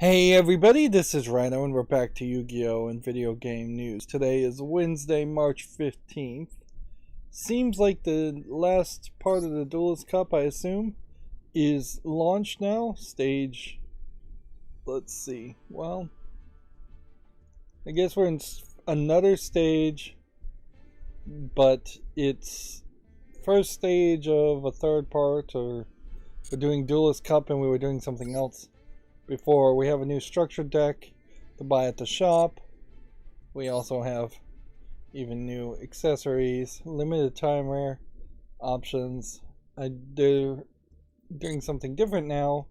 Hey everybody, this is Rydo and we're back to Yu-Gi-Oh! And video game news. Today is Wednesday, March 15th. Seems like the last part of the Duelist Cup, I assume, is launched now. Stage, let's see, well, I guess we're in another stage, but it's first stage of a third part, or we're doing Duelist Cup and we were doing something else before. We have a new structured deck to buy at the shop. We also have even new accessories, limited time rare options. They're doing something different now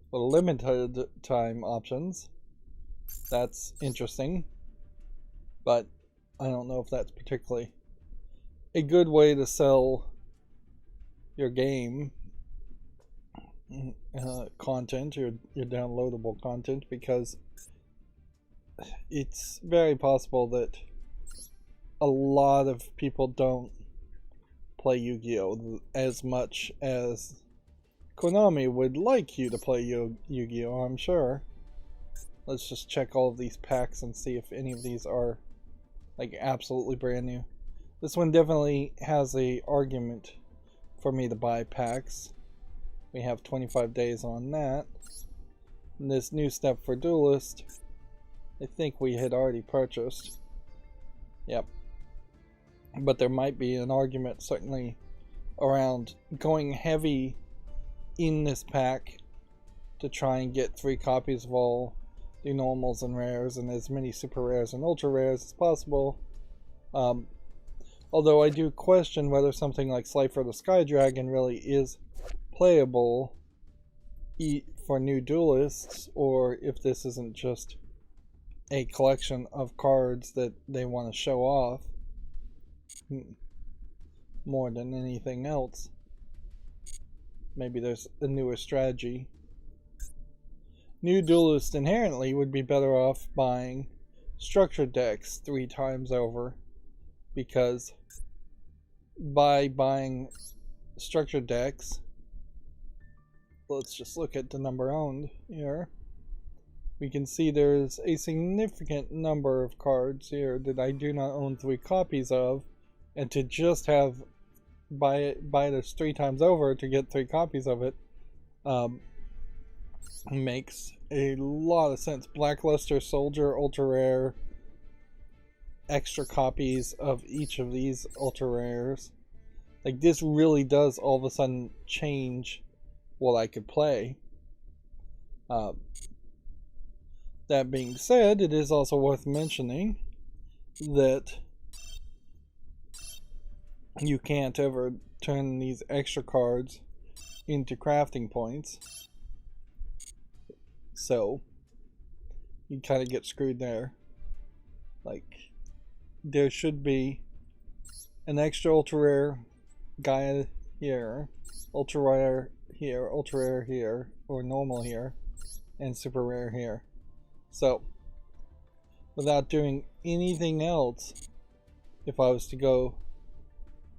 with limited time options. That's interesting, but I don't know if that's particularly a good way to sell your game content, your downloadable content, because it's very possible that a lot of people don't play Yu-Gi-Oh! As much as Konami would like you to play Yu-Gi-Oh! I'm sure. Let's just check all of these packs and see if any of these are like absolutely brand new. This one definitely has a argument for me to buy packs. We have 25 days on that. And this new step for Duelist, I think we had already purchased. Yep. But there might be an argument certainly around going heavy in this pack to try and get 3 copies of all the normals and rares and as many super rares and ultra rares as possible. Although I do question whether something like Slifer the Sky Dragon really is playable for new duelists, or if this isn't just a collection of cards that they want to show off more than anything else. Maybe there's a newer strategy. New duelists inherently would be better off buying structured decks 3 times over, because by buying structured decks, let's just look at the number owned here. We can see there's a significant number of cards here that I do not own 3 copies of, and to just have buy this 3 times over to get 3 copies of it makes a lot of sense. Blackluster, Soldier, ultra rare, extra copies of each of these ultra rares. Like, this really does all of a sudden change what I could play. That being said, it is also worth mentioning that you can't ever turn these extra cards into crafting points, so you kind of get screwed there. Like, there should be an extra ultra rare guy here, ultra rare here, ultra rare here, or normal here, and super rare here. So, without doing anything else, if I was to go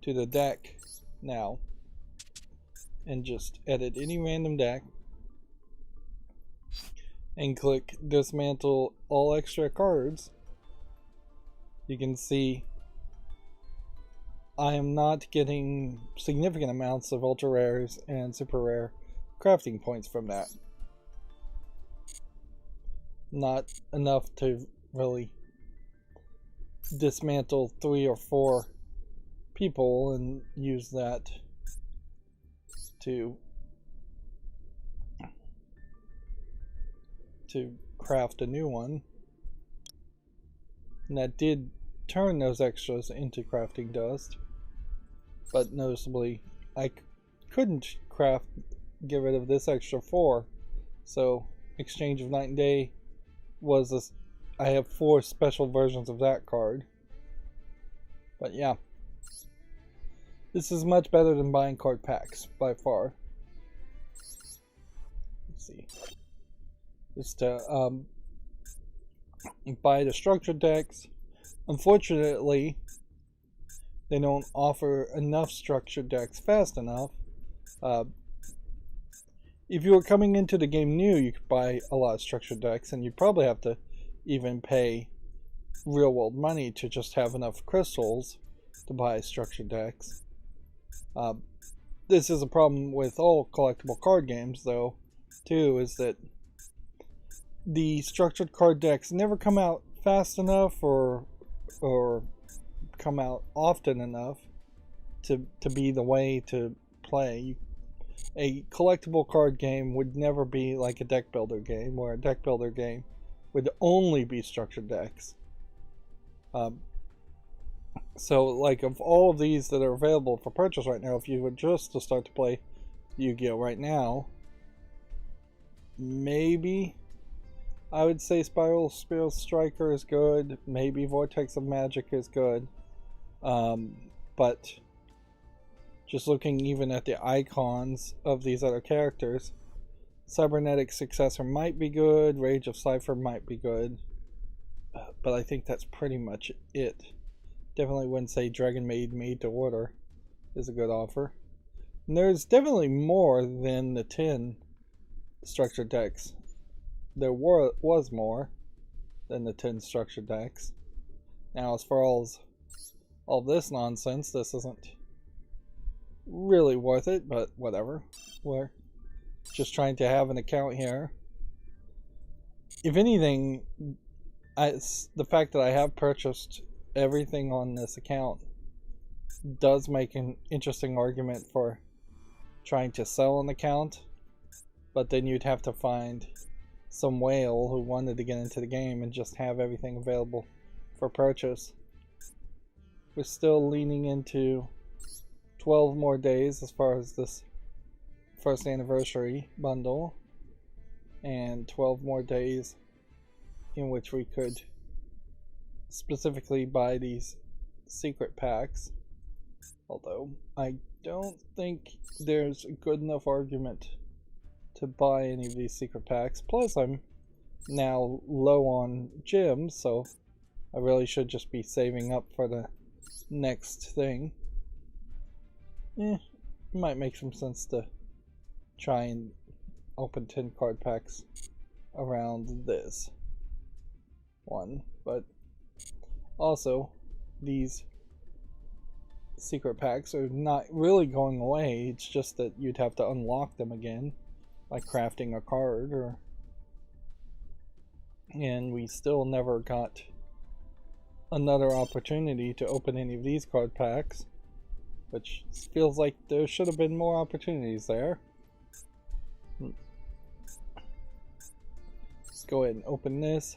to the deck now and just edit any random deck and click dismantle all extra cards, you can see I am not getting significant amounts of ultra rares and super rare crafting points from that. Not enough to really dismantle 3 or 4 people and use that to craft a new one. And that did turn those extras into crafting dust, but noticeably I couldn't get rid of this extra 4, so Exchange of Night and Day was this. I have 4 special versions of that card. But yeah, this is much better than buying card packs by far. Let's see, just to buy the structured decks. Unfortunately, they don't offer enough structured decks fast enough. if you were coming into the game new, you could buy a lot of structured decks, and you'd probably have to even pay real world money to just have enough crystals to buy structured decks. This is a problem with all collectible card games, though, too, is that the structured card decks never come out fast enough or come out often enough to be the way to play. A collectible card game would never be like a deck builder game, where a deck builder game would only be structured decks. So, like, of all of these that are available for purchase right now, if you were just to start to play Yu-Gi-Oh! Right now, maybe I would say Spiral Striker is good. Maybe Vortex of Magic is good. But just looking even at the icons of these other characters, Cybernetic Successor might be good. Rage of Cypher might be good. But I think that's pretty much it. Definitely wouldn't say Dragon Maid Made to Order is a good offer. And there's definitely more than the 10 structured decks. There was more than the 10 structured decks. Now, as far as all this nonsense, this isn't really worth it, but whatever. We're just trying to have an account here. If anything, the fact that I have purchased everything on this account does make an interesting argument for trying to sell an account, but then you'd have to find some whale who wanted to get into the game and just have everything available for purchase. We're still leaning into 12 more days as far as this first anniversary bundle, and 12 more days in which we could specifically buy these secret packs, although I don't think there's a good enough argument to buy any of these secret packs. Plus, I'm now low on gems, so I really should just be saving up for the next thing. It might make some sense to try and open 10 card packs around this one, but also these secret packs are not really going away. It's just that you'd have to unlock them again by crafting a card, and we still never got another opportunity to open any of these card packs, which feels like there should have been more opportunities there. Let's go ahead and open this.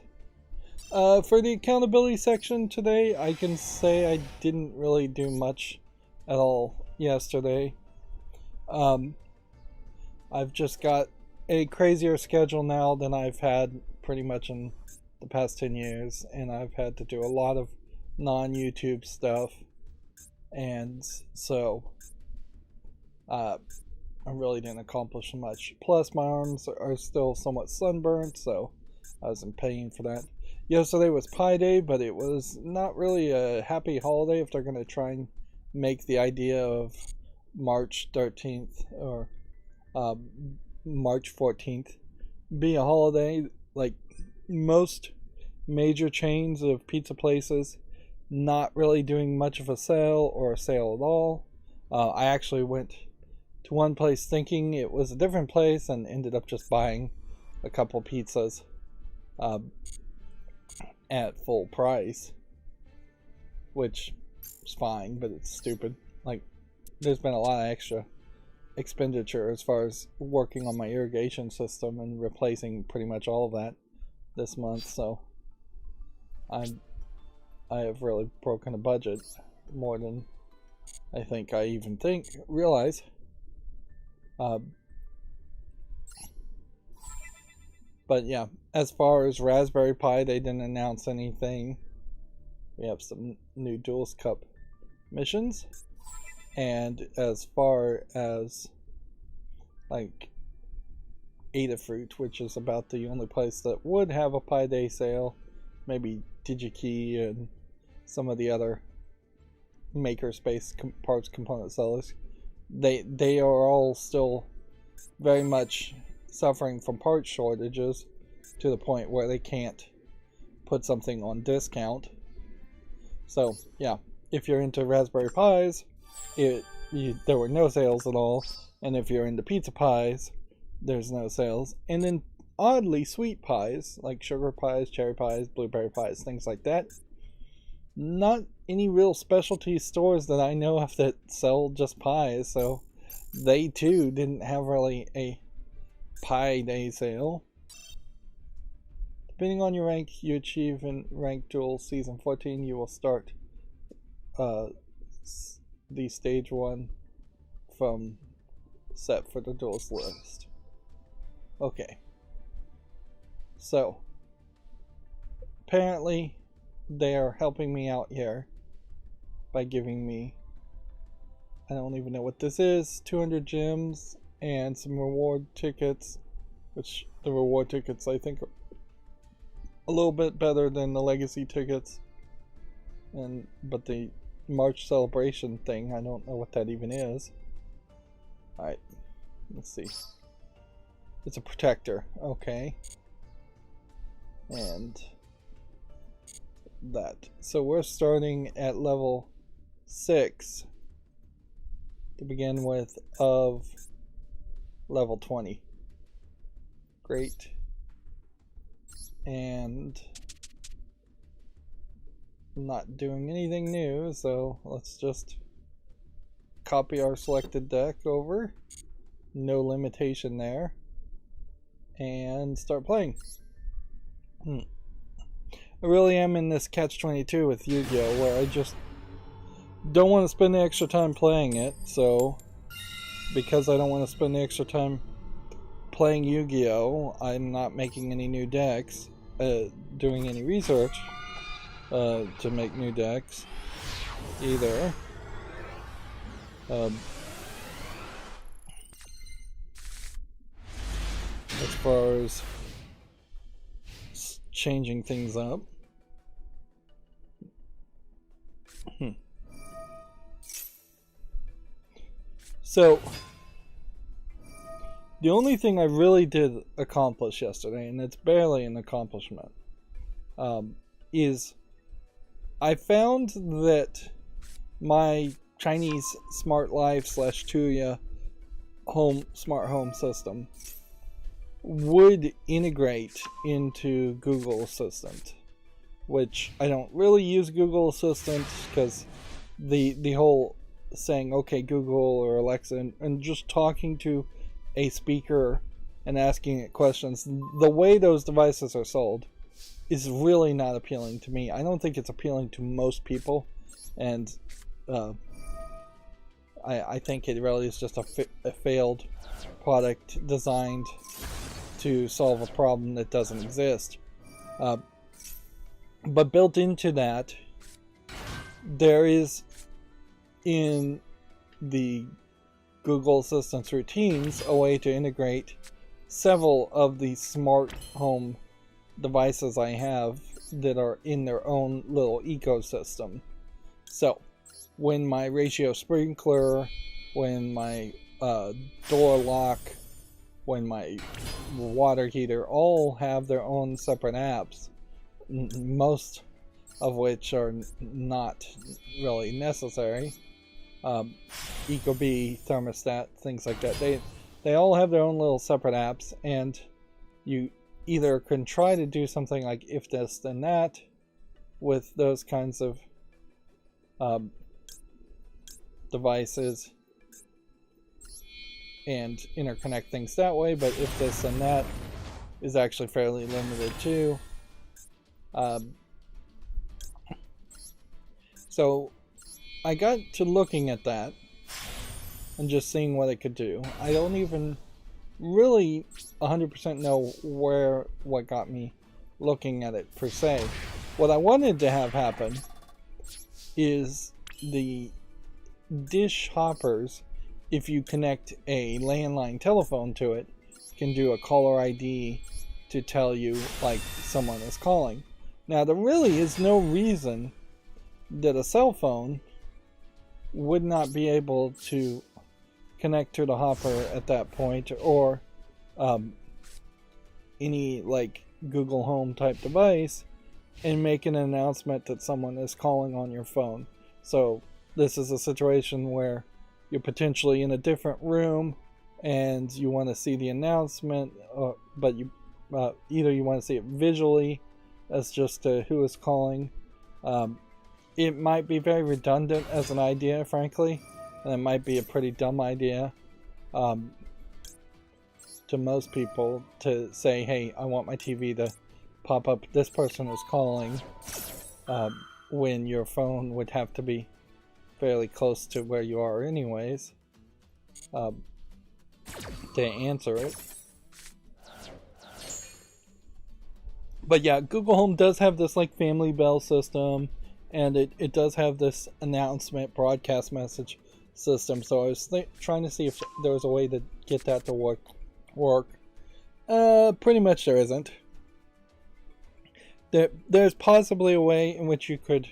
For the accountability section today, I can say I didn't really do much at all yesterday. I've just got a crazier schedule now than I've had pretty much in the past 10 years, and I've had to do a lot of non-YouTube stuff, and so I really didn't accomplish much. Plus, my arms are still somewhat sunburnt, so I was in pain for that. Yesterday was Pi Day, but it was not really a happy holiday if they're going to try and make the idea of March 13th or March 14th be a holiday. Like most major chains of pizza places, not really doing much of a sale or a sale at all. I actually went to one place thinking it was a different place and ended up just buying a couple pizzas at full price, which is fine, but it's stupid. Like, there's been a lot of extra expenditure as far as working on my irrigation system and replacing pretty much all of that this month, so I have really broken a budget more than I think I even realize. But yeah, as far as Raspberry Pi, they didn't announce anything. We have some new Duels Cup missions. And as far as like Adafruit, which is about the only place that would have a Pi Day sale, maybe DigiKey and some of the other makerspace parts component sellers, they are all still very much suffering from part shortages to the point where they can't put something on discount. So yeah, if you're into Raspberry Pis, there were no sales at all, and if you're into pizza pies, there's no sales. And then oddly sweet pies, like sugar pies, cherry pies, blueberry pies, things like that, not any real specialty stores that I know of that sell just pies, so they too didn't have really a Pie Day sale. Depending on your rank you achieve in Ranked Duel Season 14, you will start the Stage 1 from set for the Duels list. Okay. So, apparently they are helping me out here by giving me, I don't even know what this is, 200 gems and some reward tickets, which the reward tickets I think are a little bit better than the legacy tickets, but the March celebration thing, I don't know what that even is. Alright, let's see. It's a protector, okay. And that. So we're starting at level 6 to begin with of level 20. Great. And I'm not doing anything new, so let's just copy our selected deck over. No limitation there. And start playing. I really am in this catch-22 with Yu-Gi-Oh! Where I just don't want to spend the extra time playing it, so because I don't want to spend the extra time playing Yu-Gi-Oh! I'm not making any new decks, doing any research to make new decks either. As far as changing things up. So, the only thing I really did accomplish yesterday, and it's barely an accomplishment, is I found that my Chinese Smart Life / Tuya smart home system would integrate into Google Assistant, which I don't really use Google Assistant because the whole saying okay Google or Alexa and just talking to a speaker and asking it questions, the way those devices are sold is really not appealing to me. I don't think it's appealing to most people, and I think it really is just a failed product designed to solve a problem that doesn't exist. But built into that, there is in the Google Assistant routines a way to integrate several of the smart home devices I have that are in their own little ecosystem. So when my ratio sprinkler, when my door lock, when my water heater all have their own separate apps, most of which are not really necessary. Ecobee, thermostat, things like that. They all have their own little separate apps, and you either can try to do something like if this then that with those kinds of devices and interconnect things that way, but if this and that is actually fairly limited too. So I got to looking at that and just seeing what it could do. I don't even really 100% know what got me looking at it per se. What I wanted to have happen is the dish hoppers, if you connect a landline telephone to it, can do a caller ID to tell you like someone is calling. Now there really is no reason that a cell phone would not be able to connect to the hopper at that point, or any like Google Home type device, and make an announcement that someone is calling on your phone. So this is a situation where you're potentially in a different room and you want to see the announcement, but you either you want to see it visually as just who is calling. It might be very redundant as an idea, frankly, and it might be a pretty dumb idea to most people to say, hey, I want my TV to pop up this person is calling, when your phone would have to be fairly close to where you are anyways to answer it. But yeah, Google Home does have this like family bell system, and it does have this announcement broadcast message system. So I was trying to see if there was a way to get that to work. Pretty much there isn't. There's possibly a way in which you could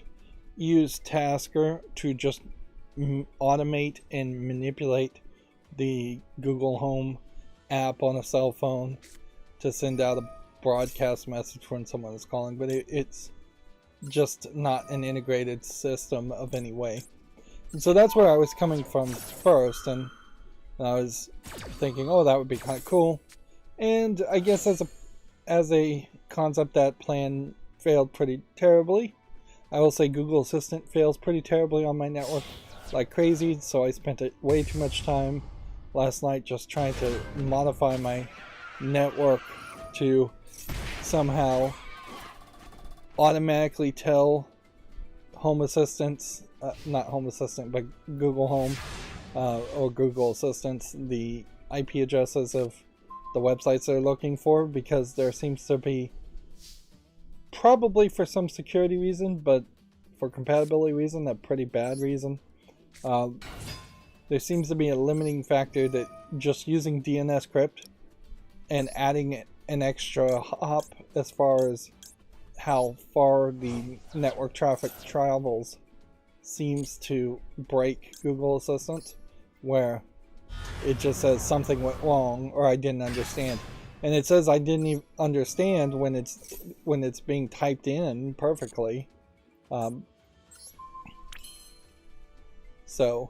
use Tasker to just automate and manipulate the Google Home app on a cell phone to send out a broadcast message when someone is calling, but it's just not an integrated system of any way. And so that's where I was coming from first, and I was thinking, oh, that would be kind of cool. And I guess as a concept, that plan failed pretty terribly. I will say Google Assistant fails pretty terribly on my network like crazy, so I spent way too much time last night just trying to modify my network to somehow automatically tell Home Assistants, not Home Assistant, but Google Home or Google Assistants, the IP addresses of the websites they're looking for, because there seems to be, probably for some security reason, but for compatibility reason, a pretty bad reason, there seems to be a limiting factor that just using DNS crypt and adding an extra hop as far as how far the network traffic travels seems to break Google Assistant, where it just says something went wrong or I didn't understand. And it says I didn't even understand when it's being typed in perfectly. So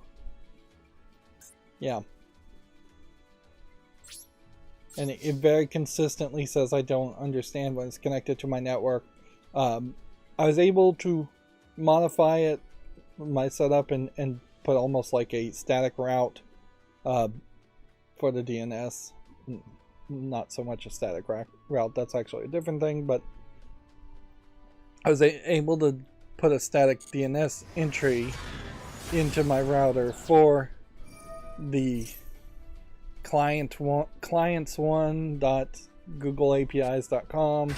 yeah. And it very consistently says I don't understand when it's connected to my network. I was able to modify it, my setup, and put almost like a static route for the DNS. Not so much a static route, that's actually a different thing, but I was able to put a static DNS entry into my router for the clients1.googleapis.com,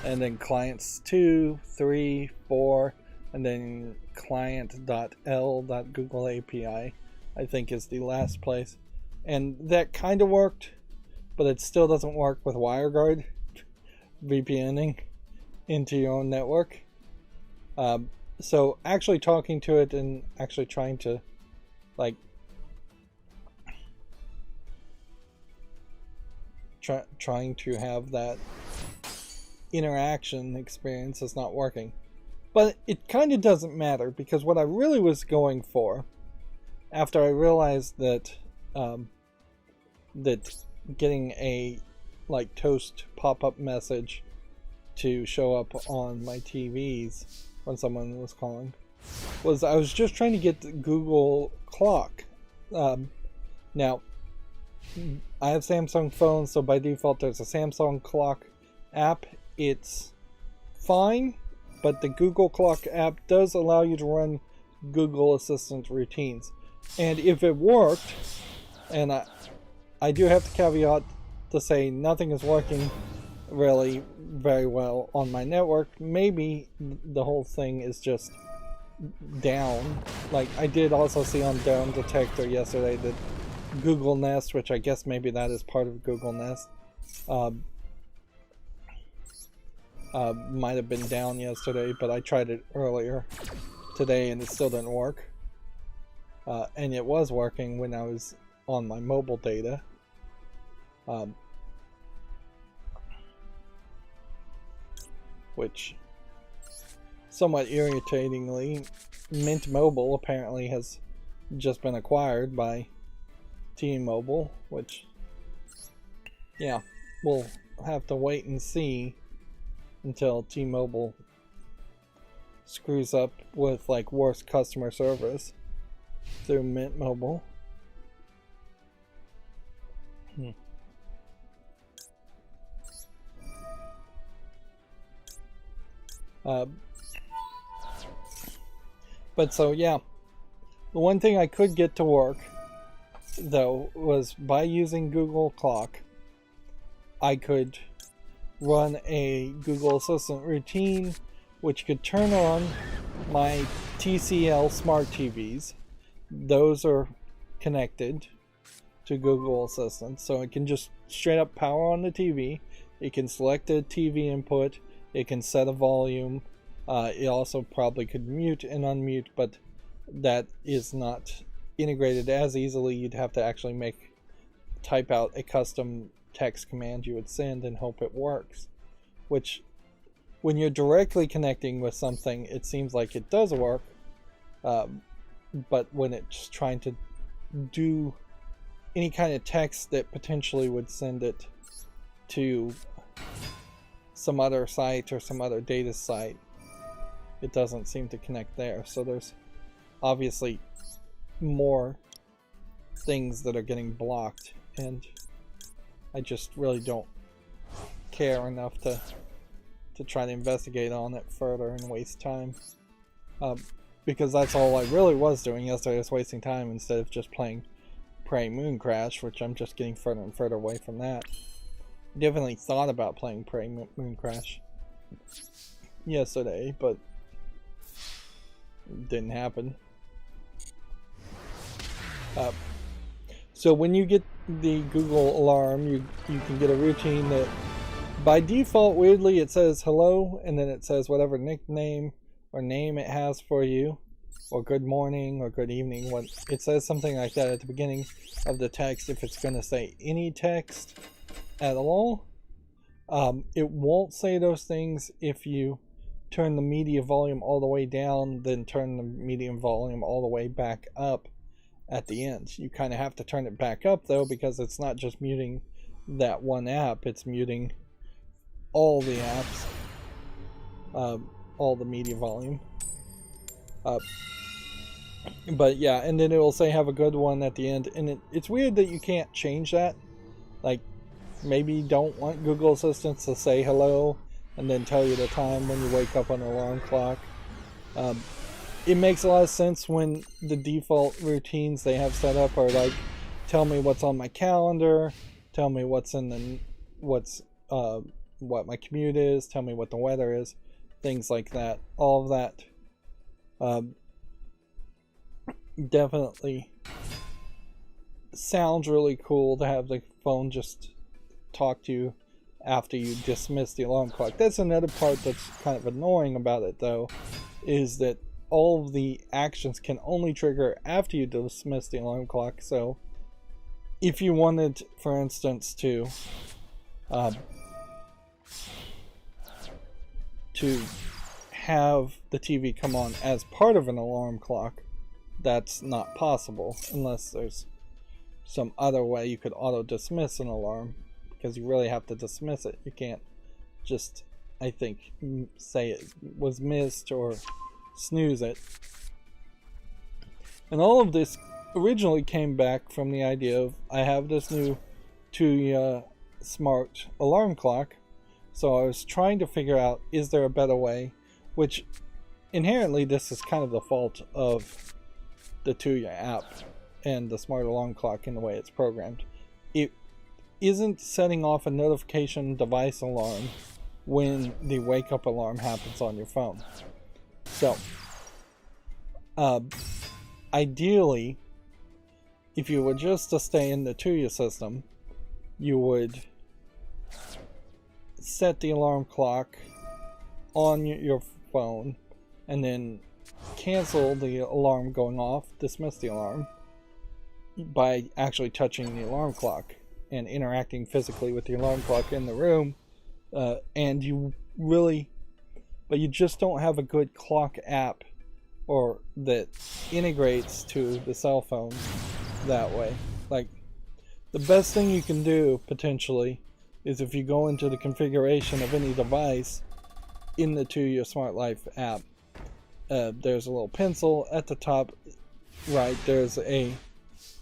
and then clients 2, 3, 4, and then client.l.googleapi, I think is the last place. And that kind of worked, but it still doesn't work with WireGuard VPNing into your own network. So actually talking to it and actually trying to like trying to have that interaction experience is not working. But it kind of doesn't matter, because what I really was going for, after I realized that that getting a like toast pop-up message to show up on my TVs when someone was calling, was I was just trying to get the Google Clock. Now I have Samsung phones, so by default there's a Samsung Clock app. It's fine, but the Google Clock app does allow you to run Google Assistant routines. And if it worked, and I do have to caveat to say nothing is working really very well on my network. Maybe the whole thing is just down. Like I did also see on Down Detector yesterday that Google Nest, which I guess maybe that is part of Google Nest, might have been down yesterday, but I tried it earlier today and it still didn't work. And it was working when I was on my mobile data. Which, somewhat irritatingly, Mint Mobile apparently has just been acquired by T-Mobile, which, yeah, we'll have to wait and see until T-Mobile screws up with like worse customer service through Mint Mobile. But so yeah, the one thing I could get to work though was by using Google Clock, I could run a Google Assistant routine which could turn on my TCL smart TVs. Those are connected to Google Assistant, so it can just straight up power on the TV. It can select a TV input, it can set a volume, it also probably could mute and unmute, but that is not integrated as easily. You'd have to actually type out a custom text command you would send and hope it works, which when you're directly connecting with something it seems like it does work, but when it's trying to do any kind of text that potentially would send it to some other site or some other data site, it doesn't seem to connect there. So there's obviously more things that are getting blocked, and I just really don't care enough to try to investigate on it further and waste time, because that's all I really was doing yesterday, was wasting time instead of just playing Prey Moon Crash, which I'm just getting further and further away from that. Definitely thought about playing Prey Moon Crash yesterday, but it didn't happen. So when you get the Google alarm, you can get a routine that by default, weirdly, it says hello, and then it says whatever nickname or name it has for you, or good morning or good evening. When it says something like that at the beginning of the text, if it's going to say any text at all, it won't say those things if you turn the media volume all the way down, then turn the medium volume all the way back up at the end. You kind of have to turn it back up though, because it's not just muting that one app, it's muting all the apps, all the media volume. But yeah, and then it will say have a good one at the end, and it's weird that you can't change that. Like, maybe you don't want Google Assistant to say hello and then tell you the time when you wake up on an alarm clock. It makes a lot of sense when the default routines they have set up are like, tell me what's on my calendar, tell me what my commute is, tell me what the weather is, things like that. All of that definitely sounds really cool to have the phone just talk to you after you dismiss the alarm clock. That's another part that's kind of annoying about it though, is that all of the actions can only trigger after you dismiss the alarm clock. So if you wanted, for instance, to have the TV come on as part of an alarm clock, that's not possible unless there's some other way you could auto dismiss an alarm, because you really have to dismiss it. You can't just, I think, say it was missed or snooze it. And all of this originally came back from the idea of, I have this new Tuya smart alarm clock, so I was trying to figure out, is there a better way? Which inherently this is kind of the fault of the Tuya app and the smart alarm clock in the way it's programmed. It isn't setting off a notification device alarm when the wake up alarm happens on your phone. So ideally, if you were just to stay in the Tuya system, you would set the alarm clock on your phone and then cancel the alarm going off, dismiss the alarm, by actually touching the alarm clock and interacting physically with the alarm clock in the room. And you really, but you just don't have a good clock app or that integrates to the cell phone that way. Like, the best thing you can do potentially is if you go into the configuration of any device in the Tuya Smart Life app, there's a little pencil at the top right. There's a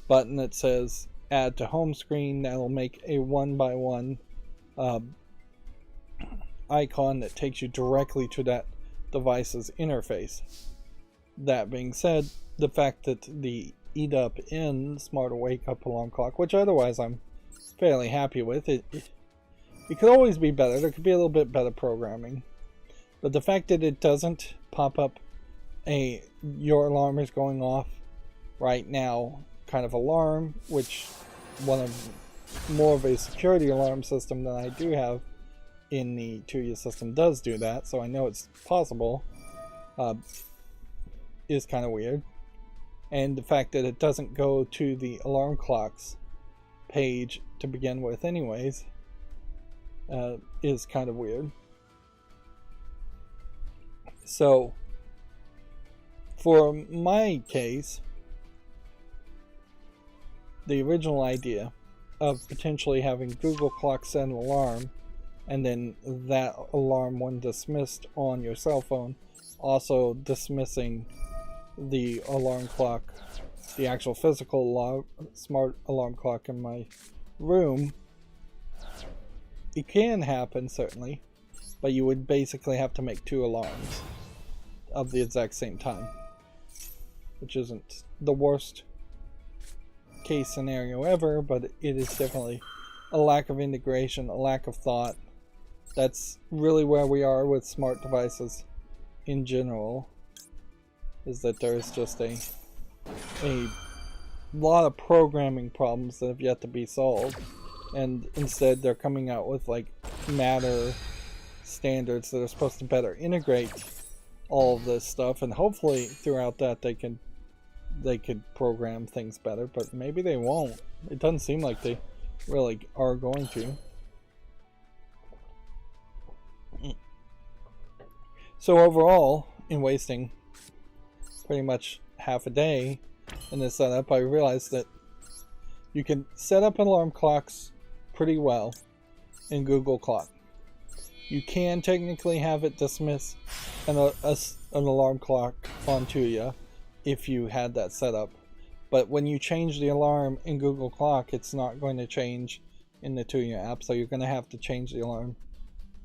button that says add to home screen. That'll make a 1x1 icon that takes you directly to that device's interface. That being said, the fact that the EDUP in Smart Wake Up Alarm Clock, which otherwise I'm fairly happy with, it could always be better. There could be a little bit better programming. But the fact that it doesn't pop up your alarm is going off right now kind of alarm, which one of more of a security alarm system than I do have in the Tuya system does do that, so I know it's possible, is kind of weird. And the fact that it doesn't go to the alarm clocks page to begin with anyways is kind of weird. So for my case, the original idea of potentially having Google Clock set an alarm and then that alarm, when dismissed on your cell phone, also dismissing the alarm clock, the actual physical smart alarm clock in my room, it can happen certainly, but you would basically have to make 2 alarms of the exact same time, which isn't the worst case scenario ever, but it is definitely a lack of integration, a lack of thought. That's really where we are with smart devices in general, is that there's just a lot of programming problems that have yet to be solved, and instead they're coming out with like Matter standards that are supposed to better integrate all of this stuff, and hopefully throughout that they could program things better, but maybe they won't. It doesn't seem like they really are going to. So overall, in wasting pretty much half a day in this setup, I realized that you can set up alarm clocks pretty well in Google Clock. You can technically have it dismiss an alarm clock on Tuya if you had that set up, but when you change the alarm in Google Clock, it's not going to change in the Tuya app, so you're going to have to change the alarm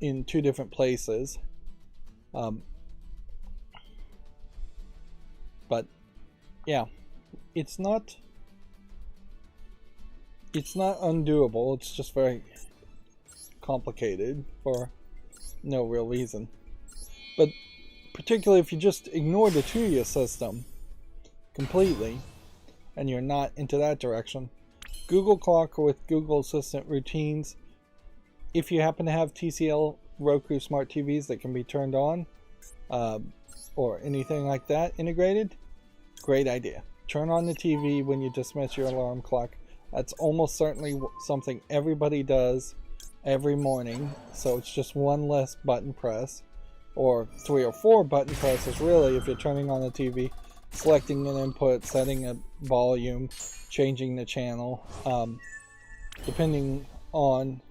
in 2 different places. But yeah, it's not undoable. It's just very complicated for no real reason. But particularly if you just ignore the Tuya system completely and you're not into that direction, Google Clock with Google Assistant routines, if you happen to have TCL Roku smart TVs that can be turned on, or anything like that integrated, great idea. Turn on the TV when you dismiss your alarm clock. That's almost certainly something everybody does every morning, so it's just one less button press, or 3 or 4 button presses really if you're turning on the TV, selecting an input, setting a volume, changing the channel, depending on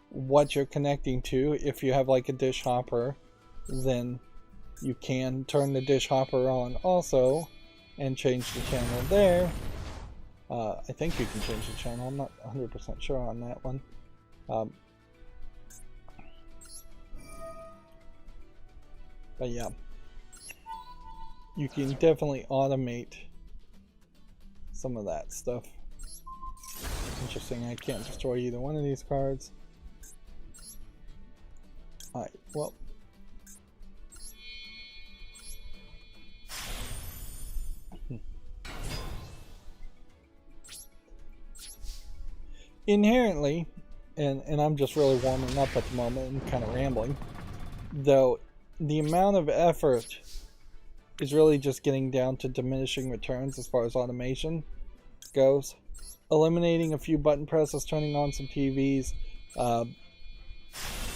what you're connecting to. If you have like a dish hopper, then you can turn the dish hopper on also and change the channel there. I think you can change the channel. I'm not 100% sure on that one. But yeah, you can definitely automate some of that stuff. Interesting, I can't destroy either one of these cards. Alright, well. Inherently, and I'm just really warming up at the moment and kind of rambling, though the amount of effort is really just getting down to diminishing returns as far as automation. goes. Eliminating a few button presses, turning on some TVs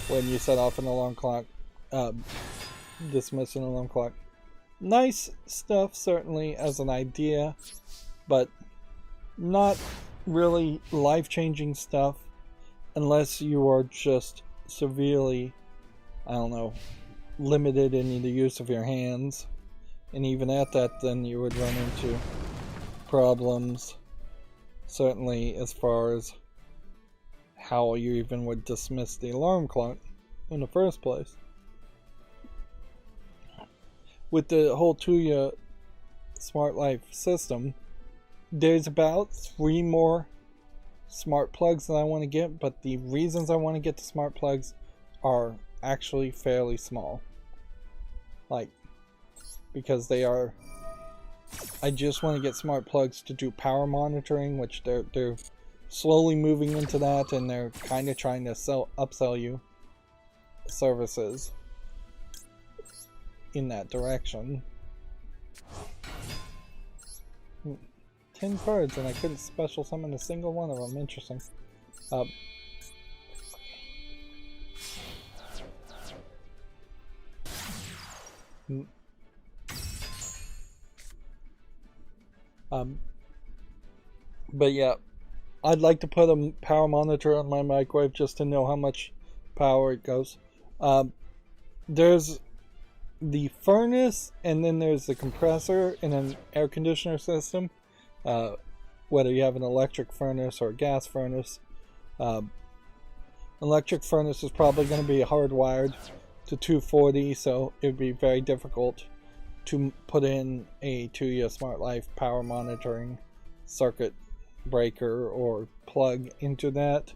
when you set off an alarm clock, dismiss an alarm clock. Nice stuff, certainly, as an idea, but not really life-changing stuff unless you are just severely, I don't know, limited in the use of your hands. And even at that, then you would run into problems, certainly as far as how you even would dismiss the alarm clock in the first place. With the whole Tuya Smart Life system, there's about 3 more smart plugs that I want to get, but the reasons I want to get the smart plugs are actually fairly small. Like, because they are... I just want to get smart plugs to do power monitoring, which they're slowly moving into that, and they're kind of trying to upsell you services in that direction. 10 cards, and I couldn't special summon a single one of them. Interesting. But yeah, I'd like to put a power monitor on my microwave just to know how much power it goes. There's the furnace, and then there's the compressor in an air conditioner system. Whether you have an electric furnace or a gas furnace. Electric furnace is probably going to be hardwired to 240, so it would be very difficult to put in a Tuya Smart Life power monitoring circuit breaker or plug into that.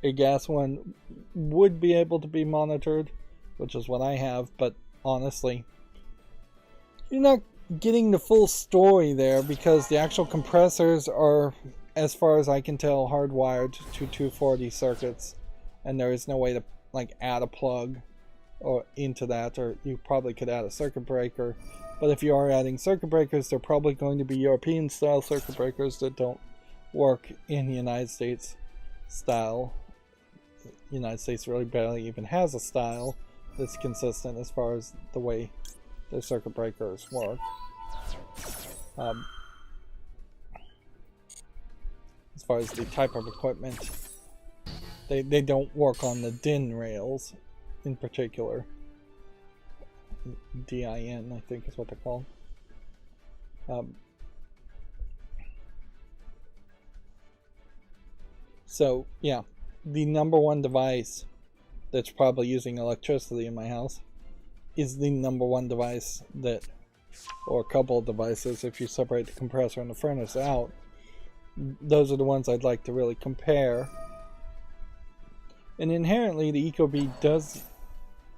A gas one would be able to be monitored, which is what I have, but honestly, you're not getting the full story there because the actual compressors are, as far as I can tell, hardwired to 240 circuits, and there is no way to like add a plug or into that, or you probably could add a circuit breaker. But if you are adding circuit breakers, they're probably going to be European style circuit breakers that don't work in the United States style. The United States really barely even has a style that's consistent as far as the way their circuit breakers work. As far as the type of equipment, they don't work on the DIN rails in particular. DIN, I think is what they're called. So yeah, the number one device that's probably using electricity in my house is the number one device that, or a couple of devices if you separate the compressor and the furnace out. Those are the ones I'd like to really compare. And inherently the Ecobee does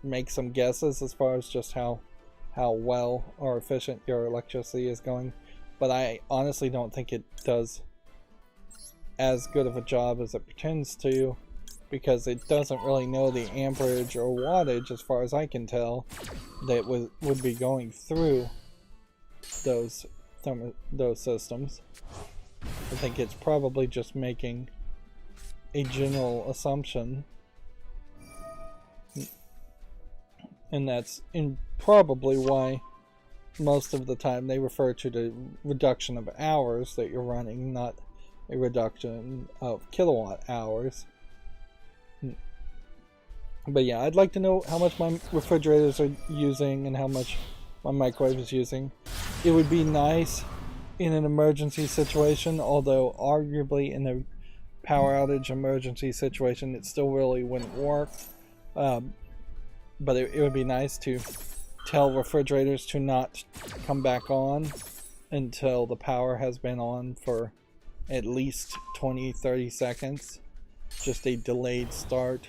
make some guesses as far as just how well or efficient your electricity is going, but I honestly don't think it does as good of a job as it pretends to, because it doesn't really know the amperage or wattage, as far as I can tell, that would be going through those systems. I think it's probably just making a general assumption, and that's probably why most of the time they refer to the reduction of hours that you're running, not a reduction of kilowatt hours. But yeah, I'd like to know how much my refrigerators are using and how much my microwave is using. It would be nice in an emergency situation, although arguably in a power outage emergency situation it still really wouldn't work. But it would be nice to tell refrigerators to not come back on until the power has been on for at least 20-30 seconds. Just a delayed start,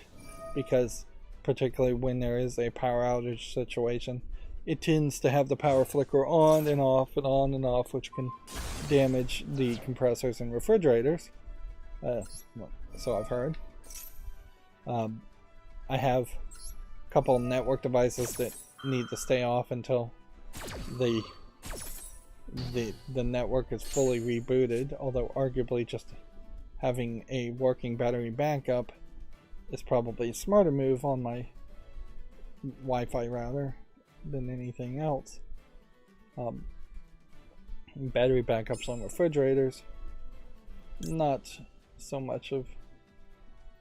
because particularly when there is a power outage situation, it tends to have the power flicker on and off and on and off, which can damage the compressors and refrigerators. So I've heard. I have a couple of network devices that need to stay off until the the network is fully rebooted, although arguably just having a working battery backup is probably a smarter move on my Wi-Fi router than anything else. Battery backups on refrigerators, not so much of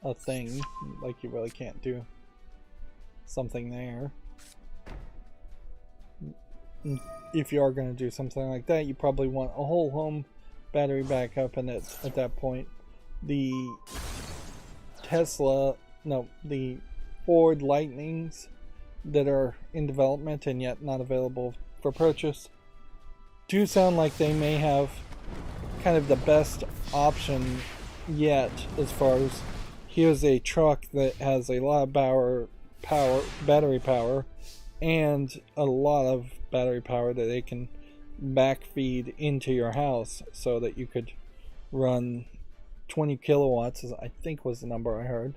a thing, like you really can't do something there. If you are going to do something like that, you probably want a whole home battery backup, and at that point the the Ford Lightnings that are in development and yet not available for purchase do sound like they may have kind of the best option yet, as far as here's a truck that has a lot of battery power and a lot of battery power that they can backfeed into your house, so that you could run 20 kilowatts, I think was the number I heard.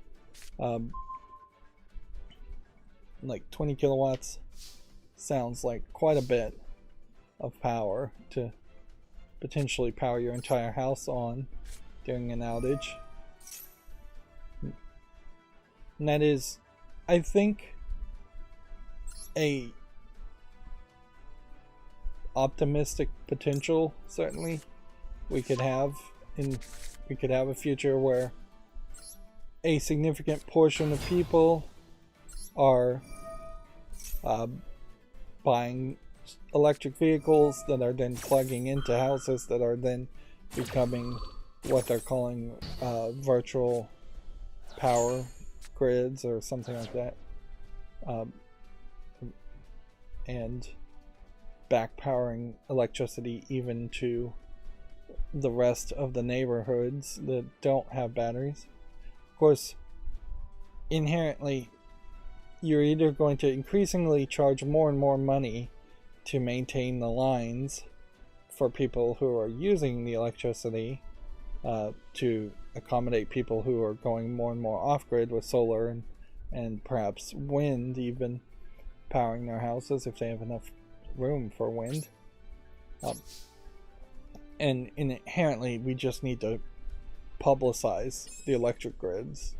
Like 20 kilowatts sounds like quite a bit of power to potentially power your entire house on during an outage. And that is, I think, a optimistic potential. Certainly we could have a future where a significant portion of people are buying electric vehicles that are then plugging into houses that are then becoming what they're calling virtual power grids or something like that, and back powering electricity even to the rest of the neighborhoods that don't have batteries. Of course, inherently you're either going to increasingly charge more and more money to maintain the lines for people who are using the electricity, to accommodate people who are going more and more off-grid with solar and perhaps wind even powering their houses if they have enough room for wind. And inherently we just need to publicize the electric grids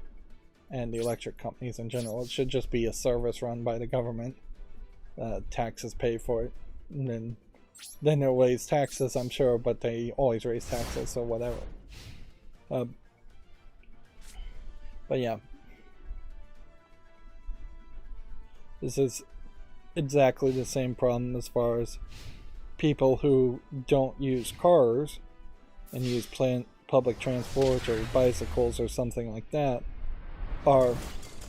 and the electric companies in general. It should just be a service run by the government. Taxes pay for it, and then they'll raise taxes, I'm sure, but they always raise taxes, so whatever. But yeah, this is exactly the same problem as far as people who don't use cars and use public transport or bicycles or something like that are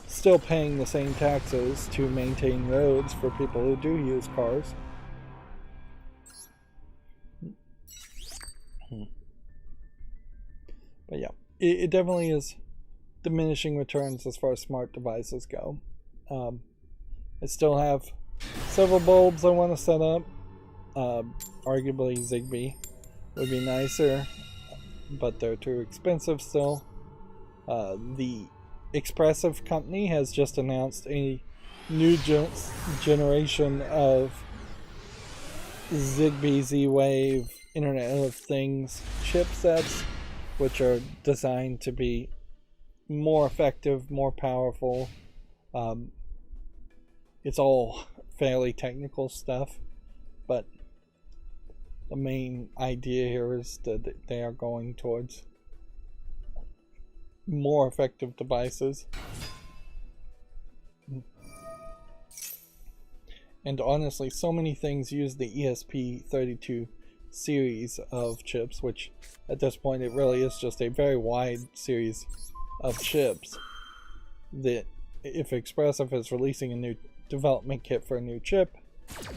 still paying the same taxes to maintain roads for people who do use cars. But yeah, it definitely is diminishing returns as far as smart devices go. I still have several bulbs I want to set up. Arguably Zigbee would be nicer, but they're too expensive still. The Expressive company has just announced a new generation of Zigbee Z-Wave Internet of Things chipsets, which are designed to be more effective, more powerful. It's all fairly technical stuff, but the main idea here is that they are going towards more effective devices. And honestly, so many things use the ESP32 series of chips, which at this point it really is just a very wide series of chips, that if Expressive is releasing a new development kit for a new chip,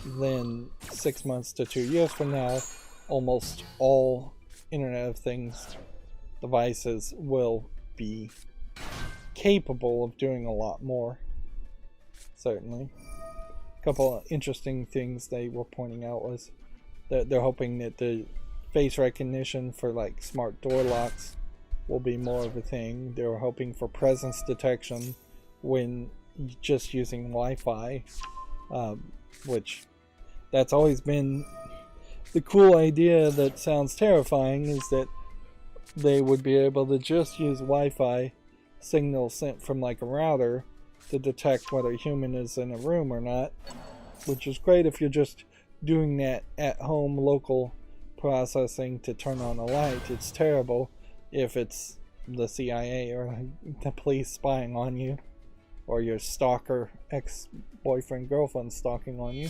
then 6 months to 2 years from now, almost all Internet of Things devices will be capable of doing a lot more. Certainly. A couple of interesting things they were pointing out was that they're hoping that the face recognition for like smart door locks will be more of a thing. They were hoping for presence detection when just using Wi-Fi, which that's always been the cool idea that sounds terrifying is that they would be able to just use Wi-Fi signals sent from like a router to detect whether a human is in a room or not, which is great if you're just doing that at home local processing to turn on a light. It's terrible if it's the CIA or the police spying on you, or your stalker ex-boyfriend girlfriend stalking on you.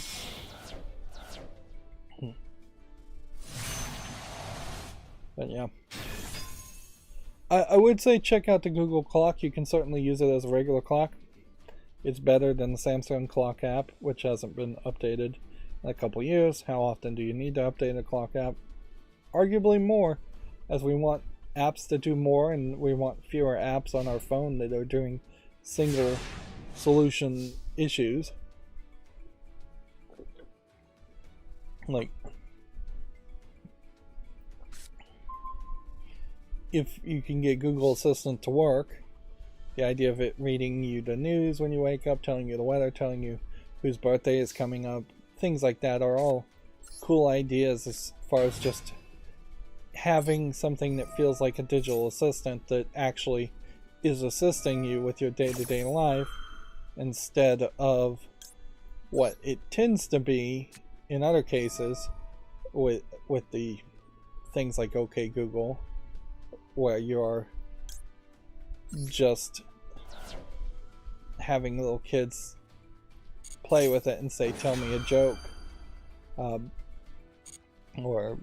But yeah, I would say check out the Google clock. You can certainly use it as a regular clock. It's better than the Samsung clock app, which hasn't been updated in a couple years. How often do you need to update a clock app? Arguably more, as we want apps to do more, and we want fewer apps on our phone that are doing single solution issues. Like, if you can get Google Assistant to work, the idea of it reading you the news when you wake up, telling you the weather, telling you whose birthday is coming up, things like that are all cool ideas as far as just having something that feels like a digital assistant that actually is assisting you with your day-to-day life, instead of what it tends to be in other cases with the things like OK Google, where you're just having little kids play with it and say, tell me a joke, or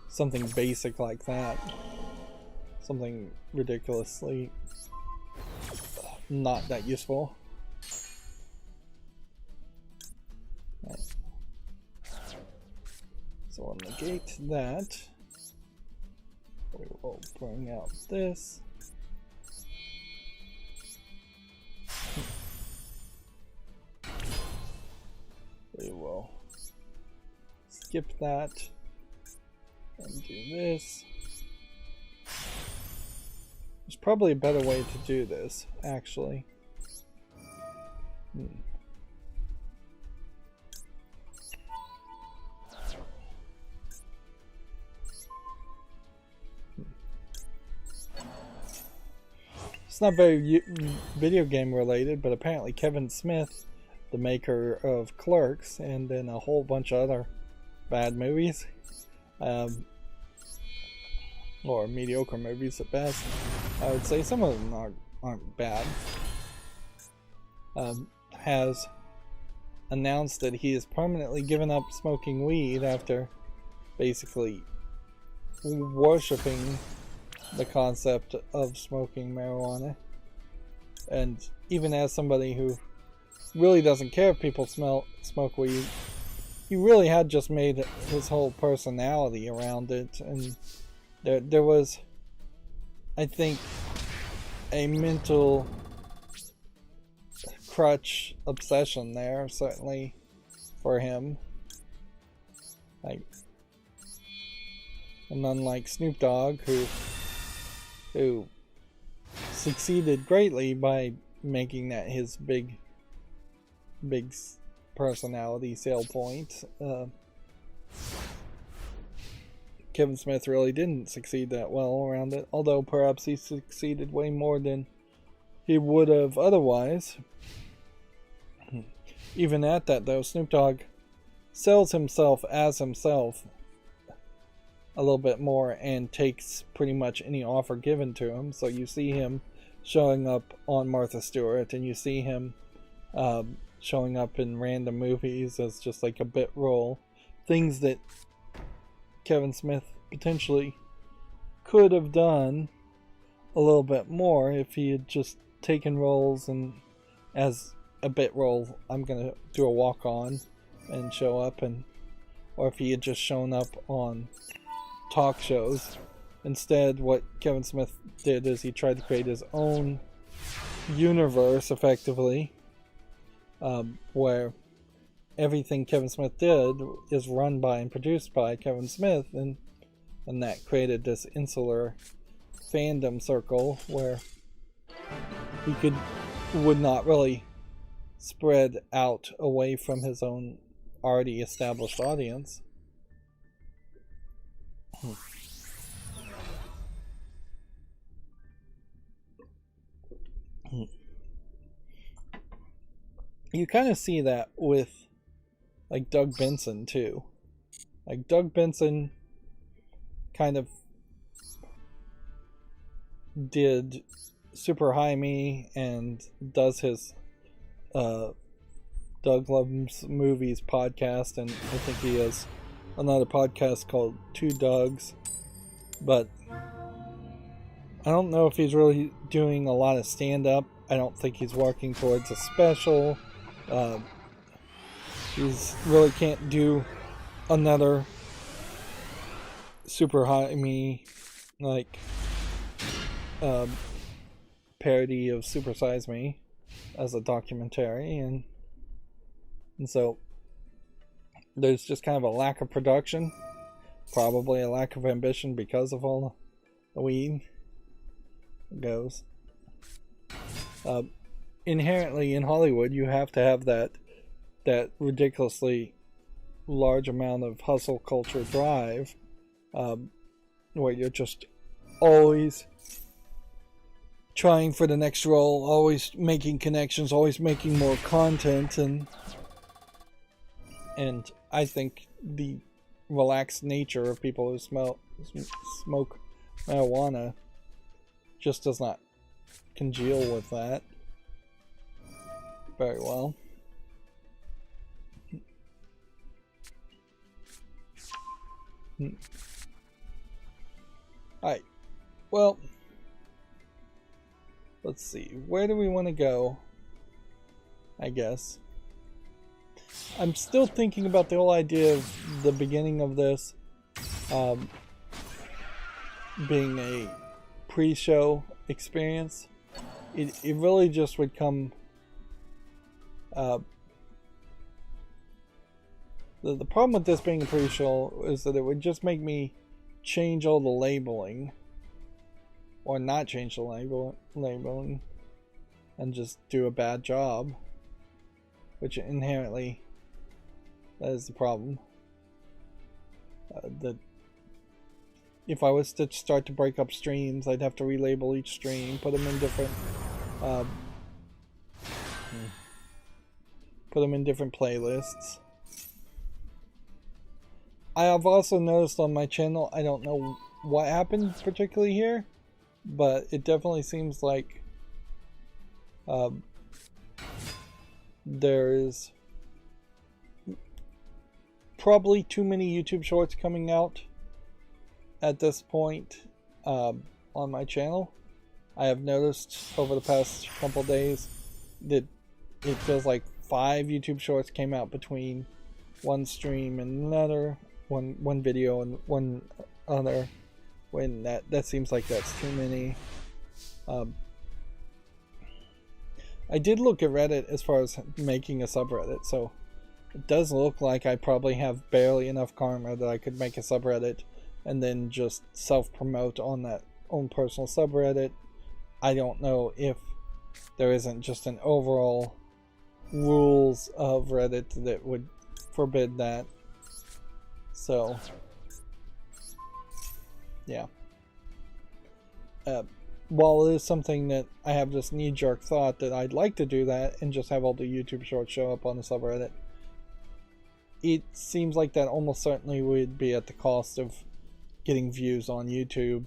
something basic like that, something ridiculously not that useful. Right. So we'll negate that. We will bring out this. We will skip that and do this. There's probably a better way to do this, actually. It's not very video game related, but apparently Kevin Smith, the maker of Clerks and then a whole bunch of other bad movies, or mediocre movies at best, I would say, some of them aren't bad, has announced that he has permanently given up smoking weed after basically worshipping the concept of smoking marijuana. And even as somebody who really doesn't care if people smoke weed, he really had just made his whole personality around it, and there was, I think, a mental crutch obsession there, certainly for him. Like, and unlike Snoop Dogg, who succeeded greatly by making that his big personality sale point, Kevin Smith really didn't succeed that well around it, although perhaps he succeeded way more than he would have otherwise. Even at that, though, Snoop Dogg sells himself as himself a little bit more and takes pretty much any offer given to him. So you see him showing up on Martha Stewart, and you see him showing up in random movies as just like a bit role. Things that Kevin Smith potentially could have done a little bit more if he had just taken roles, and as a bit role, I'm gonna do a walk-on and show up, and or if he had just shown up on talk shows. Instead, what Kevin Smith did is he tried to create his own universe, effectively, where everything Kevin Smith did is run by and produced by Kevin Smith, and that created this insular fandom circle where he would not really spread out away from his own already established audience. You kind of see that with like Doug Benson too. Like Doug Benson kind of did Super High Me and does his Doug Loves Movies podcast, and I think he has another podcast called Two Dougs, but I don't know if he's really doing a lot of stand-up. I don't think he's working towards a special. He's really can't do another Super High Me like parody of Super Size Me as a documentary, and so there's just kind of a lack of production, probably a lack of ambition because of all the weed goes. Inherently in Hollywood, you have to have that ridiculously large amount of hustle culture drive, where you're just always trying for the next role, always making connections, always making more content, and I think the relaxed nature of people who smoke marijuana just does not congeal with that very well. Alright, well, let's see, where do we want to go? I guess I'm still thinking about the whole idea of the beginning of this being a pre-show experience. It really just would come the problem with this being a pre-show is that it would just make me change all the labeling, or not change the labeling and just do a bad job, which inherently that is the problem. That if I was to start to break up streams, I'd have to relabel each stream, put them in different playlists. I have also noticed on my channel, I don't know what happened particularly here, but it definitely seems like there is probably too many YouTube shorts coming out at this point on my channel. I have noticed over the past couple days that it feels like 5 YouTube shorts came out between one stream and another, one video and one other, when that seems like that's too many. I did look at Reddit as far as making a subreddit, so it does look like I probably have barely enough karma that I could make a subreddit and then just self-promote on that own personal subreddit. I don't know if there isn't just an overall rules of Reddit that would forbid that. So, yeah. While it is something that I have this knee-jerk thought that I'd like to do that and just have all the YouTube shorts show up on the subreddit, it seems like that almost certainly would be at the cost of getting views on YouTube,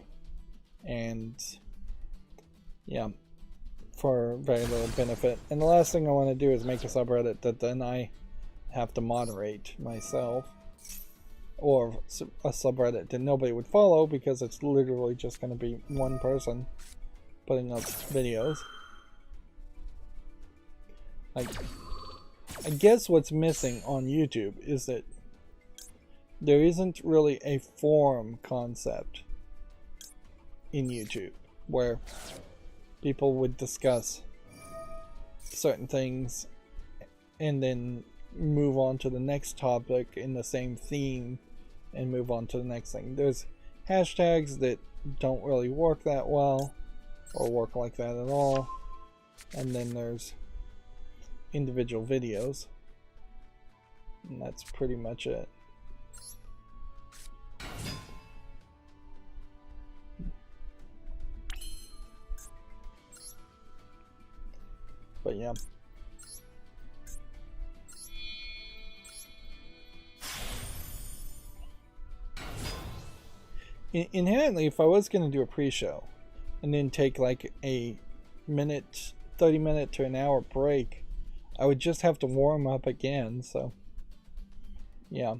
and yeah, for very little benefit. And the last thing I want to do is make a subreddit that then I have to moderate myself, or a subreddit that nobody would follow because it's literally just going to be one person putting up videos. I guess what's missing on YouTube is that there isn't really a forum concept in YouTube where people would discuss certain things and then move on to the next topic in the same theme and move on to the next thing. There's hashtags that don't really work that well or work like that at all, and then there's individual videos, and that's pretty much it. But yeah. Inherently, if I was going to do a pre-show and then take like a 30-minute to an hour break, I would just have to warm up again, so yeah.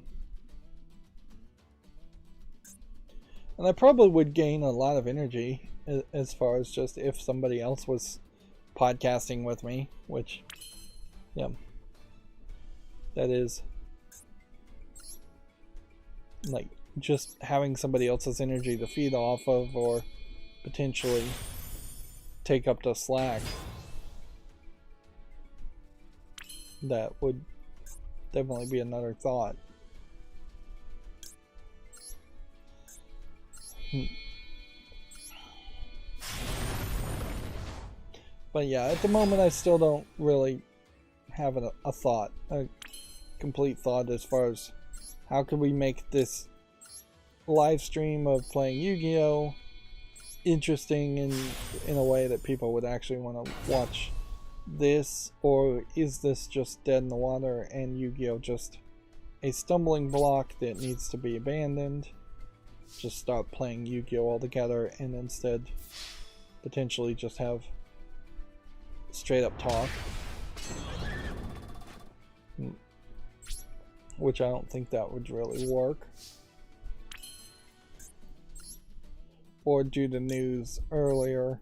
And I probably would gain a lot of energy as far as just if somebody else was podcasting with me, which, yeah, that is like just having somebody else's energy to feed off of or potentially take up the slack. That would definitely be another thought. But yeah, at the moment I still don't really have a thought, a complete thought as far as how can we make this live stream of playing Yu-Gi-Oh! Interesting in a way that people would actually want to watch this, or is this just dead in the water and Yu-Gi-Oh! Just a stumbling block that needs to be abandoned? Just stop playing Yu-Gi-Oh! Altogether and instead potentially just have straight up talk, which I don't think that would really work. Or do the news earlier,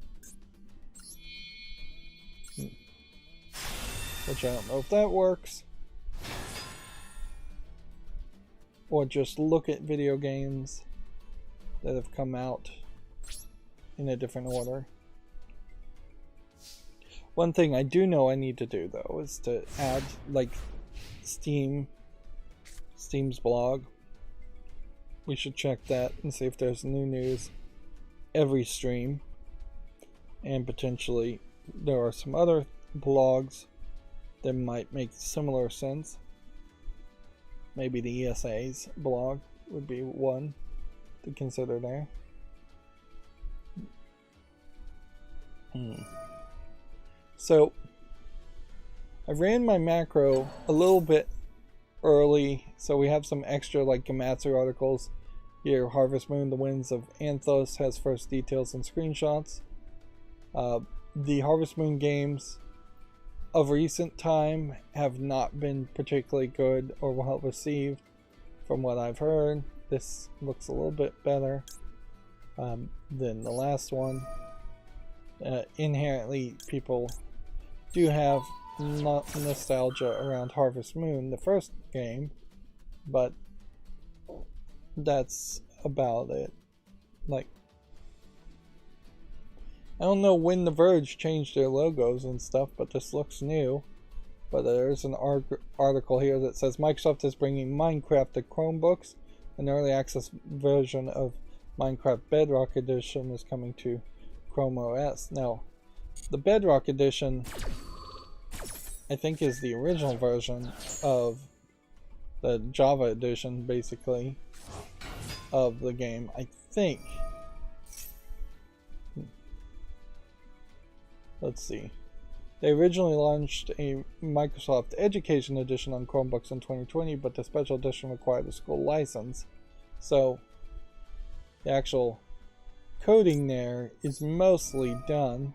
which I don't know if that works. Or just look at video games that have come out in a different order. One thing I do know I need to do though is to add like Steam's blog. We should check that and see if there's new news every stream, and potentially there are some other blogs that might make similar sense. Maybe the ESA's blog would be one to consider there. So I ran my macro a little bit early, so we have some extra like Gamatsu articles here. Harvest Moon, the Winds of Anthos has first details and screenshots. The Harvest Moon games of recent time have not been particularly good or well received from what I've heard. This looks a little bit better than the last one. Inherently, people do have nostalgia around Harvest Moon, the first game, but that's about it. Like, I don't know when The Verge changed their logos and stuff, but this looks new. But there's an article here that says Microsoft is bringing Minecraft to Chromebooks. An early access version of Minecraft Bedrock Edition is coming to Chrome OS. Now, the Bedrock Edition, I think, is the original version of the Java edition, basically, of the game, I think. Let's see. They originally launched a Microsoft Education Edition on Chromebooks in 2020, but the special edition required a school license. So, the actual coding there is mostly done.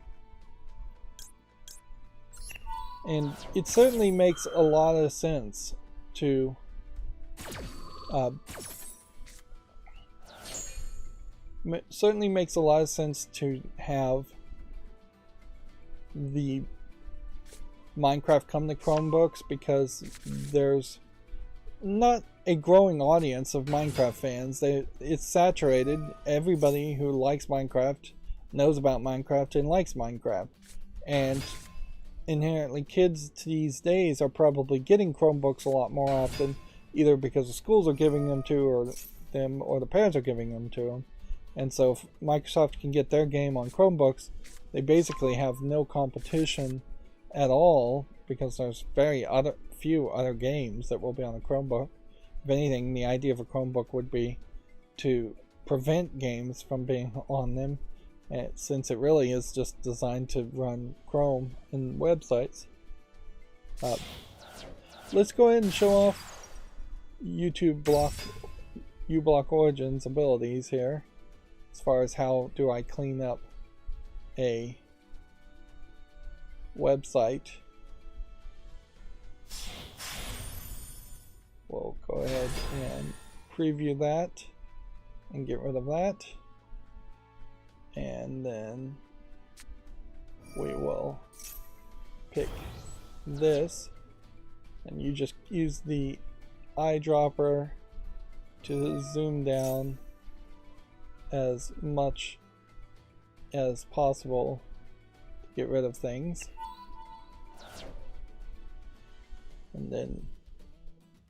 And it certainly makes a lot of sense to have the Minecraft come to Chromebooks, because there's not a growing audience of Minecraft fans. It's saturated. Everybody who likes Minecraft knows about Minecraft and likes Minecraft. And inherently, kids these days are probably getting Chromebooks a lot more often, either because the schools are giving them to or the parents are giving them to them. And so if Microsoft can get their game on Chromebooks, they basically have no competition at all, because there's few other games that will be on a Chromebook. If anything, the idea of a Chromebook would be to prevent games from being on them And since it really is just designed to run Chrome and websites, let's go ahead and show off uBlock Origin's abilities here, as far as how do I clean up a website. We'll go ahead and preview that and get rid of that, and then we will pick this, and you just use the eyedropper to zoom down as much as possible to get rid of things. And then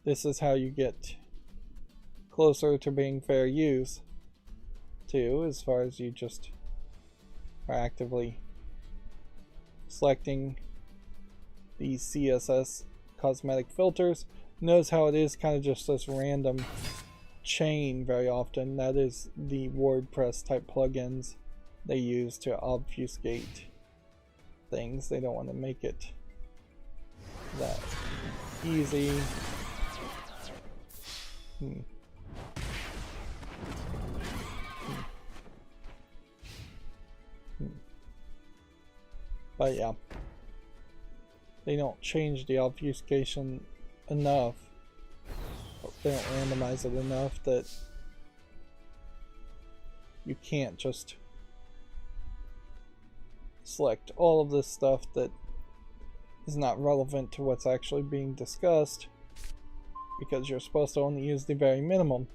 this is how you get closer to being fair use too, as far as you just are actively selecting these CSS cosmetic filters. Notice how it is kind of just this random chain very often. That is the WordPress type plugins they use to obfuscate things. They don't want to make it that easy. But yeah, they don't change the obfuscation enough. They don't randomize it enough that you can't just select all of this stuff that is not relevant to what's actually being discussed, because you're supposed to only use the very minimum.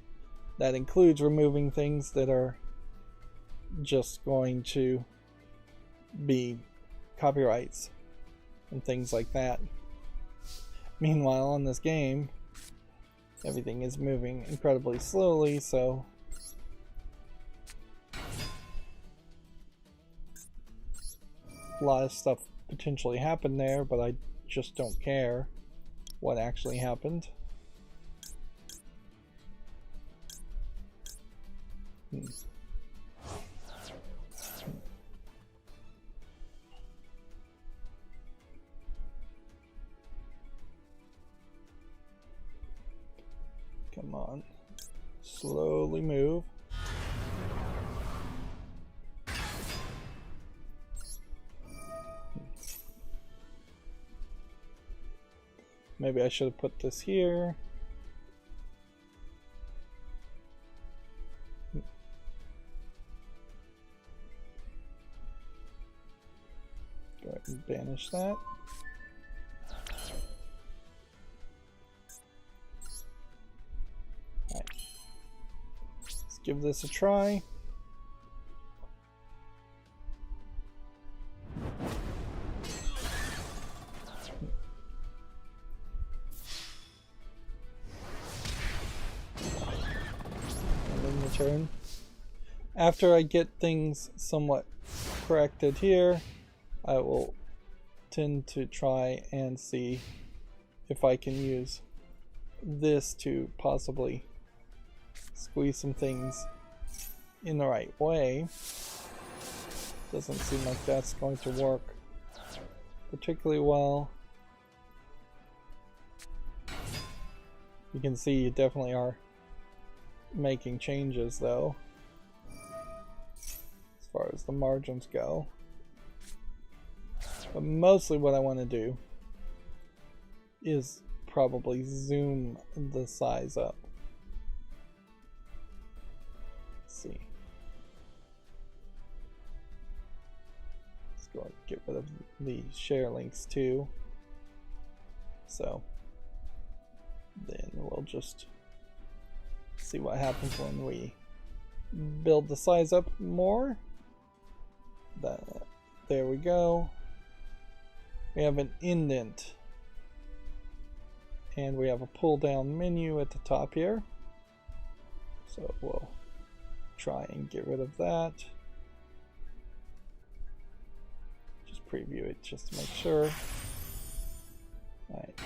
That includes removing things that are just going to be copyrights and things like that. Meanwhile, on this game, everything is moving incredibly slowly, so a lot of stuff potentially happened there, but I just don't care what actually happened. Come on, slowly move. Maybe I should have put this here. Go ahead and banish that. Alright. Let's give this a try. Turn. After I get things somewhat corrected here, I will tend to try and see if I can use this to possibly squeeze some things in the right way. Doesn't seem like that's going to work particularly well. You can see you definitely are making changes though, as far as the margins go. But mostly what I want to do is probably zoom the size up. Let's see. Let's go and get rid of the share links too. So then we'll just see what happens when we build the size up more. There we go. We have an indent, and we have a pull down menu at the top here, so we'll try and get rid of that. Just preview it just to make sure. Alright.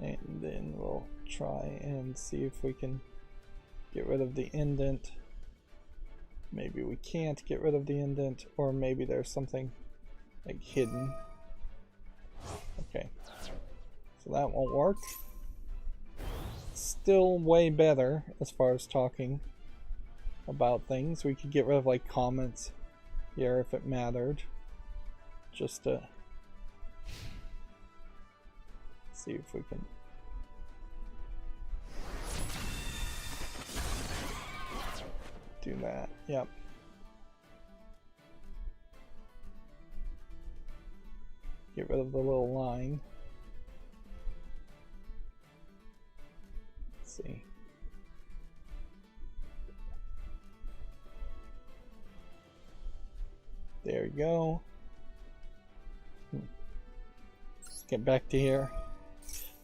And then we'll try and see if we can get rid of the indent Maybe we can't get rid of the indent, or maybe there's something like hidden. Okay, so that won't work. Still way better as far as talking about things. We could get rid of like comments here if it mattered, just to see if we can do that. Yep. Get rid of the little line. Let's see. There you go. Let's get back to here.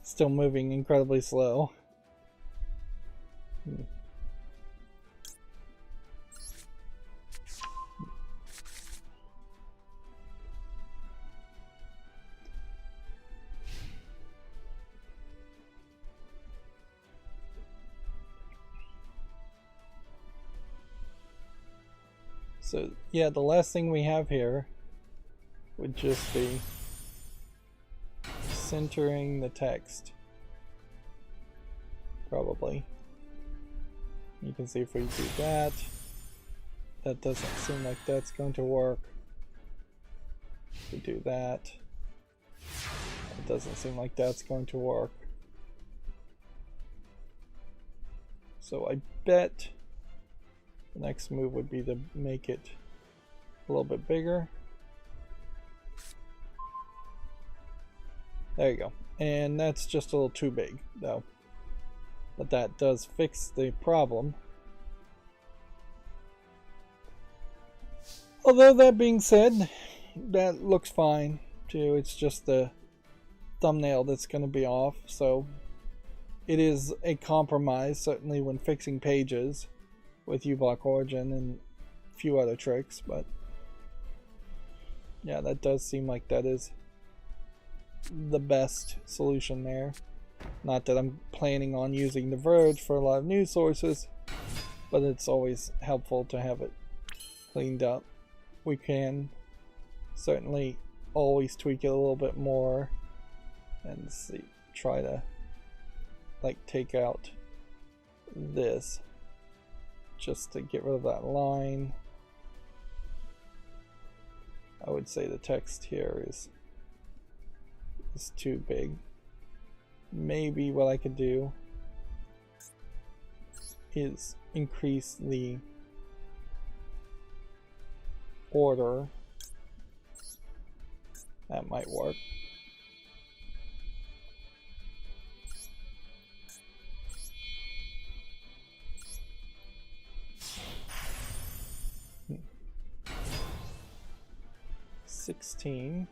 Still moving incredibly slow. So yeah, the last thing we have here would just be centering the text. Probably. You can see if we do that. That doesn't seem like that's going to work. If we do that, it doesn't seem like that's going to work. So I bet the next move would be to make it a little bit bigger. There you go. And that's just a little too big, though. But that does fix the problem. Although that being said, that looks fine too. It's just the thumbnail that's going to be off. So it is a compromise, certainly when fixing pages with uBlock Origin and a few other tricks, but yeah, that does seem like that is the best solution there. Not that I'm planning on using The Verge for a lot of news sources, but it's always helpful to have it cleaned up. We can certainly always tweak it a little bit more and see, try to like take out this just to get rid of that line. I would say the text here is too big. Maybe what I could do is increase the order. That might work. Hmm. 16.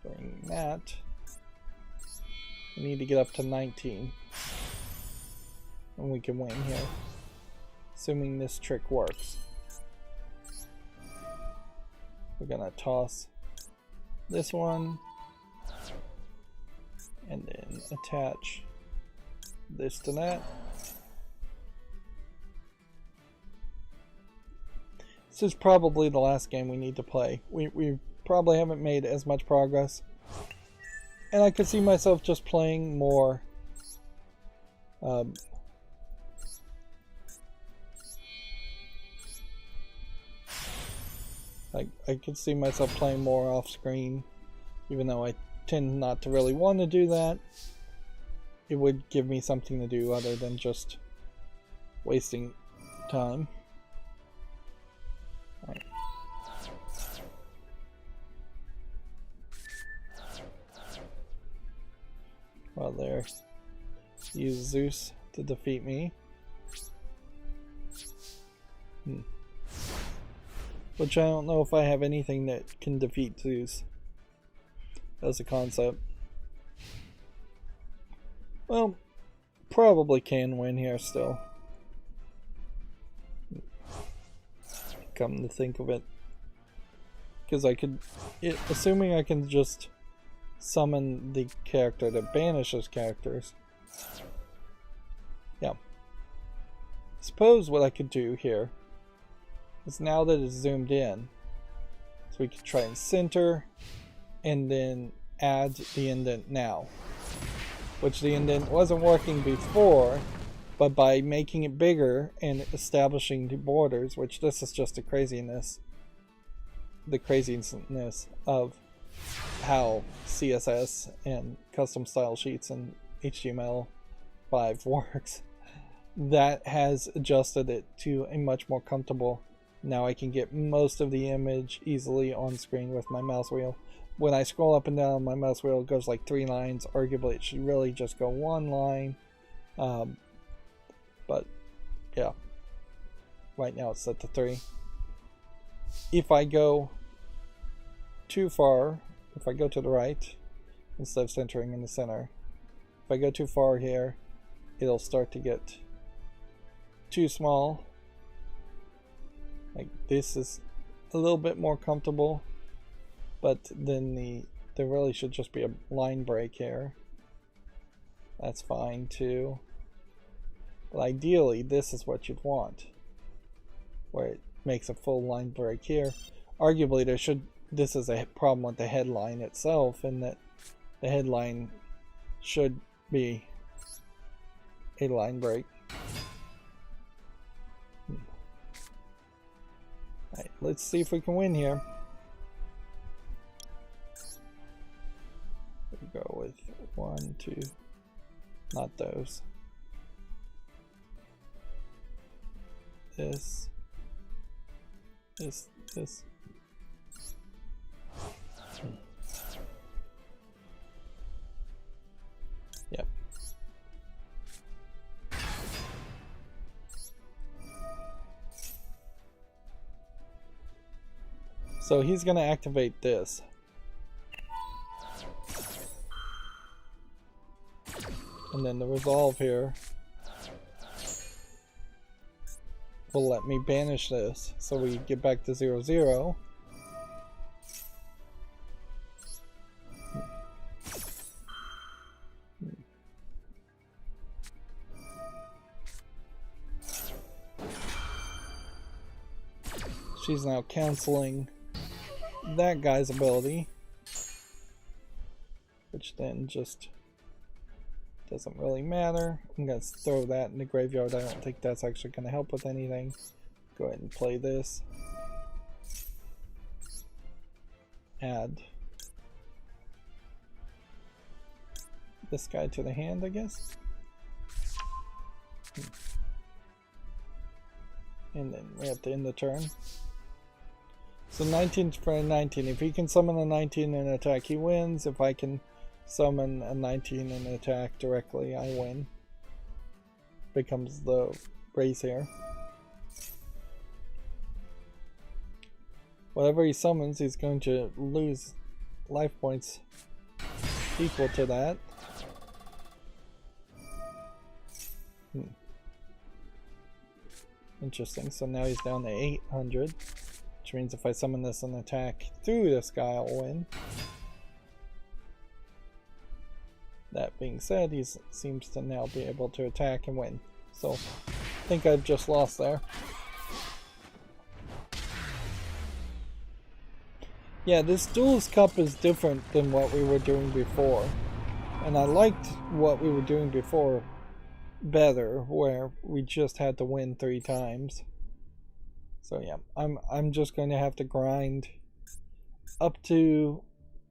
Bring that. We need to get up to 19. And we can win here. Assuming this trick works. We're gonna toss this one. And then attach this to that. This is probably the last game we need to play. We probably haven't made as much progress. And I could see myself just playing more I could see myself playing more off screen, even though I tend not to really want to do that. It would give me something to do other than just wasting time. All right. Well, there. Use Zeus to defeat me. Which I don't know if I have anything that can defeat Zeus as a concept. Well, probably can win here still. Come to think of it. Because I could, assuming I can just summon the character that banishes characters. Yeah. Suppose what I could do here is, now that it's zoomed in, so we could try and center and then add the indent now, which the indent wasn't working before, but by making it bigger and establishing the borders, which this is just the craziness of how CSS and custom style sheets and HTML5 works, that has adjusted it to a much more comfortable. Now I can get most of the image easily on screen with my mouse wheel. When I scroll up and down on my mouse wheel, it goes like 3 lines. Arguably it should really just go 1 line. But yeah, right now it's set to 3. If I go too far, if I go to the right instead of centering in the center, if I go too far here, it'll start to get too small. Like this is a little bit more comfortable, but then there really should just be a line break here. That's fine too. But ideally, this is what you'd want, where it makes a full line break here. Arguably, this is a problem with the headline itself, in that the headline should be a line break. Alright, let's see if we can win here. We'll go with 1, 2, not those. This. Yep. So he's going to activate this. And then the resolve here will let me banish this, so we get back to 0, 0. She's now canceling that guy's ability, which then just doesn't really matter. I'm going to throw that in the graveyard. I don't think that's actually going to help with anything. Go ahead and play this. Add this guy to the hand, I guess. And then we have to end the turn. So 19 for a 19. If he can summon a 19 and attack, he wins. If I can summon a 19 and attack directly, I win. Becomes the race here. Whatever he summons, he's going to lose life points equal to that. Interesting. So now he's down to 800, which means if I summon this and attack through this guy, I'll win. That being said, he seems to now be able to attack and win. So I think I've just lost there. Yeah, this Duelist Cup is different than what we were doing before. And I liked what we were doing before better, where we just had to win 3 times. So yeah, I'm just going to have to grind up to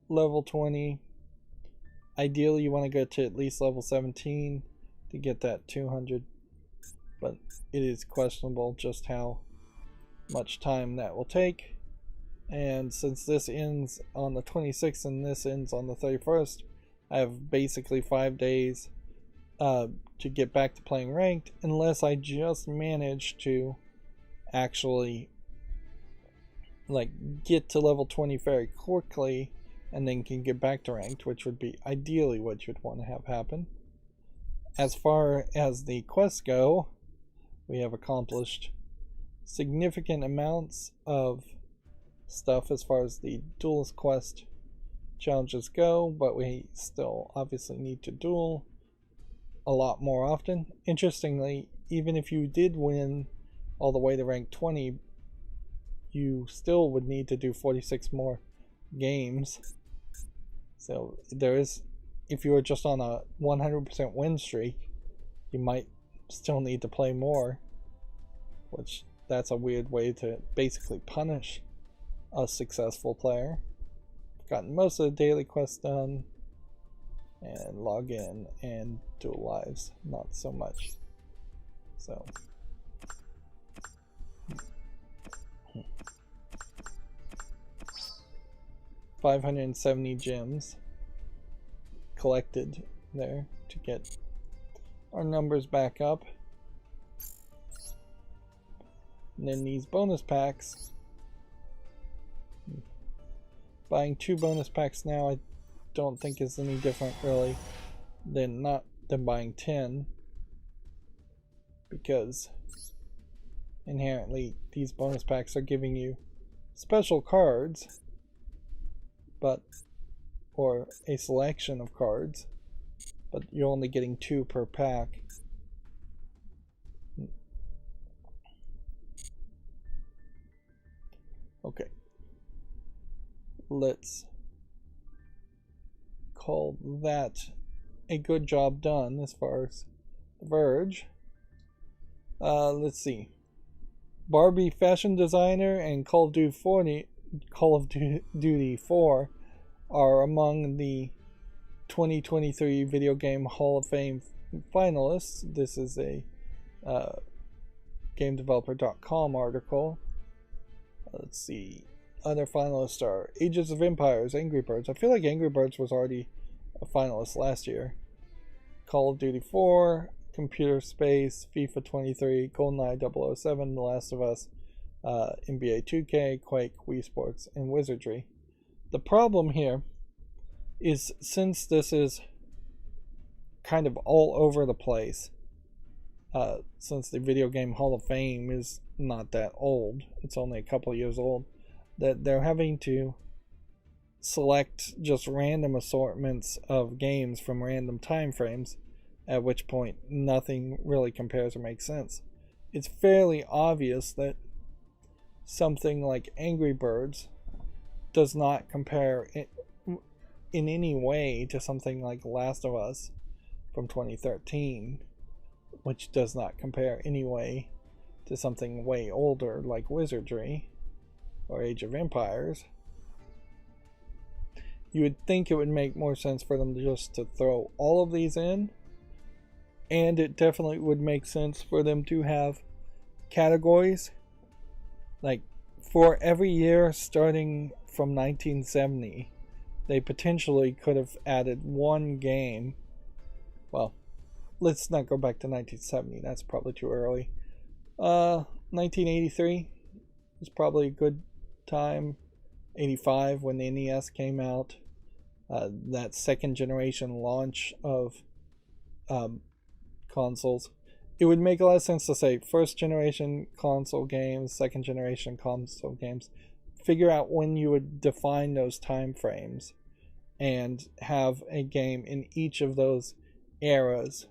level 20. Ideally you want to go to at least level 17 to get that 200, but it is questionable just how much time that will take. And since this ends on the 26th and this ends on the 31st, I have basically 5 days to get back to playing ranked, unless I just manage to actually like get to level 20 very quickly and then can get back to ranked, which would be ideally what you'd want to have happen. As far as the quests go, we have accomplished significant amounts of stuff as far as the Duelist quest challenges go, but we still obviously need to duel. a lot more often. Interestingly, even if you did win all the way to rank 20, you still would need to do 46 more games. So there is, if you were just on a 100% win streak, you might still need to play more, which that's a weird way to basically punish a successful player. I've gotten most of the daily quests done, and log in and dual lives not so much. So 570 gems collected there to get our numbers back up. And then these bonus packs, buying 2 bonus packs now I don't think is any different really than buying 10, because inherently these bonus packs are giving you special cards, but or a selection of cards, but you're only getting 2 per pack. Okay, let's call that a good job done as far as the Verge. Let's see. Barbie fashion designer and Call of Duty 4 are among the 2023 Video Game Hall of Fame finalists. This is a GameDeveloper.com article. Let's see. Other finalists are Ages of Empires, Angry Birds. I feel like Angry Birds was already a finalist last year. Call of Duty 4, Computer Space, FIFA 23, GoldenEye 007, The Last of Us, NBA 2K, Quake, Wii Sports, and Wizardry. The problem here is, since this is kind of all over the place, since the Video Game Hall of Fame is not that old, it's only a couple years old, that they're having to select just random assortments of games from random time frames, at which point nothing really compares or makes sense. It's fairly obvious that something like Angry Birds does not compare in any way to something like Last of Us from 2013, which does not compare anyway to something way older like Wizardry or Age of Empires. You would think it would make more sense for them just to throw all of these in, and it definitely would make sense for them to have categories. Like, for every year starting from 1970, they potentially could have added one game. Well, let's not go back to 1970, that's probably too early. 1983 is probably a good time. 85, when the NES came out, that second generation launch of consoles. It would make a lot of sense to say first generation console games, second generation console games. Figure out when you would define those time frames and have a game in each of those eras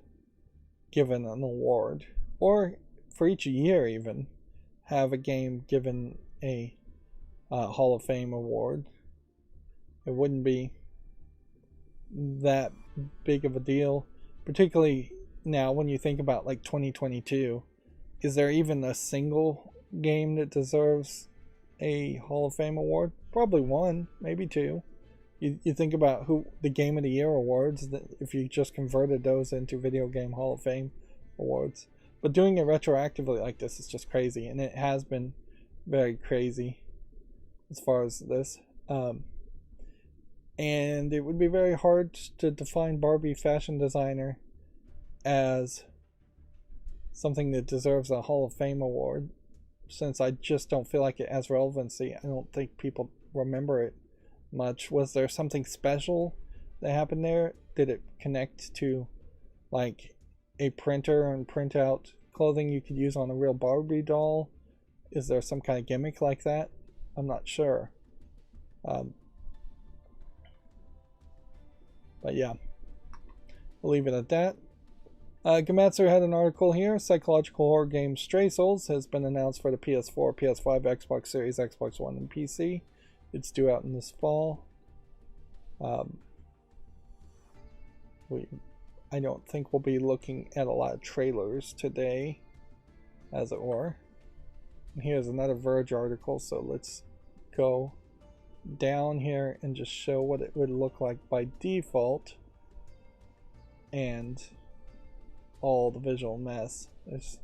given an award, or for each year even have a game given a Hall of Fame award. It wouldn't be that big of a deal, particularly now when you think about like 2022. Is there even a single game that deserves a Hall of Fame award? Probably one, maybe two. You think about who the Game of the Year awards, that if you just converted those into Video Game Hall of Fame awards. But doing it retroactively like this is just crazy, and it has been very crazy as far as this. And it would be very hard to define Barbie fashion designer as something that deserves a Hall of Fame award, since I just don't feel like it has relevancy. I don't think people remember it much. Was there something special that happened there? Did it connect to like a printer and print out clothing you could use on a real Barbie doll? Is there some kind of gimmick like that? I'm not sure. But yeah, we'll leave it at that. Gamatsu had an article here. Psychological horror game Stray Souls has been announced for the PS4, PS5, Xbox Series, Xbox One, and PC. It's due out in this fall. I don't think we'll be looking at a lot of trailers today, as it were. And here's another Verge article, so let's go down here and just show what it would look like by default and all the visual mess. It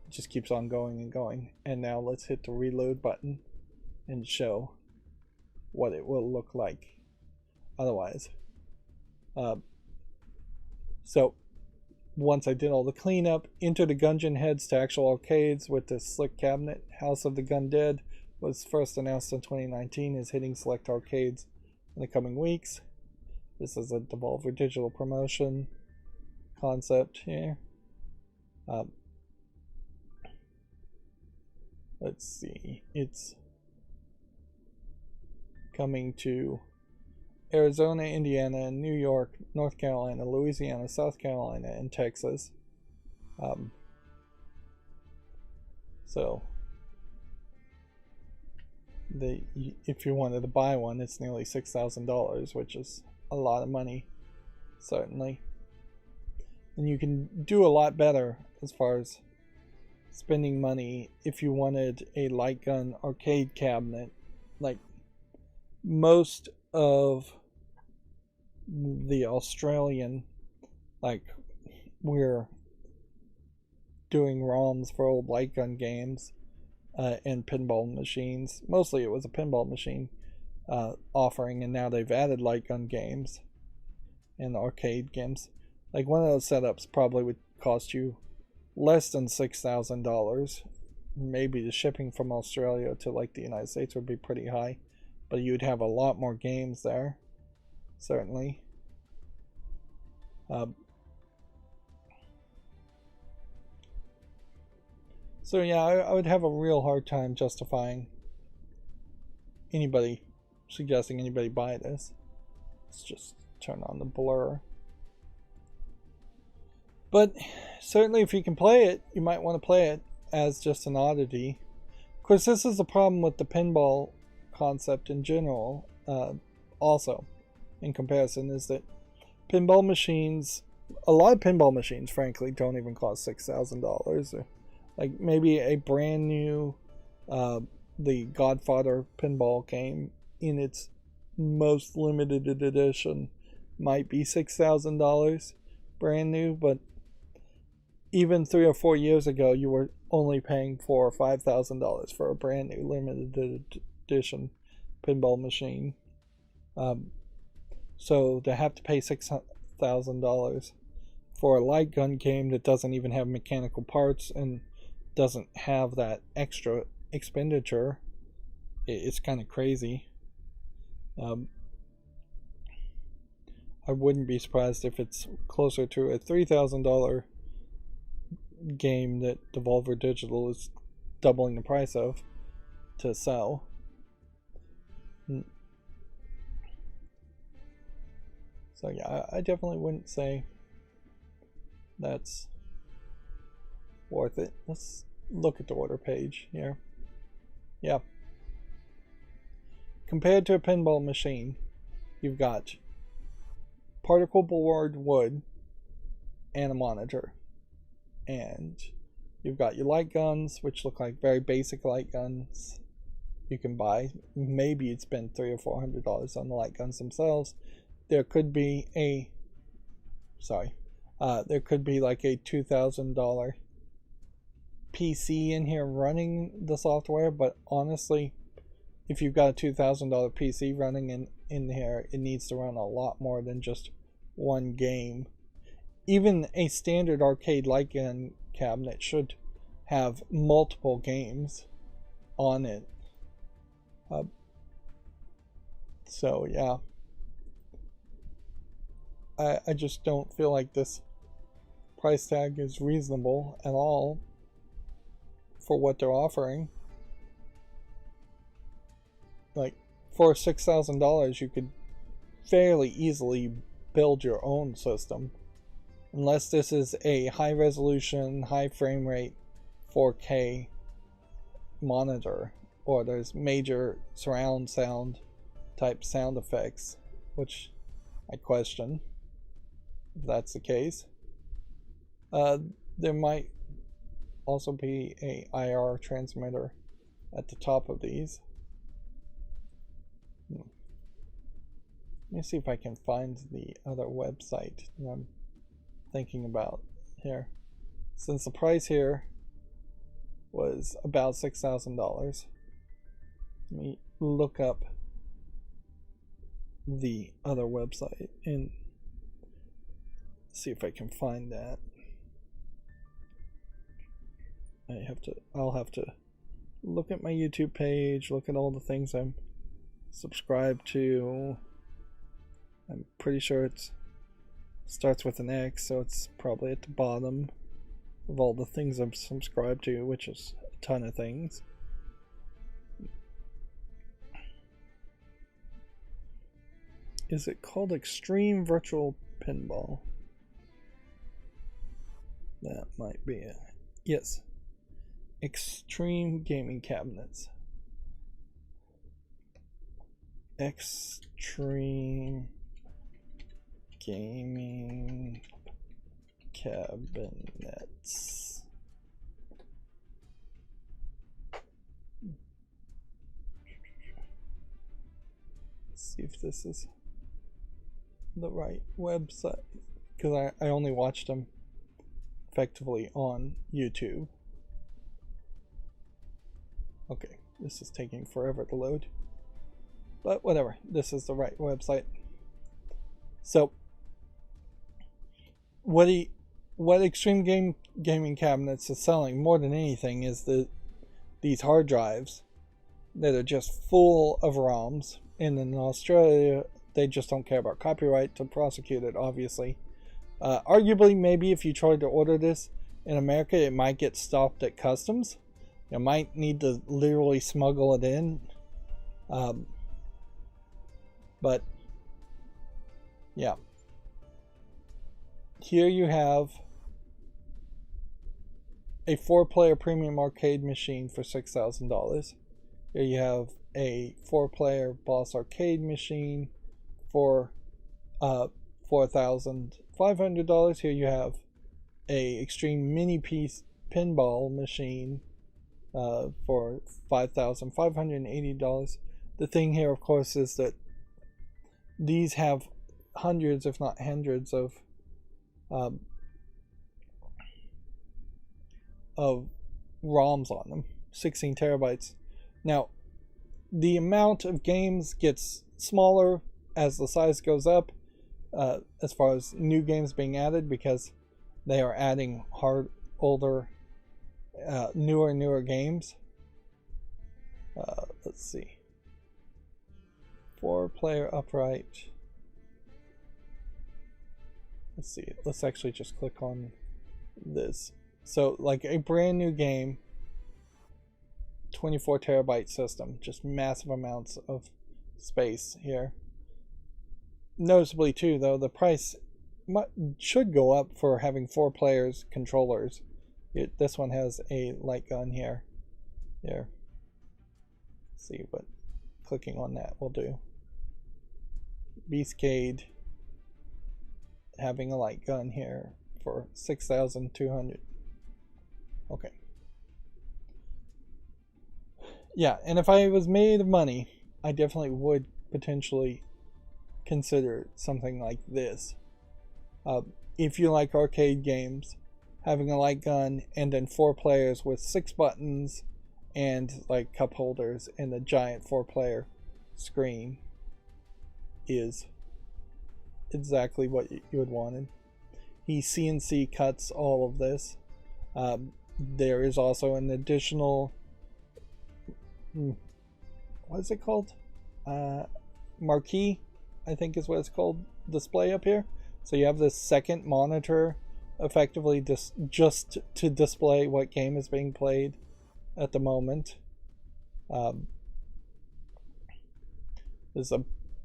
just keeps on going and going. And now let's hit the reload button and show what it will look like otherwise. So once I did all the cleanup, Enter the Gungeon heads to actual arcades with the slick cabinet. House of the Gun Dead was first announced in 2019, is hitting select arcades in the coming weeks. This is a Devolver Digital promotion concept here. Let's see, it's coming to Arizona, Indiana, New York, North Carolina, Louisiana, South Carolina, and Texas. So if you wanted to buy one, it's nearly $6,000, which is a lot of money, certainly. And you can do a lot better as far as spending money if you wanted a light gun arcade cabinet. Like most of the Australian, like, we're doing ROMs for old light gun games and pinball machines. Mostly it was a pinball machine offering, and now they've added light gun games and arcade games. Like, one of those setups probably would cost you less than $6,000. Maybe the shipping from Australia to like the United States would be pretty high, but you'd have a lot more games there, certainly. So yeah, I would have a real hard time justifying suggesting anybody buy this. Let's just turn on the blur. But certainly if you can play it, you might want to play it as just an oddity. Of course, this is the problem with the pinball concept in general, also, in comparison, is that pinball machines, a lot of pinball machines, frankly, don't even cost $6,000. Like, maybe a brand new, the Godfather pinball game in its most limited edition might be $6,000 brand new, but even 3 or 4 years ago, you were only paying $4,000 or $5,000 for a brand new limited edition pinball machine. So to have to pay $6,000 for a light gun game that doesn't even have mechanical parts and doesn't have that extra expenditure, it's kind of crazy. I wouldn't be surprised if it's closer to a $3,000 game that Devolver Digital is doubling the price of to sell. So yeah, I definitely wouldn't say that's worth it. Let's look at the order page here. Yeah. Compared to a pinball machine, you've got particle board wood and a monitor. And you've got your light guns, which look like very basic light guns you can buy. Maybe you'd spend $300 or $400 on the light guns themselves. There could be a there could be like a $2,000 PC in here running the software, but honestly, if you've got a $2,000 PC running in here, it needs to run a lot more than just one game. Even a standard arcade light gun cabinet should have multiple games on it. So yeah, I just don't feel like this price tag is reasonable at all for what they're offering. Like, for $6,000 you could fairly easily build your own system unless this is a high resolution, high frame rate 4K monitor, or there's major surround sound type sound effects, which I question if that's the case. There might also be a IR transmitter at the top of these. Let me see if I can find the other website that I'm thinking about here. Since the price here was about $6,000, let me look up the other website and see if I can find that. I'll have to look at my YouTube page, look at all the things I'm subscribed to. I'm pretty sure it starts with an X, so it's probably at the bottom of all the things I'm subscribed to, which is a ton of things. Is it called Extreme Virtual Pinball? That might be it. Yes. Extreme Gaming Cabinets. Extreme Gaming Cabinets. Let's see if this is the right website, because I only watched them effectively on YouTube. Okay, this is taking forever to load, but whatever, this is the right website. So what Extreme Gaming Cabinets is selling more than anything is these hard drives that are just full of ROMs. And in Australia, they just don't care about copyright to prosecute it, obviously. Arguably, maybe if you tried to order this in America, it might get stopped at customs. You might need to literally smuggle it in. But yeah. Here you have a 4-player premium arcade machine for $6,000. Here you have a 4-player Boss arcade machine for $4,500. Here you have a extreme mini piece pinball machine for $5,580. The thing here, of course, is that these have hundreds, if not hundreds, of ROMs on them, 16 terabytes. Now, the amount of games gets smaller as the size goes up, as far as new games being added, because they are adding older, newer games. Let's see. 4-player upright. Let's see. Let's actually just click on this. So, like a brand new game, 24 terabyte system, just massive amounts of space here. Noticeably too, though, the price should go up for having 4 players controllers. This one has a light gun here. Here. Let's see what clicking on that will do. Beastcade having a light gun here for 6,200. Okay. Yeah, and if I was made of money, I definitely would potentially consider something like this. If you like arcade games, having a light gun and then 4 players with 6 buttons and like cup holders and a giant 4-player screen is exactly what you would want. He CNC cuts all of this. There is also an additional, what is it called? Marquee, I think is what it's called, display up here. So you have this second monitor effectively just to display what game is being played at the moment.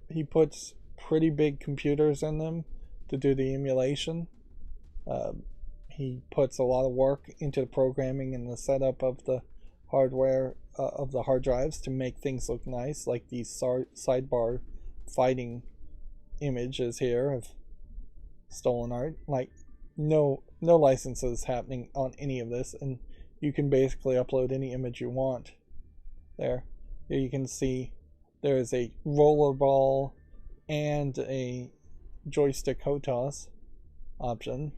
He puts pretty big computers in them to do the emulation. He puts a lot of work into the programming and the setup of the hardware of the hard drives to make things look nice, like these sidebar fighting images here of stolen art. Like no licenses happening on any of this, and you can basically upload any image you want. Here you can see there is a rollerball and a joystick HOTAS option.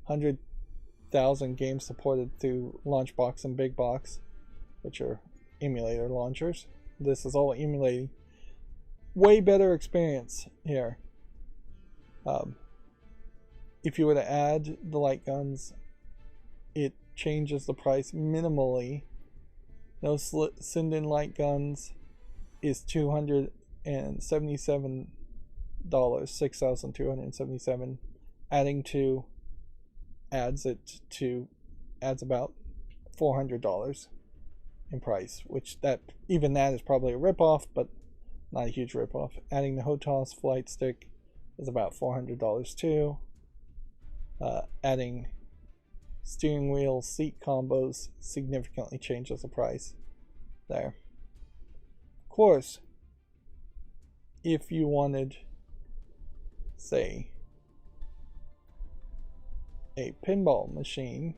100,000 games supported through Launchbox and Big Box, which are emulator launchers. This is all emulating. Way better experience here. If you were to add the light guns, it changes the price minimally. No Sinden light guns is $277, $6,277. Adding to adds about $400 in price, which even that is probably a ripoff, but not a huge ripoff. Adding the HOTAS flight stick is about $400 too. Adding steering wheel seat combos significantly changes the price there. Of course, if you wanted, say, a pinball machine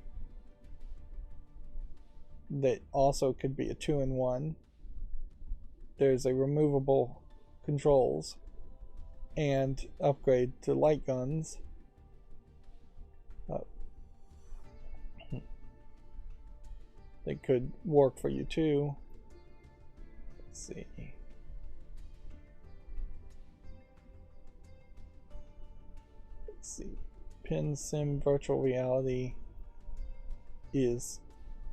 that also could be a 2-in-1, there's a removable controls and upgrade to light guns. They could work for you too. Let's see. Pin Sim Virtual Reality is,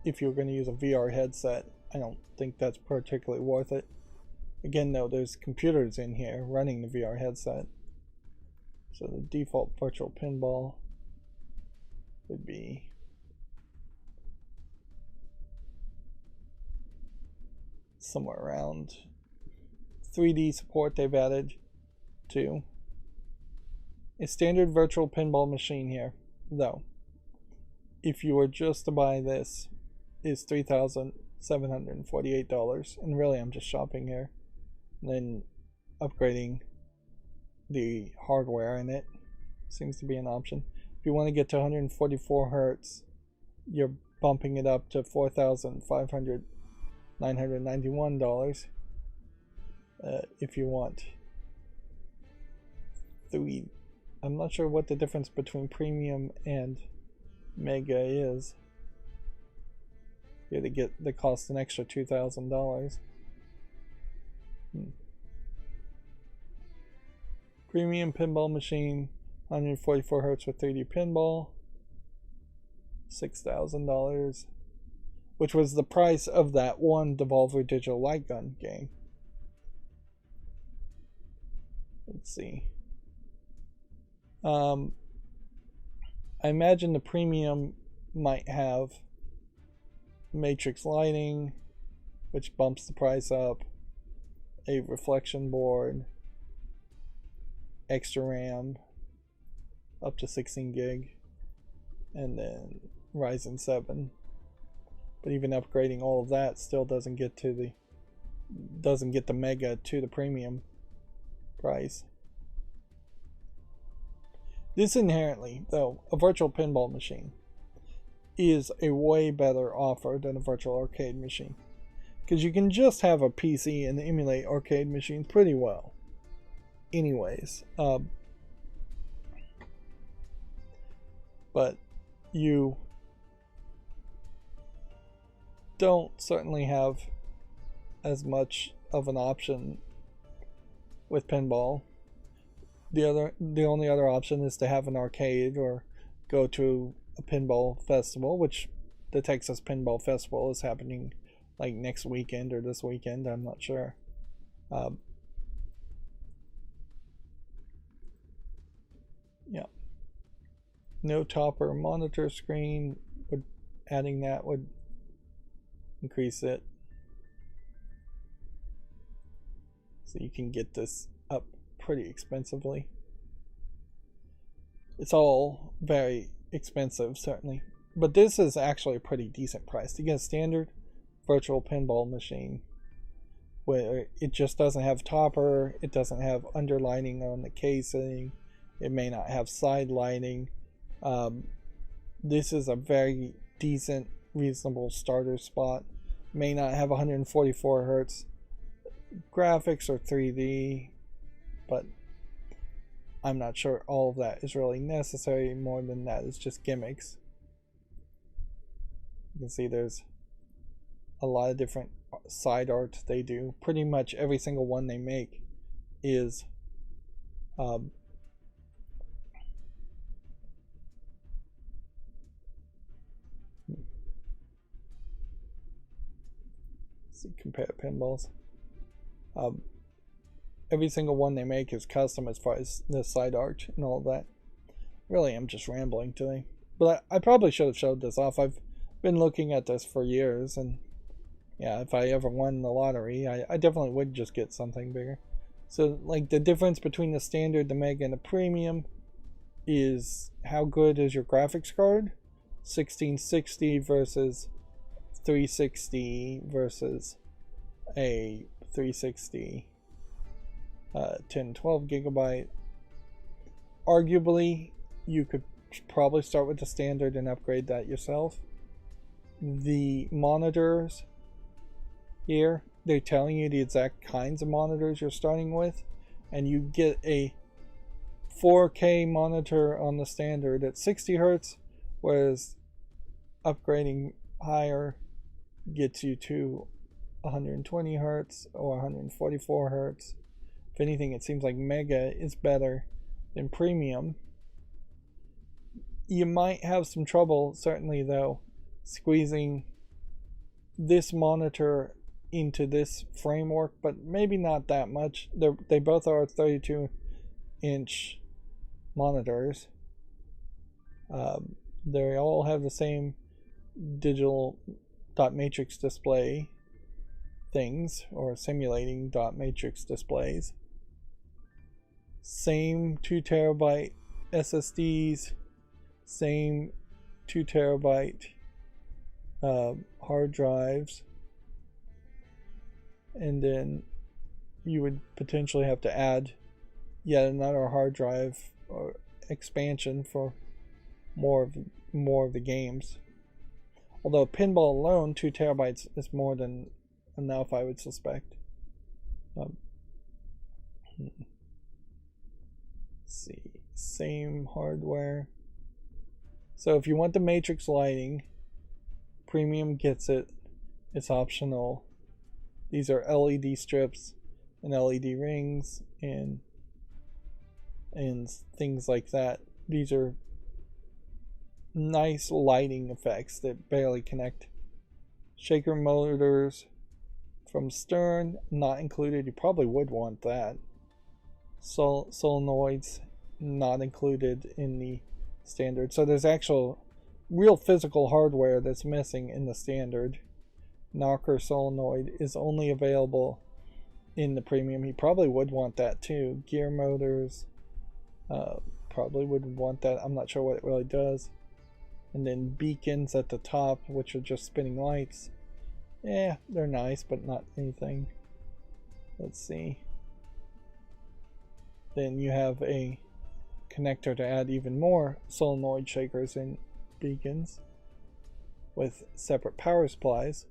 if you're going to use a VR headset, I don't think that's particularly worth it. Again, though, there's computers in here running the VR headset. So the default virtual pinball would be somewhere around 3D support they've added to. A standard virtual pinball machine here, though, if you were just to buy this, is $3,748, and really I'm just shopping here. And then upgrading the hardware in it seems to be an option. If you want to get to 144 hertz, you're bumping it up to $4,991. If you want I'm not sure what the difference between premium and mega is. Here they cost an extra $2,000. Premium pinball machine, 144 hertz with 3D pinball, $6,000, which was the price of that one Devolver Digital Light Gun game. Let's see. I imagine the premium might have matrix lighting, which bumps the price up, a reflection board, extra RAM up to 16 gig, and then Ryzen 7. But even upgrading all of that still doesn't get the mega to the premium price. This inherently, though, a virtual pinball machine is a way better offer than a virtual arcade machine, because you can just have a PC and emulate arcade machines pretty well anyways. But you don't certainly have as much of an option with pinball. The only other option is to have an arcade or go to a pinball festival, which the Texas Pinball Festival is happening like next weekend or this weekend, I'm not sure. Yeah. No topper monitor screen, adding that would increase it. So you can get this up pretty expensively. It's all very expensive, certainly. But this is actually a pretty decent price. You get a standard virtual pinball machine where it just doesn't have topper, it doesn't have underlining on the casing, it may not have side lighting. This is a very decent, reasonable starter spot. May not have 144 hertz graphics or 3D, but I'm not sure all of that is really necessary. More than that is just gimmicks. You can see there's a lot of different side art they do. Pretty much every single one they make is see, compare pinballs. Every single one they make is custom as far as the side art and all that. Really, I'm just rambling today. But I probably should have showed this off. I've been looking at this for years, and yeah, if I ever won the lottery, I definitely would just get something bigger. So, like, the difference between the standard, the Mega, and the Premium is how good is your graphics card. 1660 versus 360 versus a 360 1012 gigabyte. Arguably, you could probably start with the standard and upgrade that yourself. The monitors here, they're telling you the exact kinds of monitors you're starting with, and you get a 4K monitor on the standard at 60 hertz, whereas upgrading higher gets you to 120 hertz or 144 hertz. If anything, it seems like Mega is better than Premium. You might have some trouble, certainly though, squeezing this monitor into this framework, but maybe not that much. They both are 32-inch monitors. They all have the same digital dot matrix display things, or simulating dot matrix displays. Same 2 terabyte SSDs, same 2 terabyte hard drives, and then you would potentially have to add yet another hard drive or expansion for more of the games. Although pinball alone, 2 terabytes is more than enough, I would suspect. Let's see, same hardware. So if you want the matrix lighting, Premium gets it. It's optional. These are LED strips and LED rings and things like that. These are nice lighting effects that barely connect. Shaker motors from stern, not included. You probably would want that. Solenoids, not included in the standard. So there's actual real physical hardware that's missing in the standard. Knocker solenoid is only available in the Premium. He probably would want that too. Gear motors, probably would want that. I'm not sure what it really does. And then beacons at the top, which are just spinning lights. Yeah, they're nice, but not anything. Let's see. Then you have a connector to add even more solenoid shakers and beacons with separate power supplies.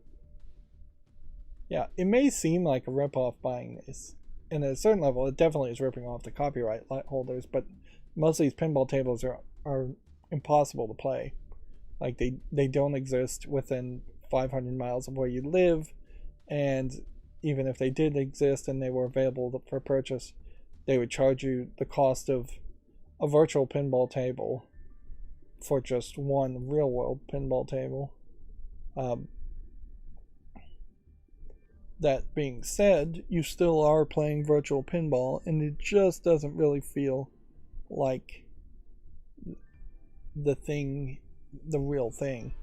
Yeah, it may seem like a ripoff buying this. And at a certain level, it definitely is ripping off the copyright holders, but most of these pinball tables are impossible to play. Like, they don't exist within 500 miles of where you live, and even if they did exist and they were available for purchase, they would charge you the cost of a virtual pinball table for just one real world pinball table. That being said, you still are playing virtual pinball, and it just doesn't really feel like the real thing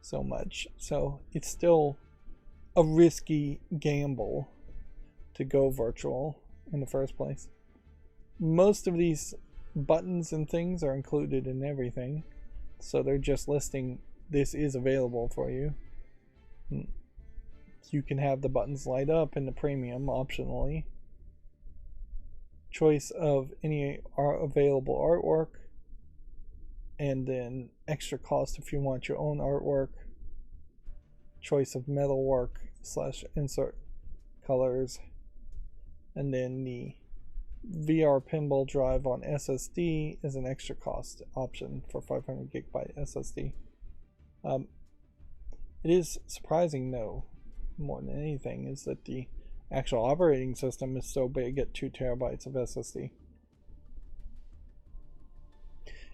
so much. So it's still a risky gamble to go virtual in the first place. Most of these buttons and things are included in everything, so they're just listing this is available for you. You can have the buttons light up in the premium optionally. Choice of any available artwork, and then extra cost if you want your own artwork. Choice of metalwork / insert colors, and then the VR pinball drive on SSD is an extra cost option for 500 gigabyte SSD. It is surprising though, more than anything, is that the actual operating system is so big at 2 terabytes of SSD.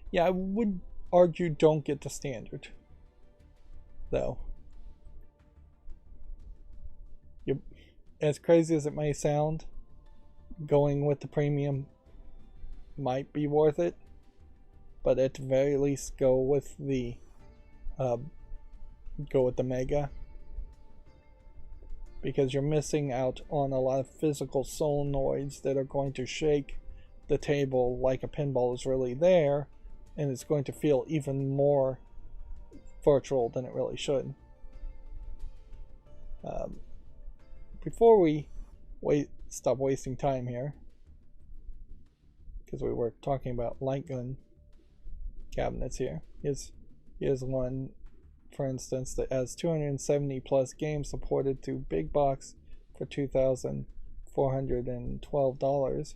Yeah, I would argue don't get the standard though. As crazy as it may sound, going with the premium might be worth it, but at the very least go with the Mega, because you're missing out on a lot of physical solenoids that are going to shake the table like a pinball is really there, and it's going to feel even more virtual than it really should. Before we stop wasting time here, because we were talking about light gun cabinets here. Here's one, for instance, that has 270 plus games supported through Big Box for $2,412.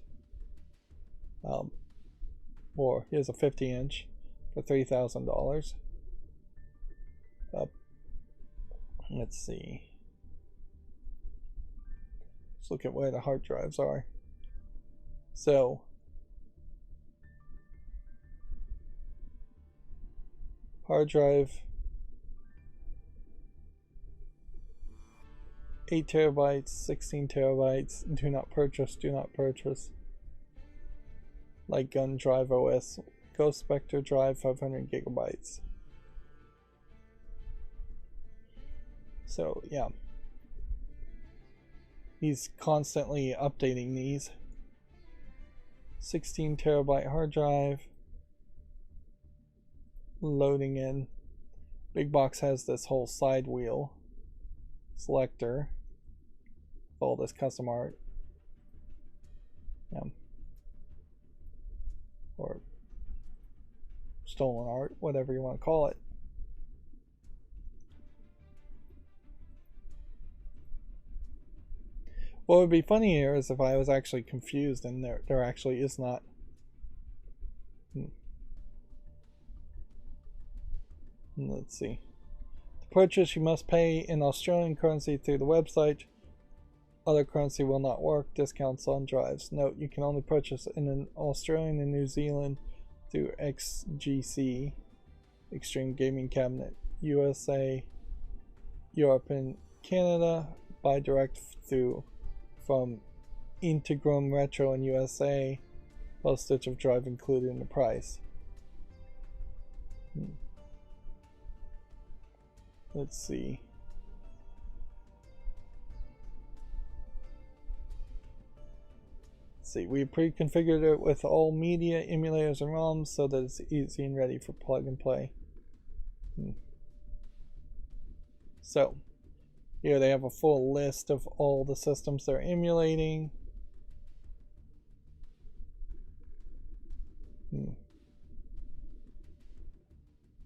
Or here's a 50-inch for $3,000. Let's see. Let's look at where the hard drives are. So, hard drive, 8 terabytes, 16 terabytes, do not purchase, do not purchase. Light gun drive OS, Ghost Spectre drive, 500 gigabytes. So, yeah. He's constantly updating these. 16 terabyte hard drive. Loading in. Big Box has this whole side wheel selector with all this custom art. Or stolen art, whatever you want to call it. What would be funny here is if I was actually confused and there actually is not. Let's see. To purchase, you must pay in Australian currency through the website. Other currency will not work. Discounts on drives. Note, you can only purchase in an Australian and New Zealand through XGC, Extreme Gaming Cabinet, USA, Europe and Canada. Buy direct from Integrum Retro in USA. Postage of drive included in the price. Let's see. We pre-configured it with all media, emulators, and ROMs so that it's easy and ready for plug and play. So, here they have a full list of all the systems they're emulating.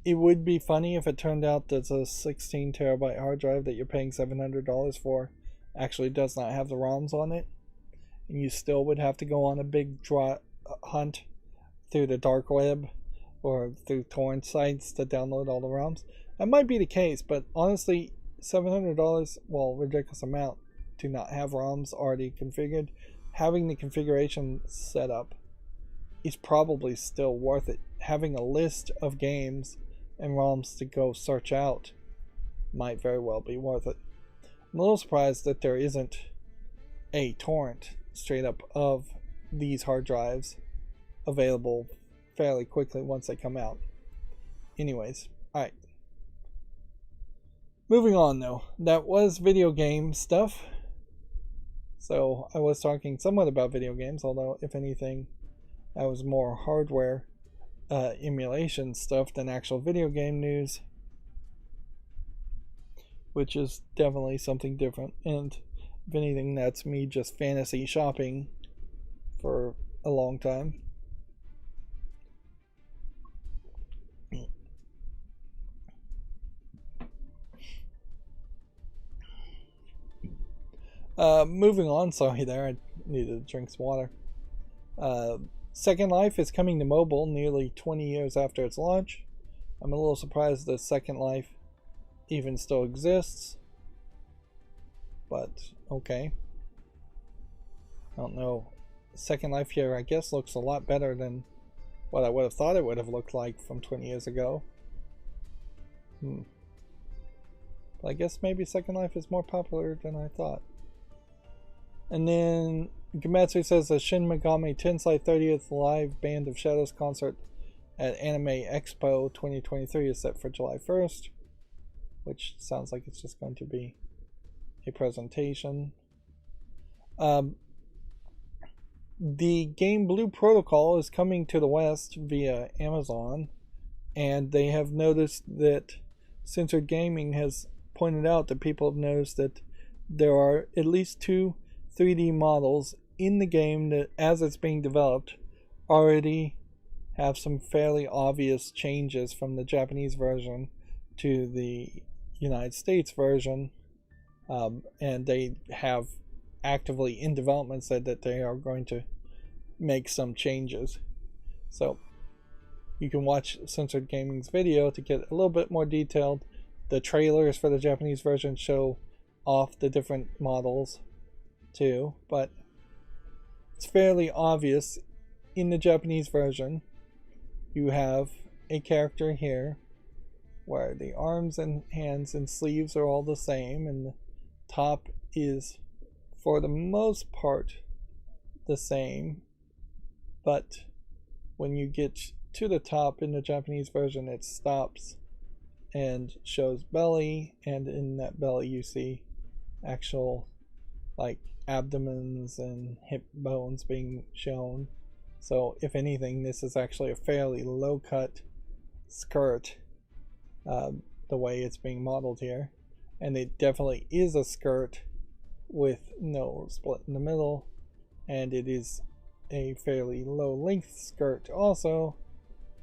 It would be funny if it turned out that a 16 terabyte hard drive that you're paying $700 for actually does not have the ROMs on it. And you still would have to go on a big hunt through the dark web or through torrent sites to download all the ROMs. That might be the case, but honestly, $700, well, ridiculous amount to not have ROMs already configured. Having the configuration set up is probably still worth it. Having a list of games and ROMs to go search out might very well be worth it. I'm a little surprised that there isn't a torrent straight up of these hard drives available fairly quickly once they come out. Anyways, alright. Moving on though, that was video game stuff. So I was talking somewhat about video games, although if anything, That was more hardware emulation stuff than actual video game news, which is definitely something different. And if anything, that's me just fantasy shopping for a long time. Moving on, sorry there, I needed to drink some water. Second Life is coming to mobile nearly 20 years after its launch. I'm a little surprised that Second Life even still exists, but okay. I don't know. Second Life here, I guess, looks a lot better than what I would have thought it would have looked like from 20 years ago. But I guess maybe Second Life is more popular than I thought. And then Gamatsu says the Shin Megami Tensei 30th Live Band of Shadows concert at Anime Expo 2023 is set for July 1st, which sounds like it's just going to be a presentation. The game Blue Protocol is coming to the West via Amazon, and they have noticed that Censored Gaming has pointed out that people have noticed that there are at least 2 3D models in the game that, as it's being developed, already have some fairly obvious changes from the Japanese version to the United States version, and they have actively in development said that they are going to make some changes. So you can watch Censored Gaming's video to get a little bit more detailed. The trailers for the Japanese version show off the different models too, but it's fairly obvious in the Japanese version. You have a character here where the arms and hands and sleeves are all the same, and the top is for the most part the same, but when you get to the top in the Japanese version, it stops and shows belly, and in that belly you see actual like abdomens and hip bones being shown. So if anything, this is actually a fairly low cut skirt, the way it's being modeled here, and it definitely is a skirt with no split in the middle, and it is a fairly low length skirt also,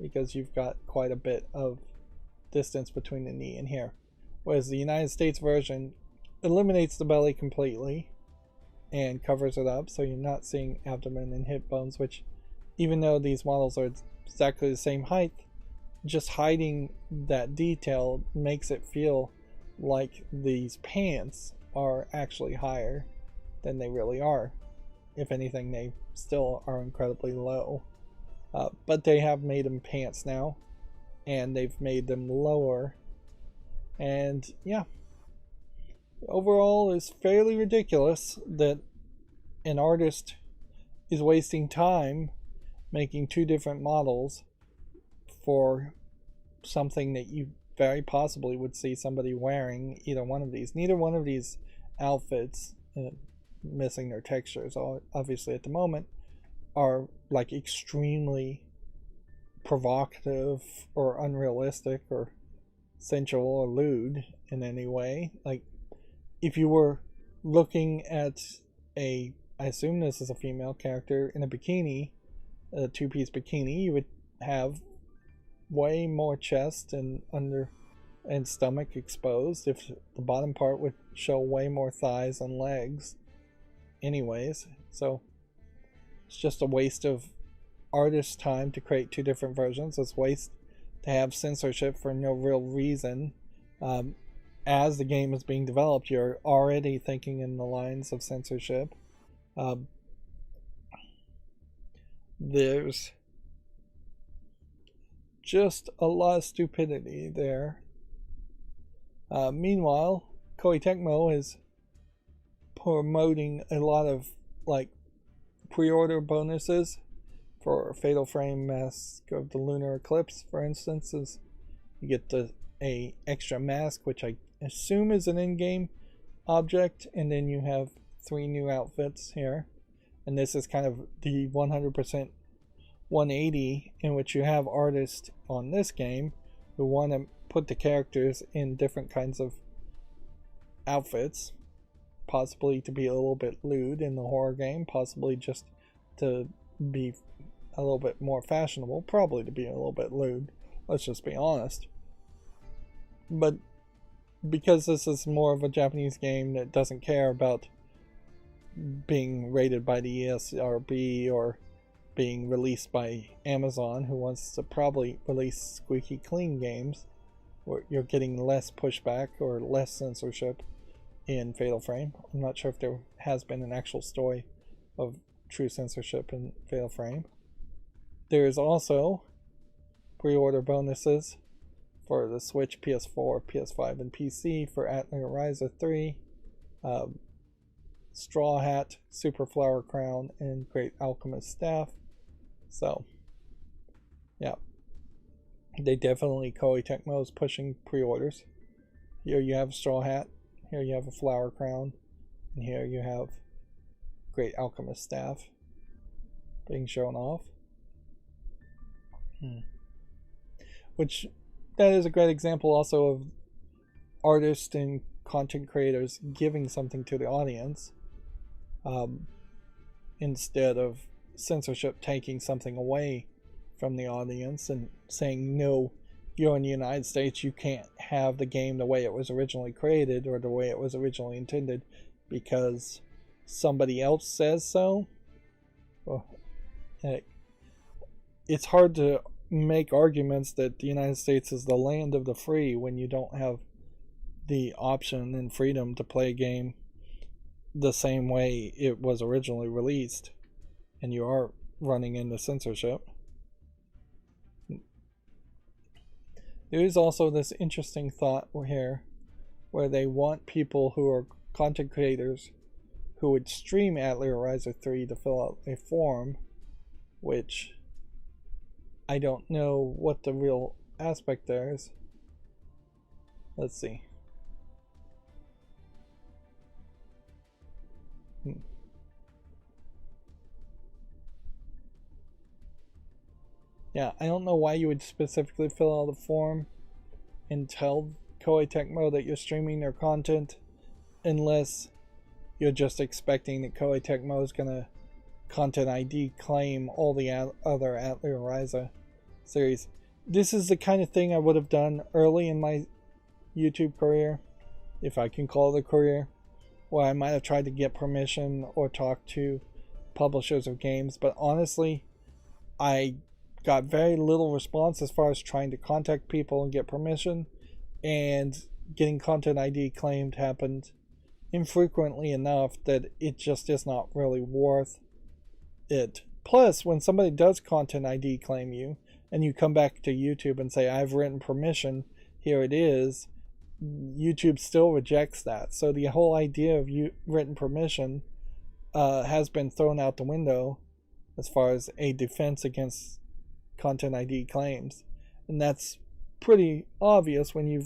because you've got quite a bit of distance between the knee and here, whereas the United States version eliminates the belly completely and covers it up, so you're not seeing abdomen and hip bones, which, even though these models are exactly the same height, just hiding that detail makes it feel like these pants are actually higher than they really are. If anything, they still are incredibly low, but they have made them pants now, and they've made them lower, and yeah, overall is fairly ridiculous that an artist is wasting time making 2 different models for something that you very possibly would see somebody wearing either one of these. Neither one of these outfits, missing their textures obviously at the moment, are like extremely provocative or unrealistic or sensual or lewd in any way. Like, if you were looking at I assume this is a female character in a bikini, a 2-piece bikini, you would have way more chest and under and stomach exposed. If the bottom part would show way more thighs and legs anyways. So it's just a waste of artist's time to create 2 different versions. It's waste to have censorship for no real reason. As the game is being developed, you're already thinking in the lines of censorship. There's just a lot of stupidity there. Meanwhile, Koei Tecmo is promoting a lot of like pre-order bonuses for Fatal Frame Mask of the Lunar Eclipse, for instance. Is you get a extra mask, which I assume is an in-game object, and then you have 3 new outfits here, and this is kind of the 100% 180, in which you have artists on this game who want to put the characters in different kinds of outfits, possibly to be a little bit lewd in the horror game, possibly just to be a little bit more fashionable, probably to be a little bit lewd, let's just be honest. But because this is more of a Japanese game that doesn't care about being rated by the ESRB or being released by Amazon, who wants to probably release squeaky clean games where you're getting less pushback or less censorship in Fatal Frame. I'm not sure if there has been an actual story of true censorship in Fatal Frame. There is also pre-order bonuses for the Switch, PS4, PS5, and PC for Atelier Ryza 3, Straw Hat, Super Flower Crown, and Great Alchemist Staff. So, yeah. They definitely, Koei Tecmo is pushing pre-orders. Here you have Straw Hat, here you have a Flower Crown, and here you have Great Alchemist Staff being shown off. Which, that is a great example also of artists and content creators giving something to the audience, instead of censorship taking something away from the audience and saying, no, you're in the United States, you can't have the game the way it was originally created or the way it was originally intended because somebody else says so. Well, it's hard to make arguments that the United States is the land of the free when you don't have the option and freedom to play a game the same way it was originally released, and you are running into censorship. There is also this interesting thought here where they want people who are content creators who would stream Atelier Ryza 3 to fill out a form, which I don't know what the real aspect there is. Let's see. Yeah, I don't know why you would specifically fill out a form and tell Koei Tecmo that you're streaming their content unless you're just expecting that Koei Tecmo is going to content ID claim all the other Atelier Ryza series. This is the kind of thing I would have done early in my YouTube career, if I can call it a career, where I might have tried to get permission or talk to publishers of games, but honestly, I got very little response as far as trying to contact people and get permission, and getting content ID claimed happened infrequently enough that it just is not really worth it. Plus, when somebody does content ID claim you and you come back to YouTube and say, I've written permission, here it is, YouTube still rejects that. So the whole idea of written permission has been thrown out the window as far as a defense against content ID claims. And that's pretty obvious when you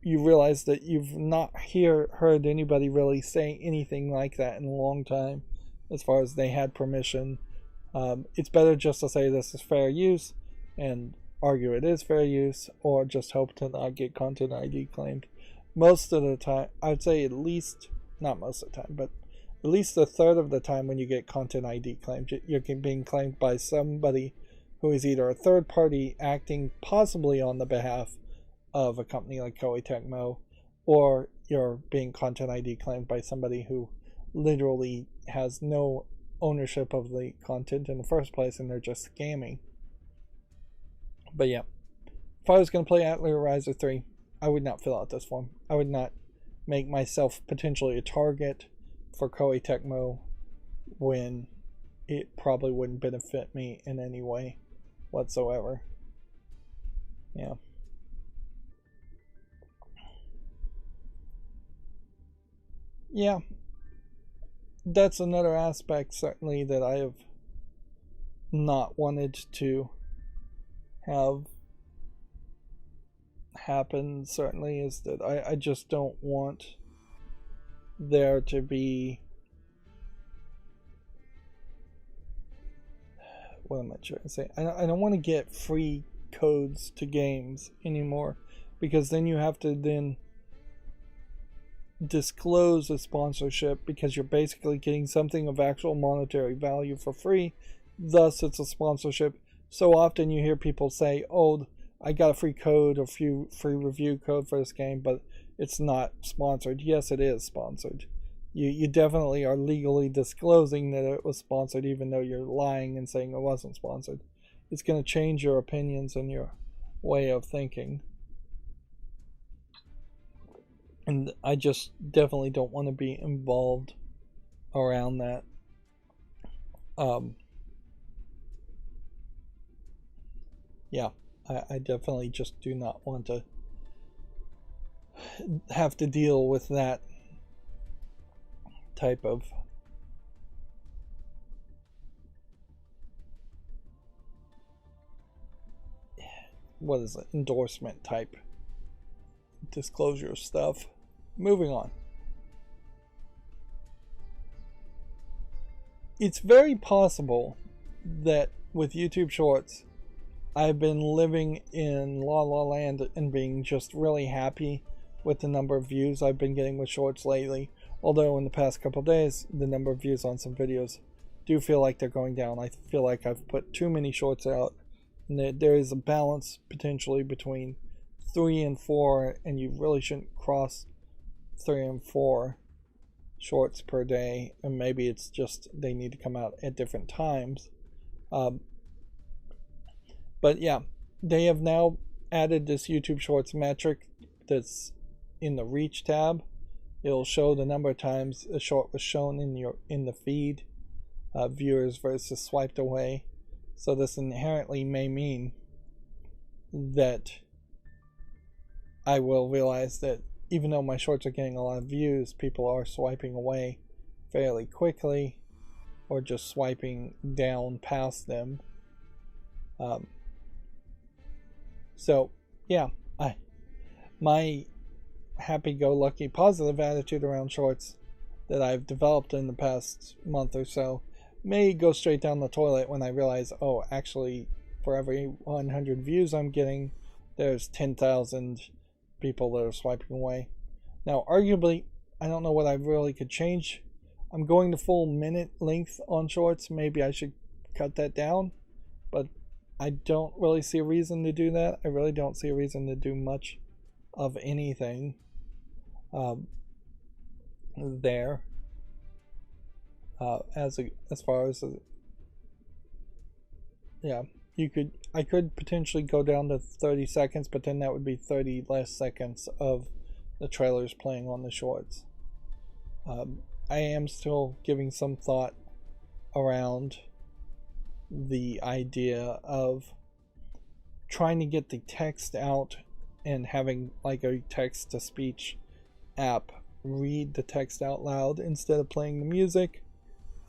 realize that you've not heard anybody really say anything like that in a long time as far as they had permission. It's better just to say this is fair use and argue it is fair use, or just hope to not get content ID claimed. Most of the time, I'd say at least, not most of the time, but at least a third of the time when you get content ID claimed, you're being claimed by somebody who is either a third party acting possibly on the behalf of a company like Koei Tecmo, or you're being content ID claimed by somebody who literally has no ownership of the content in the first place and they're just scamming. But yeah, if I was going to play Atelier Ryza 3, I would not fill out this form. I would not make myself potentially a target for Koei Tecmo when it probably wouldn't benefit me in any way whatsoever. Yeah. Yeah. That's another aspect, certainly, that I have not wanted to have happen, certainly, is that I just don't want there to be what am I trying to say? I don't want to get free codes to games anymore, because then you have to then disclose a sponsorship, because you're basically getting something of actual monetary value for free, thus it's a sponsorship. So often you hear people say, oh, I got a free code or free review code for this game, but it's not sponsored. Yes, it is sponsored. You definitely are legally disclosing that it was sponsored, even though you're lying and saying it wasn't sponsored. It's going to change your opinions and your way of thinking. And I just definitely don't want to be involved around that. Yeah, I definitely just do not want to have to deal with that type of endorsement type disclosure stuff. Moving on. It's very possible that with YouTube Shorts, I've been living in La La Land and being just really happy with the number of views I've been getting with Shorts lately. Although in the past couple of days, the number of views on some videos do feel like they're going down. I feel like I've put too many Shorts out, and there is a balance potentially between 3 and 4, and you really shouldn't cross 3 and 4 Shorts per day. And maybe it's just they need to come out at different times. But yeah, they have now added this YouTube Shorts metric that's in the Reach tab. It'll show the number of times a short was shown in the feed, viewers versus swiped away. So this inherently may mean that I will realize that even though my shorts are getting a lot of views, people are swiping away fairly quickly, or just swiping down past them. So yeah, my happy-go-lucky positive attitude around shorts that I've developed in the past month or so may go straight down the toilet when I realize, oh, actually, for every 100 views I'm getting, there's 10,000 people that are swiping away. Now, arguably, I don't know what I really could change. I'm going to full minute length on shorts. Maybe I should cut that down, but I don't really see a reason to do that. I really don't see a reason to do much of anything there. As far as yeah, I could potentially go down to 30 seconds, but then that would be 30 less seconds of the trailers playing on the shorts. I am still giving some thought around the idea of trying to get the text out and having like a text to speech app read the text out loud instead of playing the music.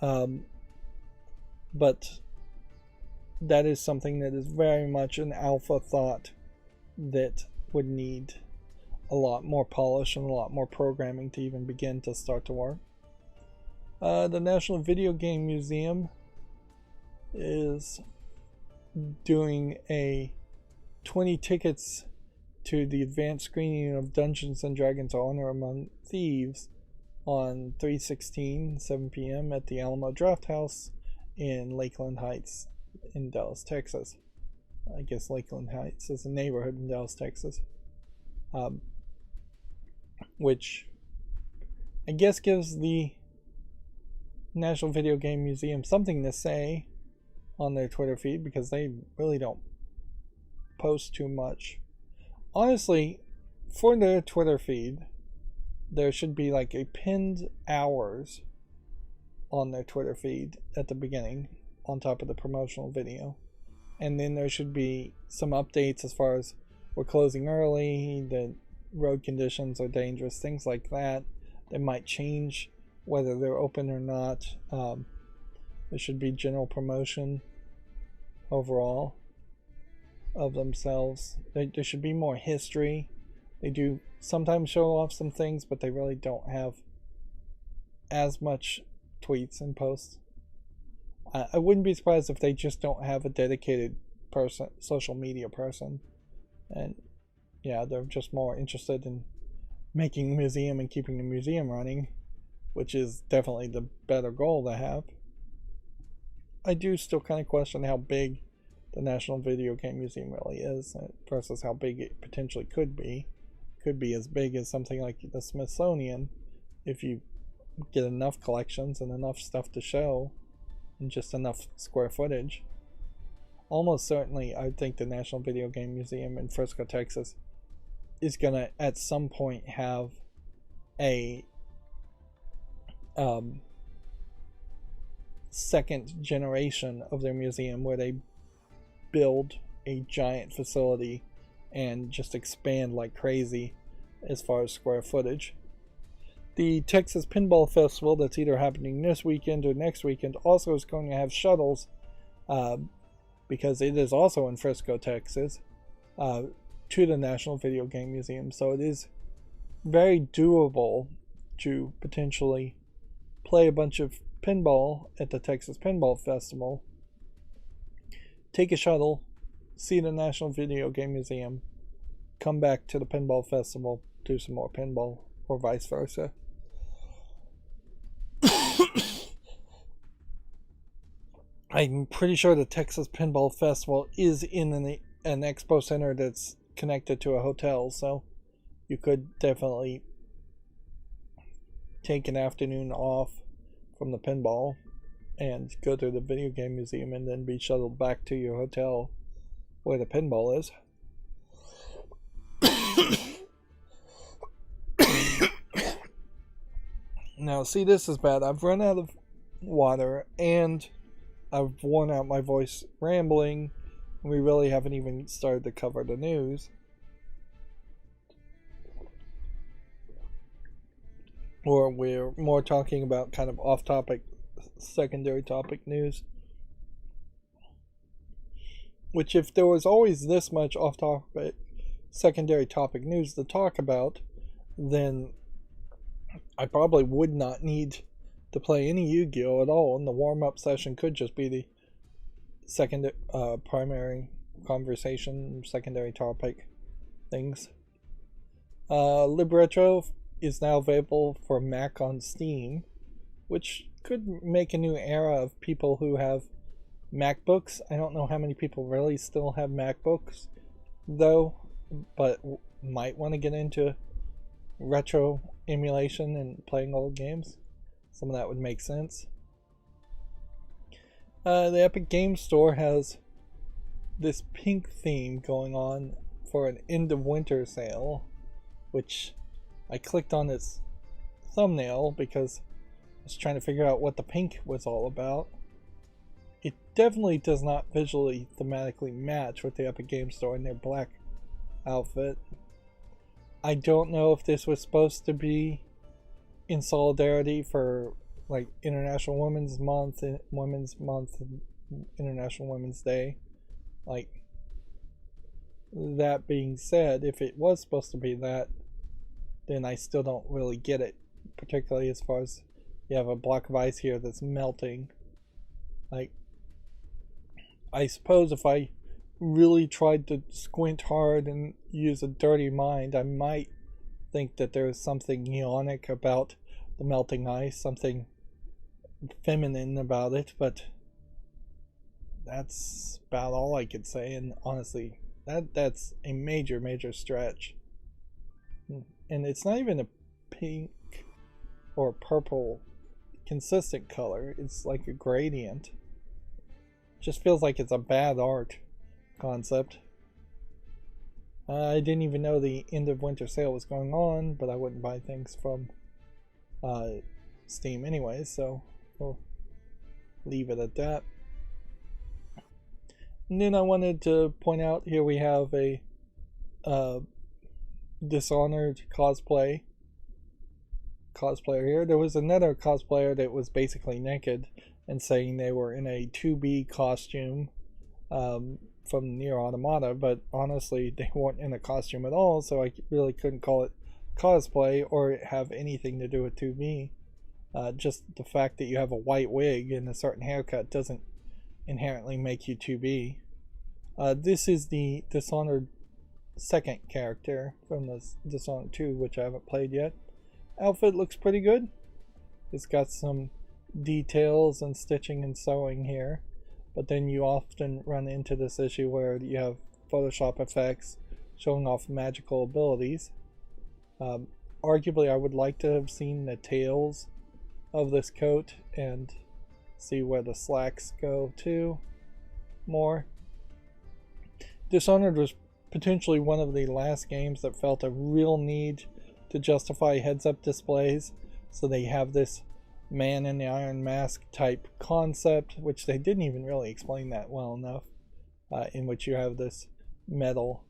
But that is something that is very much an alpha thought that would need a lot more polish and a lot more programming to even begin to start to work. The National Video Game Museum is doing a 20 tickets to the advanced screening of Dungeons & Dragons Honor Among Thieves on 3/16, 7 p.m. at the Alamo Draft House in Lakeland Heights in Dallas, Texas. I guess Lakeland Heights is a neighborhood in Dallas, Texas. Which I guess gives the National Video Game Museum something to say on their Twitter feed, because they really don't post too much. Honestly, for their Twitter feed, there should be like a pinned hours on their Twitter feed at the beginning on top of the promotional video. And then there should be some updates as far as we're closing early, the road conditions are dangerous, things like that. They might change whether they're open or not. There should be general promotion overall of themselves. There should be more history. They do sometimes show off some things, but they really don't have as much tweets and posts. I wouldn't be surprised if they just don't have a dedicated social media person, and yeah, they're just more interested in making the museum and keeping the museum running, which is definitely the better goal to have. I do still kind of question how big the National Video Game Museum really is versus how big it potentially could be. Could be as big as something like the Smithsonian if you get enough collections and enough stuff to show and just enough square footage. Almost certainly, I think the National Video Game Museum in Frisco, Texas is going to at some point have a second generation of their museum where they build a giant facility and just expand like crazy as far as square footage. The Texas Pinball Festival that's either happening this weekend or next weekend also is going to have shuttles because it is also in Frisco, Texas, to the National Video Game Museum. So it is very doable to potentially play a bunch of pinball at the Texas Pinball Festival, take a shuttle, see the National Video Game Museum, come back to the Pinball Festival, do some more pinball, or vice versa. I'm pretty sure the Texas Pinball Festival is in an expo center that's connected to a hotel, so you could definitely take an afternoon off from the pinball and go to the video game museum and then be shuttled back to your hotel where the pinball is. Now, see, this is bad. I've run out of water and I've worn out my voice rambling. We really haven't even started to cover the news. Or we're more talking about kind of off-topic, secondary topic news. Which, if there was always this much off-topic, secondary topic news to talk about, then I probably would not need to play any Yu-Gi-Oh! At all, and the warm-up session could just be the second primary conversation, secondary topic things. Libretto is now available for Mac on Steam, which could make a new era of people who have MacBooks. I don't know how many people really still have MacBooks, though, but might want to get into retro emulation and playing old games. Some of that would make sense. The Epic Games Store has this pink theme going on for an end of winter sale, which I clicked on its thumbnail because I was trying to figure out what the pink was all about. It definitely does not visually thematically match with the Epic Games Store in their black outfit. I don't know if this was supposed to be in solidarity for like International Women's Month, International Women's Day. Like, that being said, if it was supposed to be that, then I still don't really get it, particularly as far as you have a block of ice here that's melting. Like, I suppose if I really tried to squint hard and use a dirty mind, I might think that there is something neonic about the melting ice, something feminine about it, but that's about all I could say. And honestly, that's a major stretch. And it's not even a pink or purple consistent color, it's like a gradient. Just feels like it's a bad art concept. I didn't even know the end of winter sale was going on, but I wouldn't buy things from Steam anyway, so we'll leave it at that. And then I wanted to point out, here we have a Dishonored cosplayer here. There was another cosplayer that was basically naked and saying they were in a 2B costume from Nier Automata, but honestly they weren't in a costume at all, so I really couldn't call it cosplay or have anything to do with 2B. Just the fact that you have a white wig and a certain haircut doesn't inherently make you 2B. This is the Dishonored second character from this Dishonored 2, which I haven't played yet. Outfit looks pretty good. It's got some details and stitching and sewing here, but then you often run into this issue where you have Photoshop effects showing off magical abilities. Arguably, I would like to have seen the tails of this coat and see where the slacks go to more. Dishonored was potentially one of the last games that felt a real need to justify heads-up displays, so they have this man in the iron mask type concept, which they didn't even really explain that well enough, in which you have this metal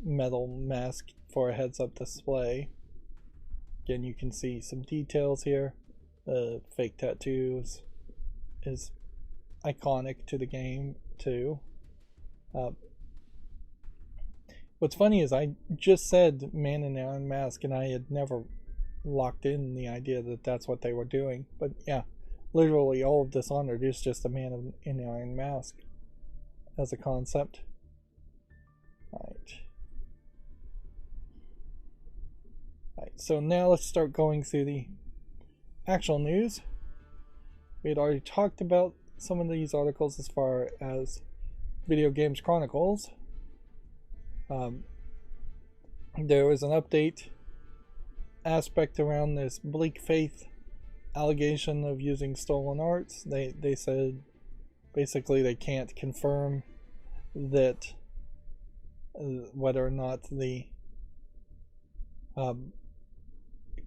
mask for a heads-up display. Again, you can see some details here. The fake tattoos is iconic to the game too. What's funny is I just said man in the iron mask, and I had never locked in the idea that that's what they were doing. But yeah, literally all of Dishonored is just a man in the iron mask as a concept. Right, so now let's start going through the actual news. We had already talked about some of these articles as far as Video Games Chronicles. There was an update aspect around this Bleak Faith allegation of using stolen arts. They said basically they can't confirm that whether or not the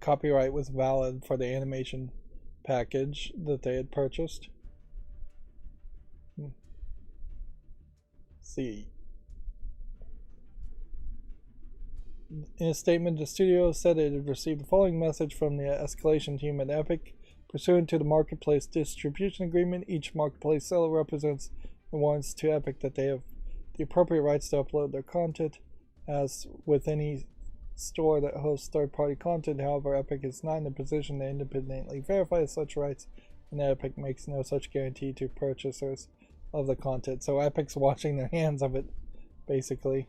copyright was valid for the animation package that they had purchased. Let's see. In a statement, the studio said it had received the following message from the escalation team at Epic. Pursuant to the marketplace distribution agreement, each marketplace seller represents and warrants to Epic that they have the appropriate rights to upload their content. As with any store that hosts third-party content, however, Epic is not in a position to independently verify such rights, and Epic makes no such guarantee to purchasers of the content. So Epic's washing their hands of it, basically.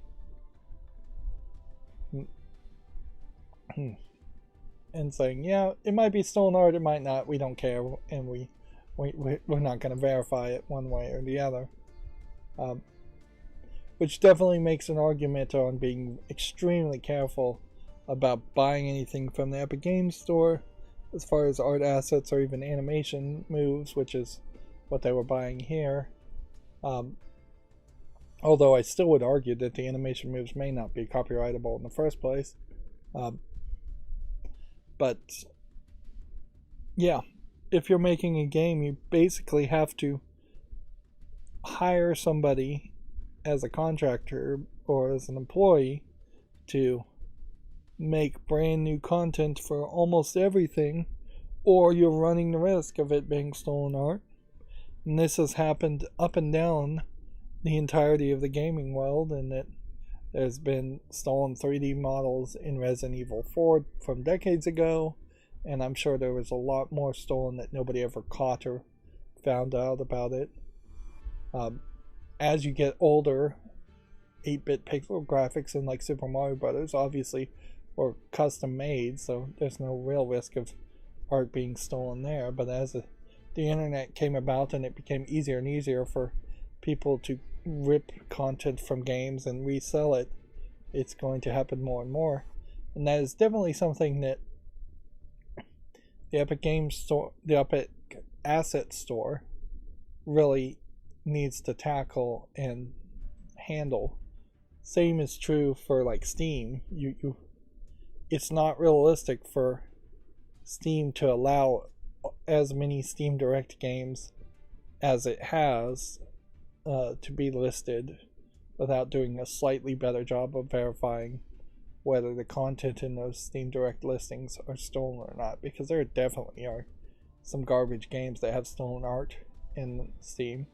And saying, yeah, it might be stolen art, it might not, we don't care, and we're not going to verify it one way or the other. Which definitely makes an argument on being extremely careful about buying anything from the Epic Games Store as far as art assets or even animation moves, which is what they were buying here. Although I still would argue that the animation moves may not be copyrightable in the first place. But yeah, if you're making a game, you basically have to hire somebody as a contractor or as an employee to make brand new content for almost everything, or you're running the risk of it being stolen art. And this has happened up and down the entirety of the gaming world, and that there's been stolen 3D models in Resident Evil 4 from decades ago, and I'm sure there was a lot more stolen that nobody ever caught or found out about it. As you get older, 8-bit pixel graphics in like Super Mario Brothers obviously were custom made, so there's no real risk of art being stolen there. But as the internet came about and it became easier and easier for people to rip content from games and resell it, it's going to happen more and more. And that is definitely something that the Epic Games Store, the Epic Asset Store, really needs to tackle and handle. Same is true for like Steam. It's not realistic for Steam to allow as many Steam Direct games as it has to be listed without doing a slightly better job of verifying whether the content in those Steam Direct listings are stolen or not, because there definitely are some garbage games that have stolen art in Steam.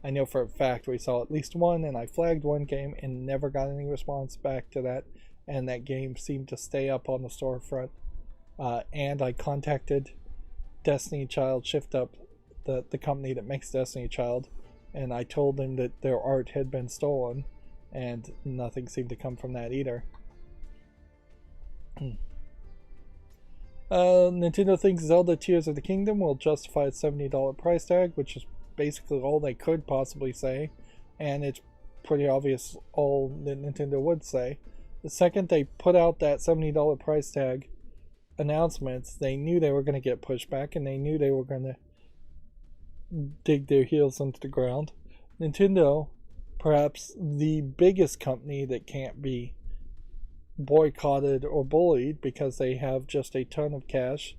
I know for a fact we saw at least one, and I flagged one game and never got any response back to that, and that game seemed to stay up on the storefront and I contacted Destiny Child Shift Up, the company that makes Destiny Child, and I told them that their art had been stolen, and nothing seemed to come from that either. Nintendo thinks Zelda Tears of the Kingdom will justify its $70 price tag, which is basically all they could possibly say, and it's pretty obvious all that Nintendo would say. The second they put out that $70 price tag announcements, they knew they were going to get pushback, and they knew they were going to dig their heels into the ground. Nintendo, perhaps the biggest company that can't be boycotted or bullied because they have just a ton of cash,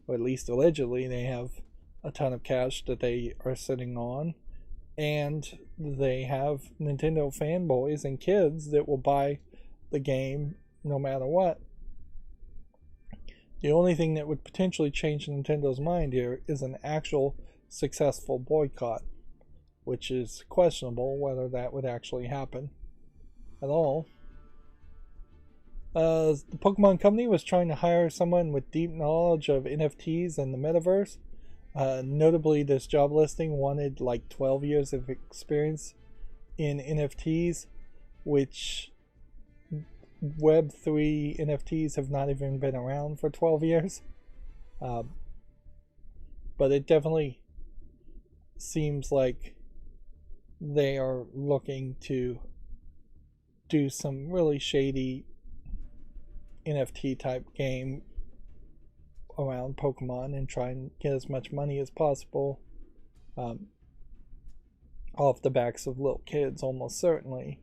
or at least allegedly they have a ton of cash that they are sitting on, and they have Nintendo fanboys and kids that will buy the game no matter what. The only thing that would potentially change Nintendo's mind here is an actual successful boycott, which is questionable whether that would actually happen at all. The Pokemon Company was trying to hire someone with deep knowledge of NFTs and the metaverse. Notably, this job listing wanted like 12 years of experience in NFTs, which Web3 NFTs have not even been around for 12 years. But it definitely seems like they are looking to do some really shady NFT type game around Pokemon and try and get as much money as possible off the backs of little kids, almost certainly.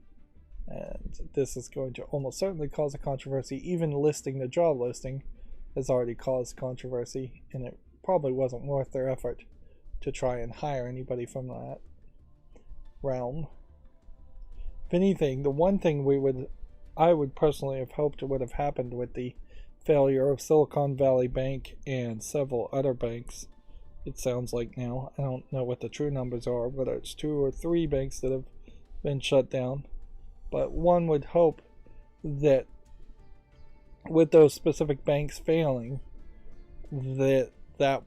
And this is going to almost certainly cause a controversy. Even listing the job listing has already caused controversy, and it probably wasn't worth their effort to try and hire anybody from that realm. If anything, the one thing I would personally have hoped would have happened with the failure of Silicon Valley Bank and several other banks, it sounds like now, I don't know what the true numbers are, whether it's 2 or 3 banks that have been shut down, but one would hope that with those specific banks failing, that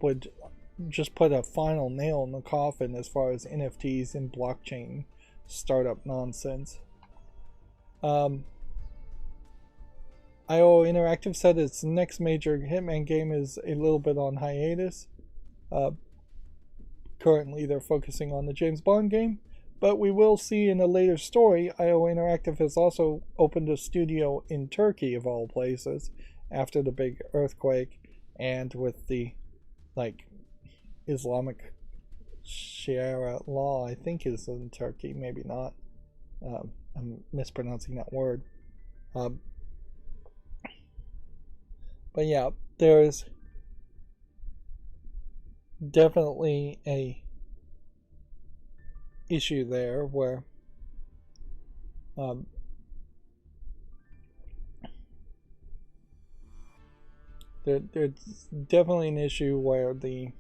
would just put a final nail in the coffin as far as NFTs and blockchain startup nonsense. IO Interactive said its next major Hitman game is a little bit on hiatus. Currently they're focusing on the James Bond game, but we will see in a later story, IO Interactive has also opened a studio in Turkey, of all places, after the big earthquake, and with the Islamic Sharia law, I think is in Turkey, maybe not. I'm mispronouncing that word. But yeah, there's definitely a issue there where there's definitely an issue where the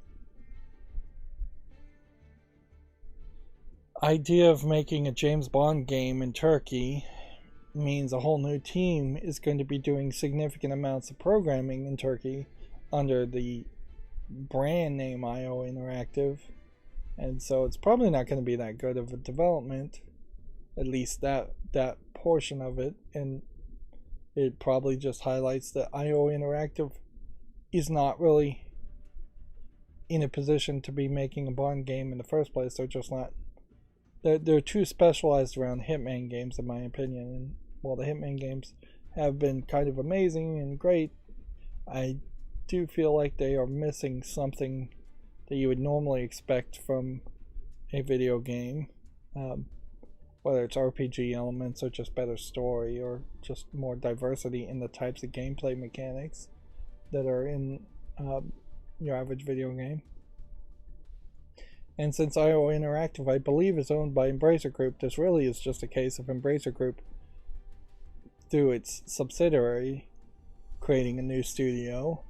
idea of making a James Bond game in Turkey means a whole new team is going to be doing significant amounts of programming in Turkey under the brand name IO Interactive, and so it's probably not going to be that good of a development, at least that portion of it, and it probably just highlights that IO Interactive is not really in a position to be making a Bond game in the first place. They're just not. They're too specialized around Hitman games, in my opinion. And while the Hitman games have been kind of amazing and great, I do feel like they are missing something that you would normally expect from a video game, whether it's RPG elements or just better story or just more diversity in the types of gameplay mechanics that are in your average video game. And since IO Interactive, I believe, is owned by Embracer Group, this really is just a case of Embracer Group, through its subsidiary, creating a new studio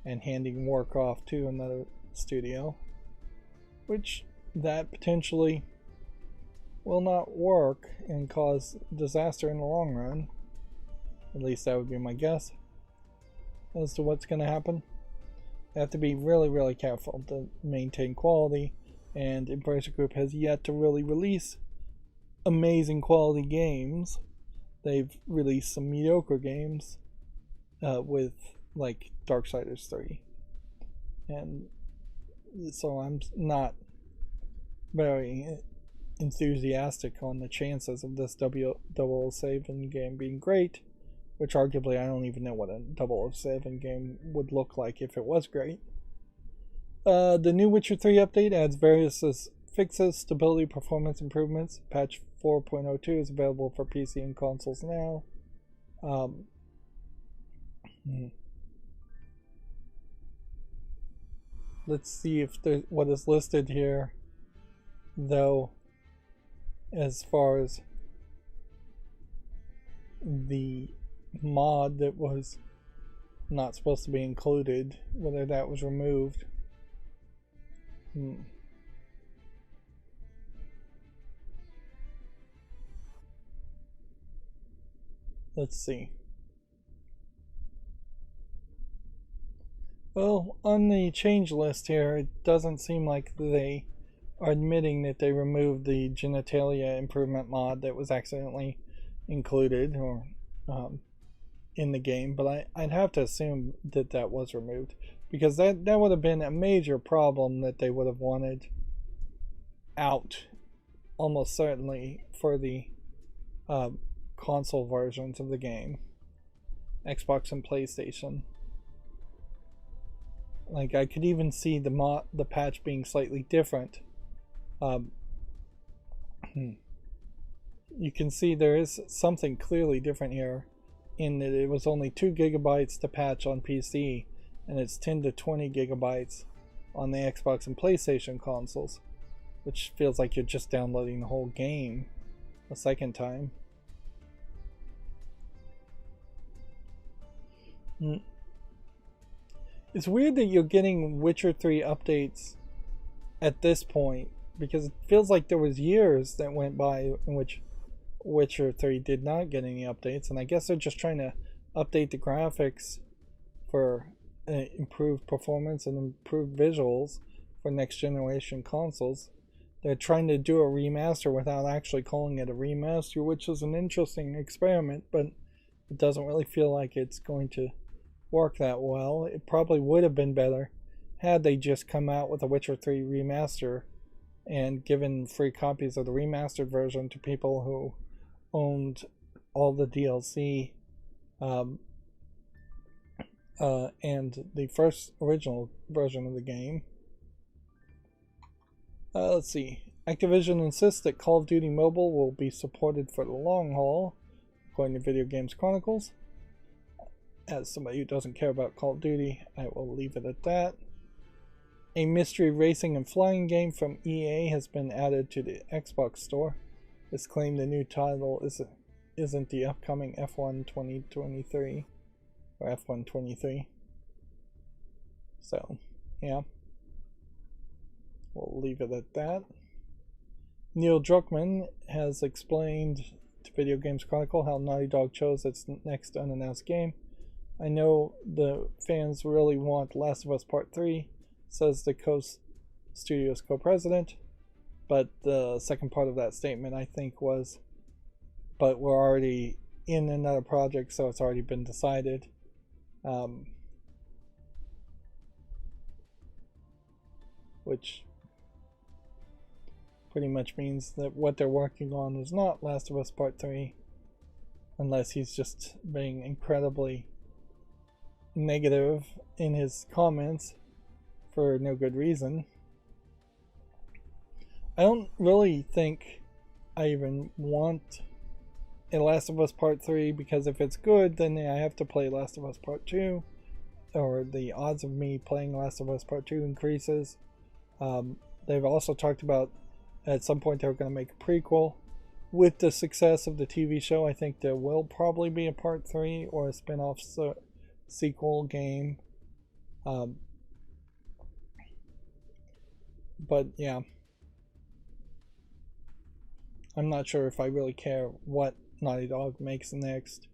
and handing work off to another studio, which that potentially will not work and cause disaster in the long run. At least that would be my guess. as to what's going to happen. They have to be really, really careful to maintain quality, and Embracer Group has yet to really release amazing quality games. They've released some mediocre games with like Darksiders 3, and so I'm not very enthusiastic on the chances of this 007 game being great, which arguably I don't even know what a 007 game would look like if it was great. The new Witcher 3 update adds various fixes, stability, performance improvements. Patch 4.02 is available for PC and consoles now. Let's see if there's what is listed here, though, as far as the mod that was not supposed to be included, whether that was removed. Let's see. Well, on the change list here, it doesn't seem like they are admitting that they removed the genitalia improvement mod that was accidentally included or in the game, but I'd have to assume that that was removed, because that would have been a major problem that they would have wanted out almost certainly for the console versions of the game, Xbox and PlayStation. Like, I could even see the patch being slightly different. You can see there is something clearly different here, in that it was only 2 gigabytes to patch on PC, and it's 10 to 20 gigabytes on the Xbox and PlayStation consoles, which feels like you're just downloading the whole game a second time. It's weird that you're getting Witcher 3 updates at this point, because it feels like there was years that went by in which Witcher 3 did not get any updates, and I guess they're just trying to update the graphics for improved performance and improved visuals for next generation consoles. They're trying to do a remaster without actually calling it a remaster, which is an interesting experiment, but it doesn't really feel like it's going to work that well. It probably would have been better had they just come out with a Witcher 3 remaster and given free copies of the remastered version to people who owned all the DLC and the first original version of the game. Let's see. Activision insists that Call of Duty Mobile will be supported for the long haul, according to Video Games Chronicles. As somebody who doesn't care about Call of Duty, I will leave it at that. A mystery racing and flying game from EA has been added to the Xbox store. It's claimed the new title isn't the upcoming F1 2023 or F1 23. So, yeah. We'll leave it at that. Neil Druckmann has explained to Video Games Chronicle how Naughty Dog chose its next unannounced game. I know the fans really want Last of Us Part 3, says the studio's co-president, but the second part of that statement, I think, was, but we're already in another project, so it's already been decided. Which pretty much means that what they're working on is not Last of Us Part 3, unless he's just being incredibly negative in his comments for no good reason. I don't really think I even want a Last of Us Part 3, because if it's good, then I have to play Last of Us Part 2, or the odds of me playing Last of Us Part 2 increases. They've also talked about at some point they were going to make a prequel. With the success of the TV show, I think there will probably be a Part 3 or a spin-off sequel game. But yeah, I'm not sure if I really care what Naughty Dog makes next.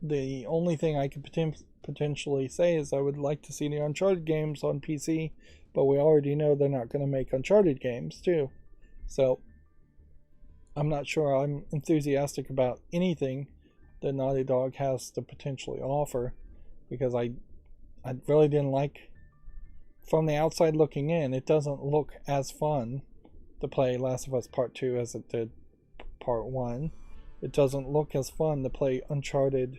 The only thing I could potentially say is I would like to see the Uncharted games on PC, but we already know they're not going to make Uncharted games too. So I'm not sure I'm enthusiastic about anything that Naughty Dog has to potentially offer, because I really didn't like, from the outside looking in, it doesn't look as fun to play Last of Us Part 2 as it did Part 1. It doesn't look as fun to play Uncharted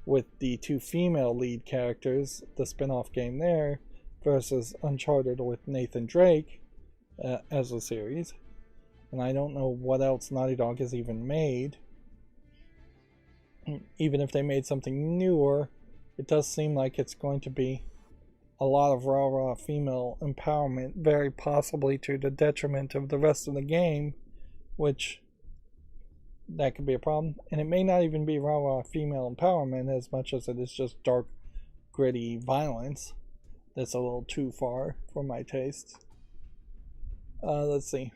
with the two female lead characters, the spin-off game there, versus Uncharted with Nathan Drake as a series. And I don't know what else Naughty Dog has even made. Even if they made something newer, it does seem like it's going to be a lot of raw female empowerment, very possibly to the detriment of the rest of the game, which that could be a problem. And it may not even be raw female empowerment as much as it is just dark, gritty violence that's a little too far for my tastes. Let's see.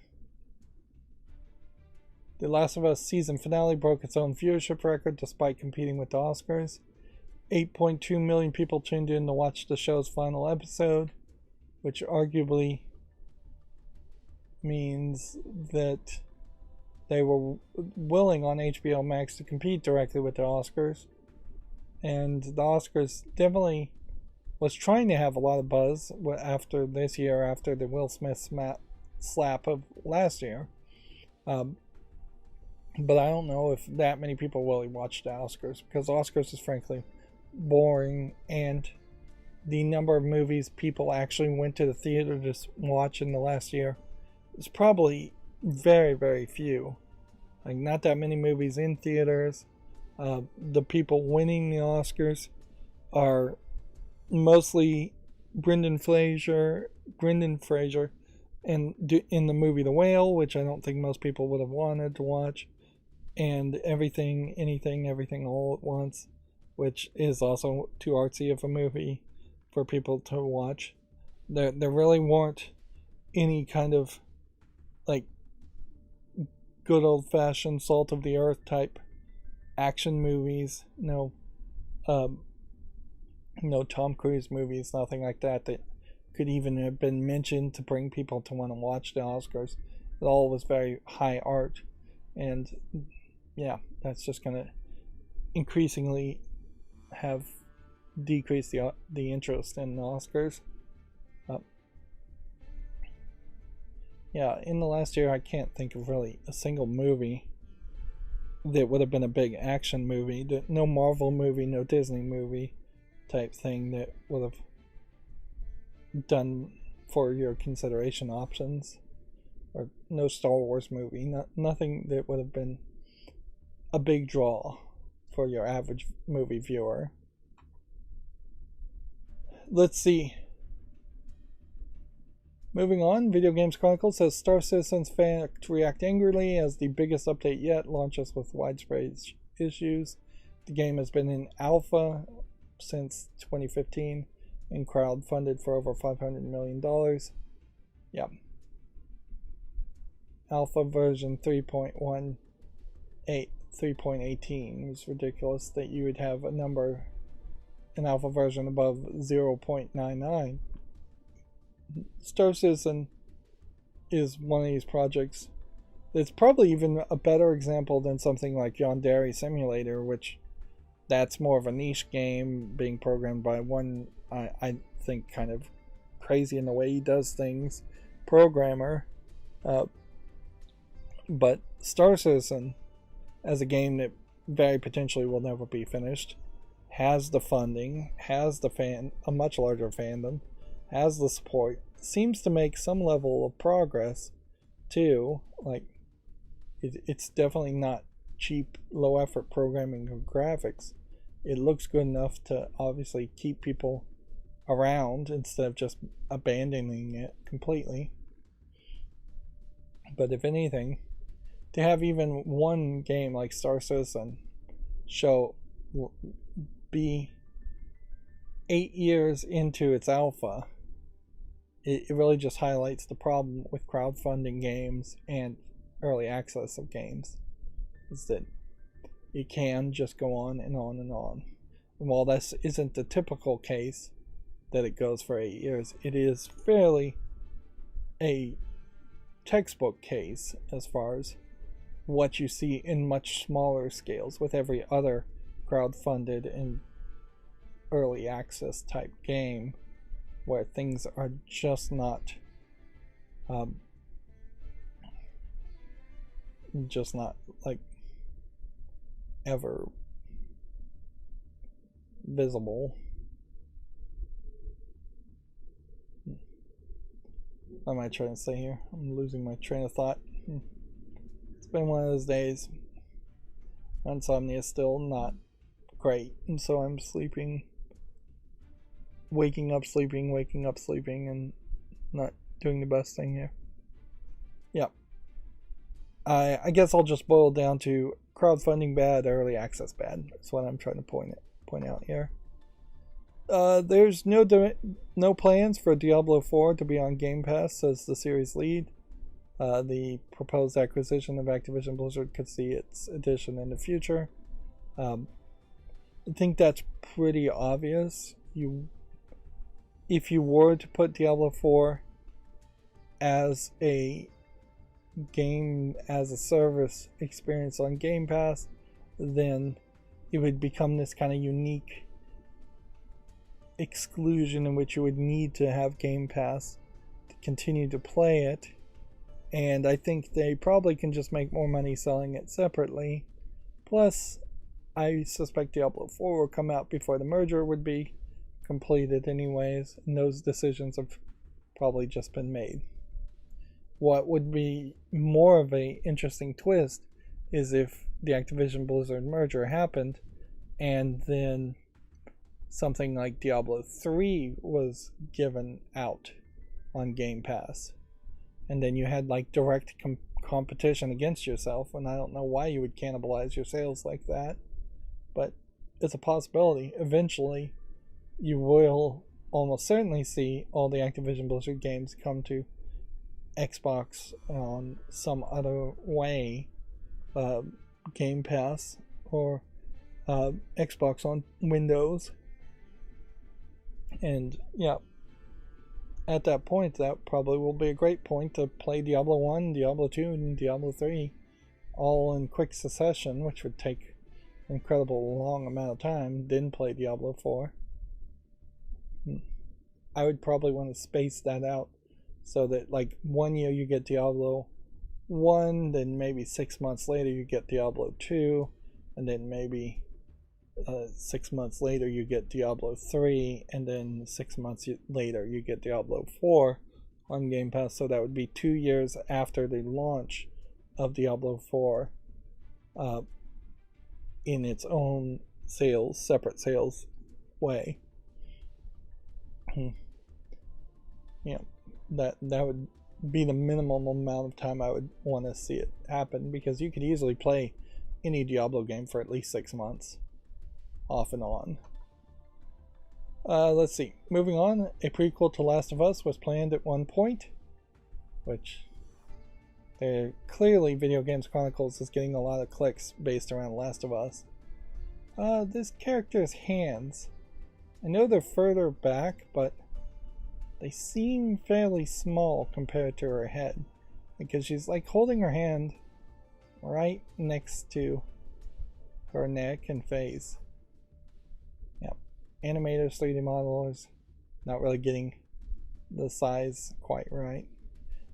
The Last of Us season finale broke its own viewership record despite competing with the Oscars. 8.2 million people tuned in to watch the show's final episode, which arguably means that they were willing on HBO Max to compete directly with the Oscars. And the Oscars definitely was trying to have a lot of buzz after this year, after the Will Smith slap of last year. But I don't know if that many people really watched the Oscars, because Oscars is frankly boring, and the number of movies people actually went to the theater to watch in the last year is probably very, very few. Like, not that many movies in theaters. The people winning the Oscars are mostly Brendan Fraser, and in the movie The Whale, which I don't think most people would have wanted to watch, and Everything, Anything, Everything All at Once, which is also too artsy of a movie for people to watch. There really weren't any kind of like good old-fashioned salt of the earth type action movies. No Tom Cruise movies, nothing like that could even have been mentioned to bring people to want to watch the Oscars. It all was very high art, and yeah, that's just gonna increasingly have decreased the interest in the Oscars. Yeah, in the last year I can't think of really a single movie that would have been a big action movie. No Marvel movie, no Disney movie type thing that would have done for your consideration options. Or no Star Wars movie. Nothing that would have been a big draw for your average movie viewer. Let's see. Moving on, Video Games Chronicle says Star Citizen's fans react angrily as the biggest update yet launches with widespread issues. The game has been in alpha since 2015 and crowdfunded for over $500 million. Yeah. Alpha version 3.18 was ridiculous that you would have an alpha version above 0.99. Star Citizen is one of these projects that's probably even a better example than something like Yandere Simulator, which that's more of a niche game being programmed by one, I think, kind of crazy in the way he does things programmer. But Star Citizen, as a game that very potentially will never be finished, has the funding, has a much larger fandom, has the support, seems to make some level of progress too. Like, it's definitely not cheap, low effort programming of graphics. It looks good enough to obviously keep people around instead of just abandoning it completely. But if anything, to have even one game like Star Citizen be 8 years into its alpha, it really just highlights the problem with crowdfunding games and early access of games, is that you can just go on and on and on. And while this isn't the typical case that it goes for 8 years, it is fairly a textbook case as far as what you see in much smaller scales with every other crowdfunded and early access type game, where things are just not like ever visible. What am I trying to say here? I'm losing my train of thought. It's been one of those days. Insomnia is still not great, and so I'm sleeping, waking up, sleeping, and not doing the best thing here. Yeah. I guess I'll just boil down to crowdfunding bad, early access bad. That's what I'm trying to point out here. There's no plans for Diablo 4 to be on Game Pass, says the series lead. The proposed acquisition of Activision Blizzard could see its addition in the future. I think that's pretty obvious. If you were to put Diablo 4 as a game as a service experience on Game Pass, then it would become this kind of unique exclusion in which you would need to have Game Pass to continue to play it. And I think they probably can just make more money selling it separately. Plus, I suspect Diablo 4 will come out before the merger would be completed anyways, and those decisions have probably just been made. What would be more of an interesting twist is if the Activision Blizzard merger happened and then something like Diablo 3 was given out on Game Pass, and then you had like direct competition against yourself, and I don't know why you would cannibalize your sales like that, but it's a possibility. Eventually you will almost certainly see all the Activision Blizzard games come to Xbox on some other way, Game Pass or Xbox on Windows. And yeah, at that point, that probably will be a great point to play Diablo 1, Diablo 2, and Diablo 3 all in quick succession, which would take an incredible long amount of time, then play Diablo 4. I would probably want to space that out so that like 1 year you get Diablo 1, then maybe 6 months later you get Diablo 2, and then maybe 6 months later you get Diablo 3, and then 6 months later you get Diablo 4 on Game Pass. So that would be 2 years after the launch of Diablo 4 in its own sales, separate sales way. Yeah, that would be the minimum amount of time I would want to see it happen, because you could easily play any Diablo game for at least 6 months off and on. Let's see, moving on, a prequel to Last of Us was planned at one point, which clearly Video Games Chronicles is getting a lot of clicks based around Last of Us. This character's hands, I know they're further back, but they seem fairly small compared to her head, because she's like holding her hand right next to her neck and face. Yep, animators, 3D modelers, not really getting the size quite right.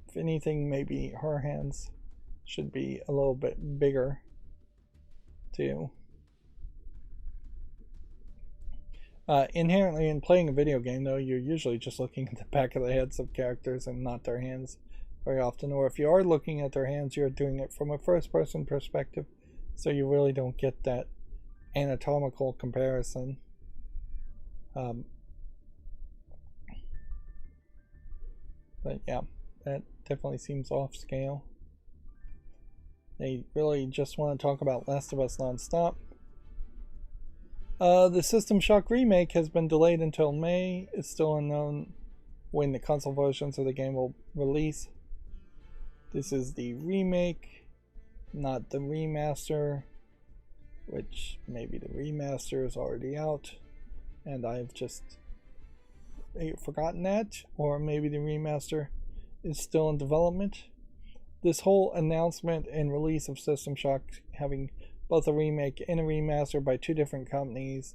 If anything, maybe her hands should be a little bit bigger too. Inherently, in playing a video game, though, you're usually just looking at the back of the heads of characters and not their hands very often. Or if you are looking at their hands, you're doing it from a first-person perspective, so you really don't get that anatomical comparison. But yeah, that definitely seems off scale. They really just want to talk about Last of Us non-stop. The System Shock remake has been delayed until May. It's still unknown when the console versions of the game will release. This is the remake, not the remaster. which maybe the remaster is already out and I've just forgotten that, or maybe the remaster is still in development. This whole announcement and release of System Shock having both a remake and a remaster by two different companies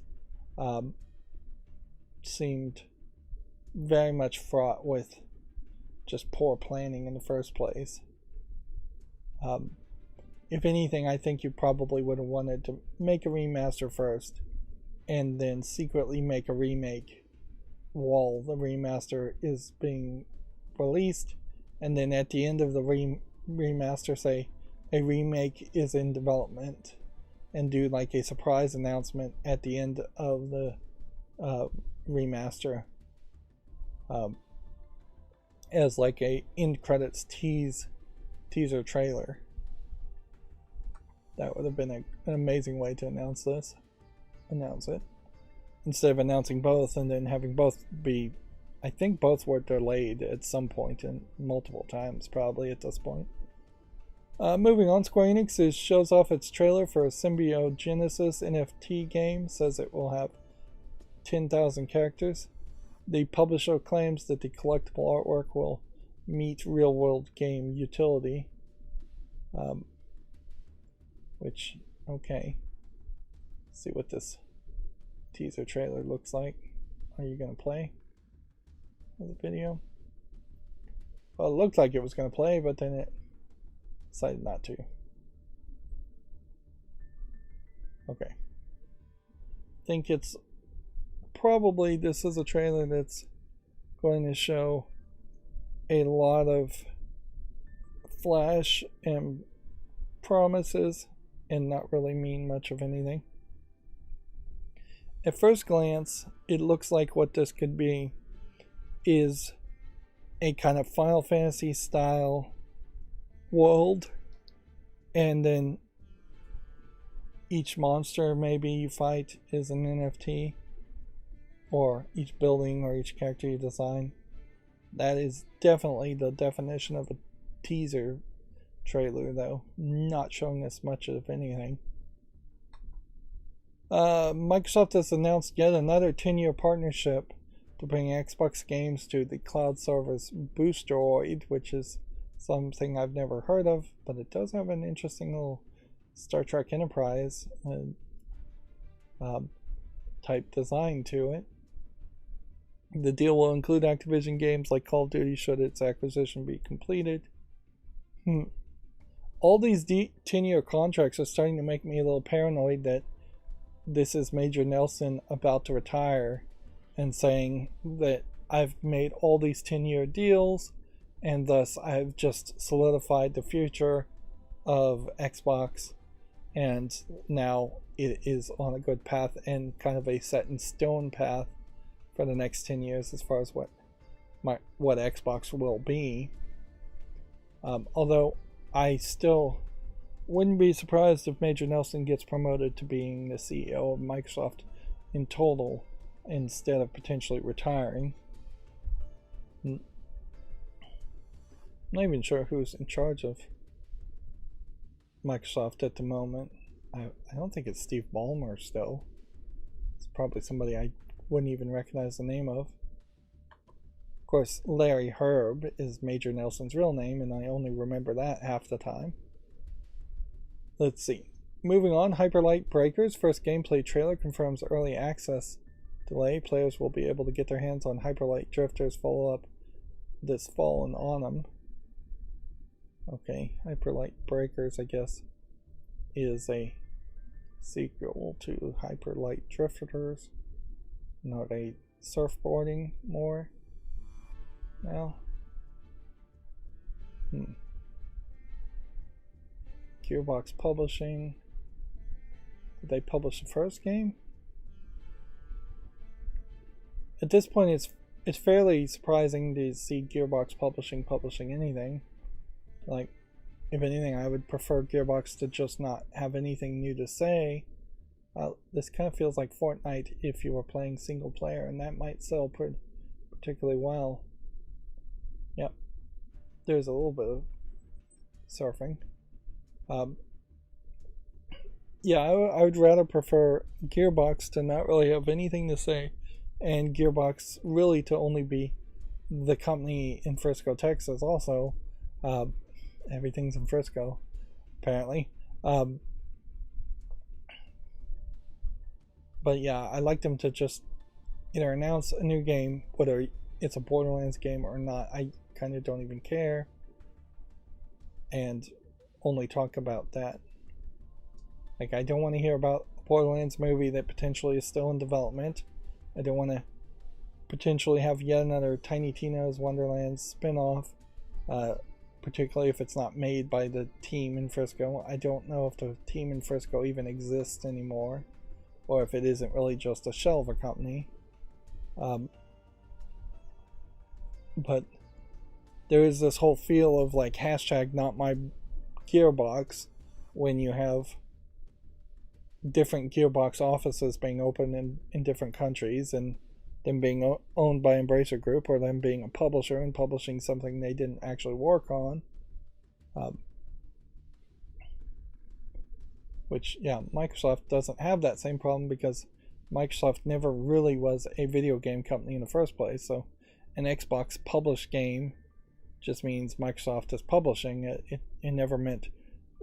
seemed very much fraught with just poor planning in the first place. If anything, I think you probably would have wanted to make a remaster first and then secretly make a remake while the remaster is being released, and then at the end of the remaster say a remake is in development, and do like a surprise announcement at the end of the remaster as like a end credits teaser trailer. That would have been an amazing way to announce it, instead of announcing both and then having both be, I think both were delayed at some point and multiple times probably at this point. Moving on, Square Enix shows off its trailer for a Symbiogenesis NFT game, says it will have 10,000 characters. The publisher claims that the collectible artwork will meet real-world game utility. Which, okay. Let's see what this teaser trailer looks like. Are you going to play the video? Well, it looked like it was going to play, but then it decided not to. Okay. I think it's probably, this is a trailer that's going to show a lot of flash and promises and not really mean much of anything. At first glance, it looks like what this could be is a kind of Final Fantasy style world, and then each monster maybe you fight is an NFT, or each building or each character you design. That is definitely the definition of a teaser trailer, though, not showing us much of anything. Microsoft has announced yet another 10-year partnership to bring Xbox games to the cloud service Boosteroid, which is something I've never heard of, but it does have an interesting little Star Trek Enterprise type design to it. The deal will include Activision games like Call of Duty should its acquisition be completed. All these 10-year contracts are starting to make me a little paranoid that this is Major Nelson about to retire and saying that I've made all these 10-year deals and thus I've just solidified the future of Xbox, and now it is on a good path and kind of a set in stone path for the next 10 years as far as what Xbox will be. Although I still wouldn't be surprised if Major Nelson gets promoted to being the CEO of Microsoft in total instead of potentially retiring. I'm not even sure who's in charge of Microsoft at the moment. I don't think it's Steve Ballmer still. It's probably somebody I wouldn't even recognize the name of. Of course, Larry Herb is Major Nelson's real name, and I only remember that half the time. Let's see. Moving on, Hyperlight Breakers first gameplay trailer confirms early access delay. Players will be able to get their hands on Hyperlight Drifters follow-up this fall in autumn. Okay, Hyperlight Breakers, I guess, is a sequel to Hyperlight Drifters. Not a surfboarding more now. Gearbox Publishing. Did they publish the first game? At this point, it's fairly surprising to see Gearbox publishing anything. Like, if anything, I would prefer Gearbox to just not have anything new to say. This kind of feels like Fortnite if you were playing single player, and that might sell particularly well. Yep, there's a little bit of surfing. Yeah, I would rather prefer Gearbox to not really have anything to say, and Gearbox really to only be the company in Frisco, Texas. Also, uh, everything's in Frisco, apparently. Um, but yeah, I like them to just either announce a new game, whether it's a Borderlands game or not. I kind of don't even care, and only talk about that. Like, I don't want to hear about a Borderlands movie that potentially is still in development. I don't want to potentially have yet another Tiny Tina's Wonderlands spin-off, uh, particularly if it's not made by the team in Frisco. I don't know if the team in Frisco even exists anymore, or if it isn't really just a shell of a company. But there is this whole feel of like hashtag not my Gearbox when you have different Gearbox offices being open in different countries, and them being owned by Embracer Group, or them being a publisher and publishing something they didn't actually work on. Which, yeah, Microsoft doesn't have that same problem because Microsoft never really was a video game company in the first place. So an Xbox published game just means Microsoft is publishing it. It never meant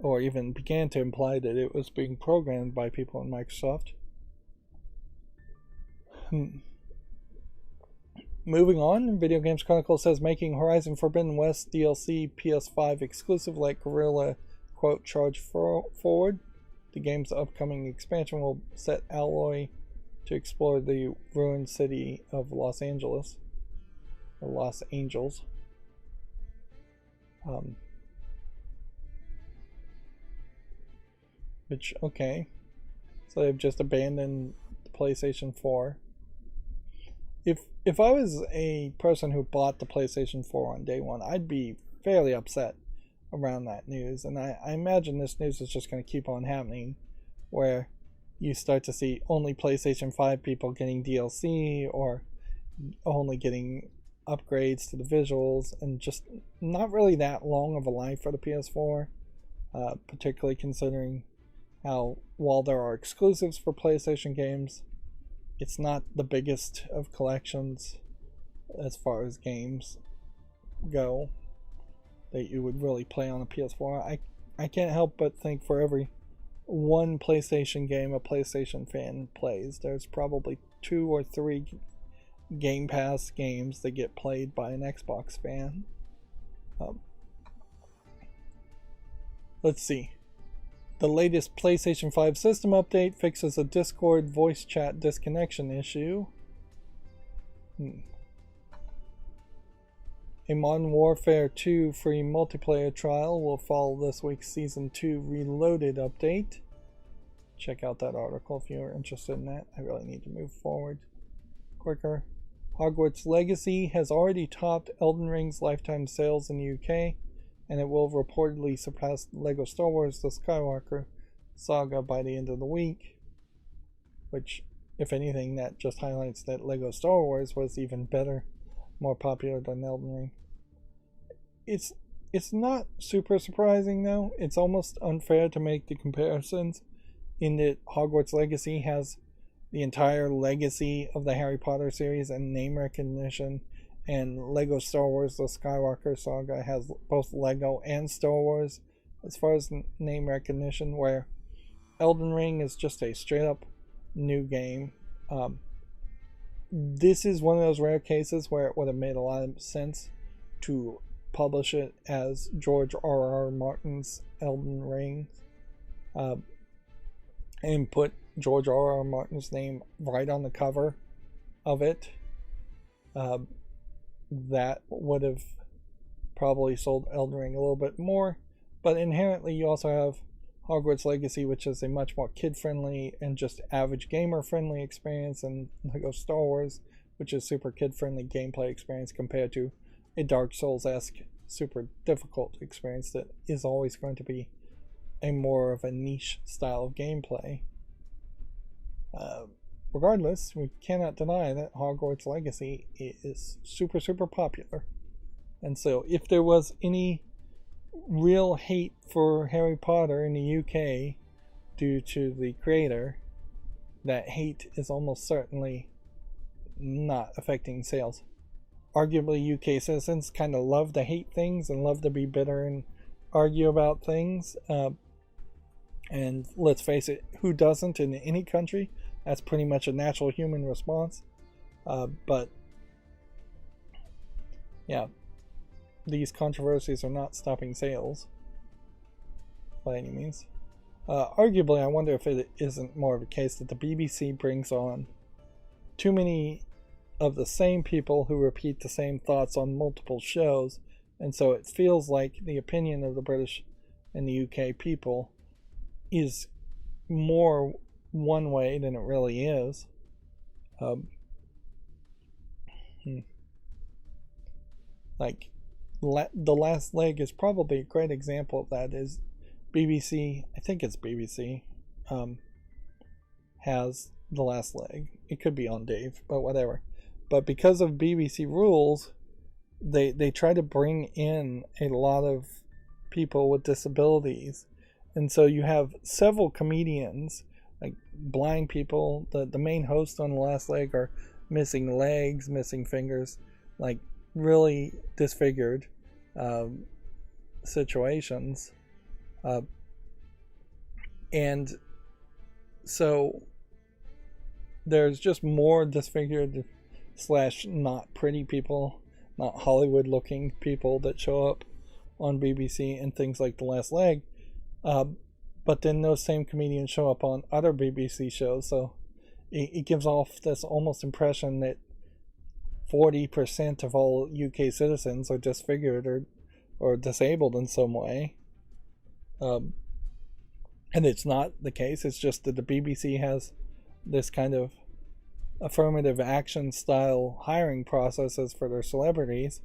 or even began to imply that it was being programmed by people in Microsoft. Moving on, Video Games Chronicle says making Horizon Forbidden West DLC PS5 exclusive like Guerrilla, quote, charge forward. The game's upcoming expansion will set Alloy to explore the ruined city of Los Angeles. Or Los Angeles. Which, okay. So they've just abandoned the PlayStation 4. If I was a person who bought the PlayStation 4 on day one, I'd be fairly upset around that news. And I imagine this news is just going to keep on happening, where you start to see only PlayStation 5 people getting DLC, or only getting upgrades to the visuals, and just not really that long of a life for the PS4, particularly considering how, while there are exclusives for PlayStation games, it's not the biggest of collections as far as games go that you would really play on a PS4. I can't help but think for every one PlayStation game a PlayStation fan plays, there's probably 2 or 3 Game Pass games that get played by an Xbox fan. Let's see. The latest PlayStation 5 system update fixes a Discord voice chat disconnection issue. A Modern Warfare 2 free multiplayer trial will follow this week's Season 2 Reloaded update. Check out that article if you're interested in that. I really need to move forward quicker. Hogwarts Legacy has already topped Elden Ring's lifetime sales in the UK, and it will reportedly surpass LEGO Star Wars The Skywalker Saga by the end of the week. Which, if anything, that just highlights that LEGO Star Wars was even better, more popular than Elden Ring. It's not super surprising though. It's almost unfair to make the comparisons, in that Hogwarts Legacy has the entire legacy of the Harry Potter series and name recognition, and LEGO Star Wars The Skywalker Saga has both LEGO and Star Wars as far as name recognition, where Elden Ring is just a straight up new game. This is one of those rare cases where it would have made a lot of sense to publish it as George R.R. Martin's Elden Ring, and put George R.R. Martin's name right on the cover of it. That would have probably sold Elden Ring a little bit more, but inherently you also have Hogwarts Legacy, which is a much more kid-friendly and just average gamer-friendly experience, and LEGO Star Wars, which is super kid-friendly gameplay experience compared to a Dark Souls-esque super difficult experience that is always going to be a more of a niche style of gameplay. Regardless, we cannot deny that Hogwarts Legacy is super, super popular. And so if there was any real hate for Harry Potter in the UK, due to the creator, that hate is almost certainly not affecting sales. Arguably, UK citizens kind of love to hate things and love to be bitter and argue about things. And let's face it, who doesn't in any country? That's pretty much a natural human response. But yeah, these controversies are not stopping sales by any means. Arguably, I wonder if it isn't more of a case that the BBC brings on too many of the same people who repeat the same thoughts on multiple shows, and so it feels like the opinion of the British and the UK people is more one way than it really is. Like, The Last Leg is probably a great example of that. Is BBC, I think it's BBC, has The Last Leg. It could be on Dave, but whatever. But because of BBC rules, they try to bring in a lot of people with disabilities. And so you have several comedians, like blind people. The main hosts on The Last Leg are missing legs, missing fingers, like really disfigured situations. And so there's just more disfigured / not pretty people, not Hollywood looking people that show up on BBC and things like The Last Leg. But then those same comedians show up on other BBC shows, so it gives off this almost impression that 40% of all UK citizens are disfigured or disabled in some way. And it's not the case. It's just that the BBC has this kind of affirmative action style hiring processes for their celebrities,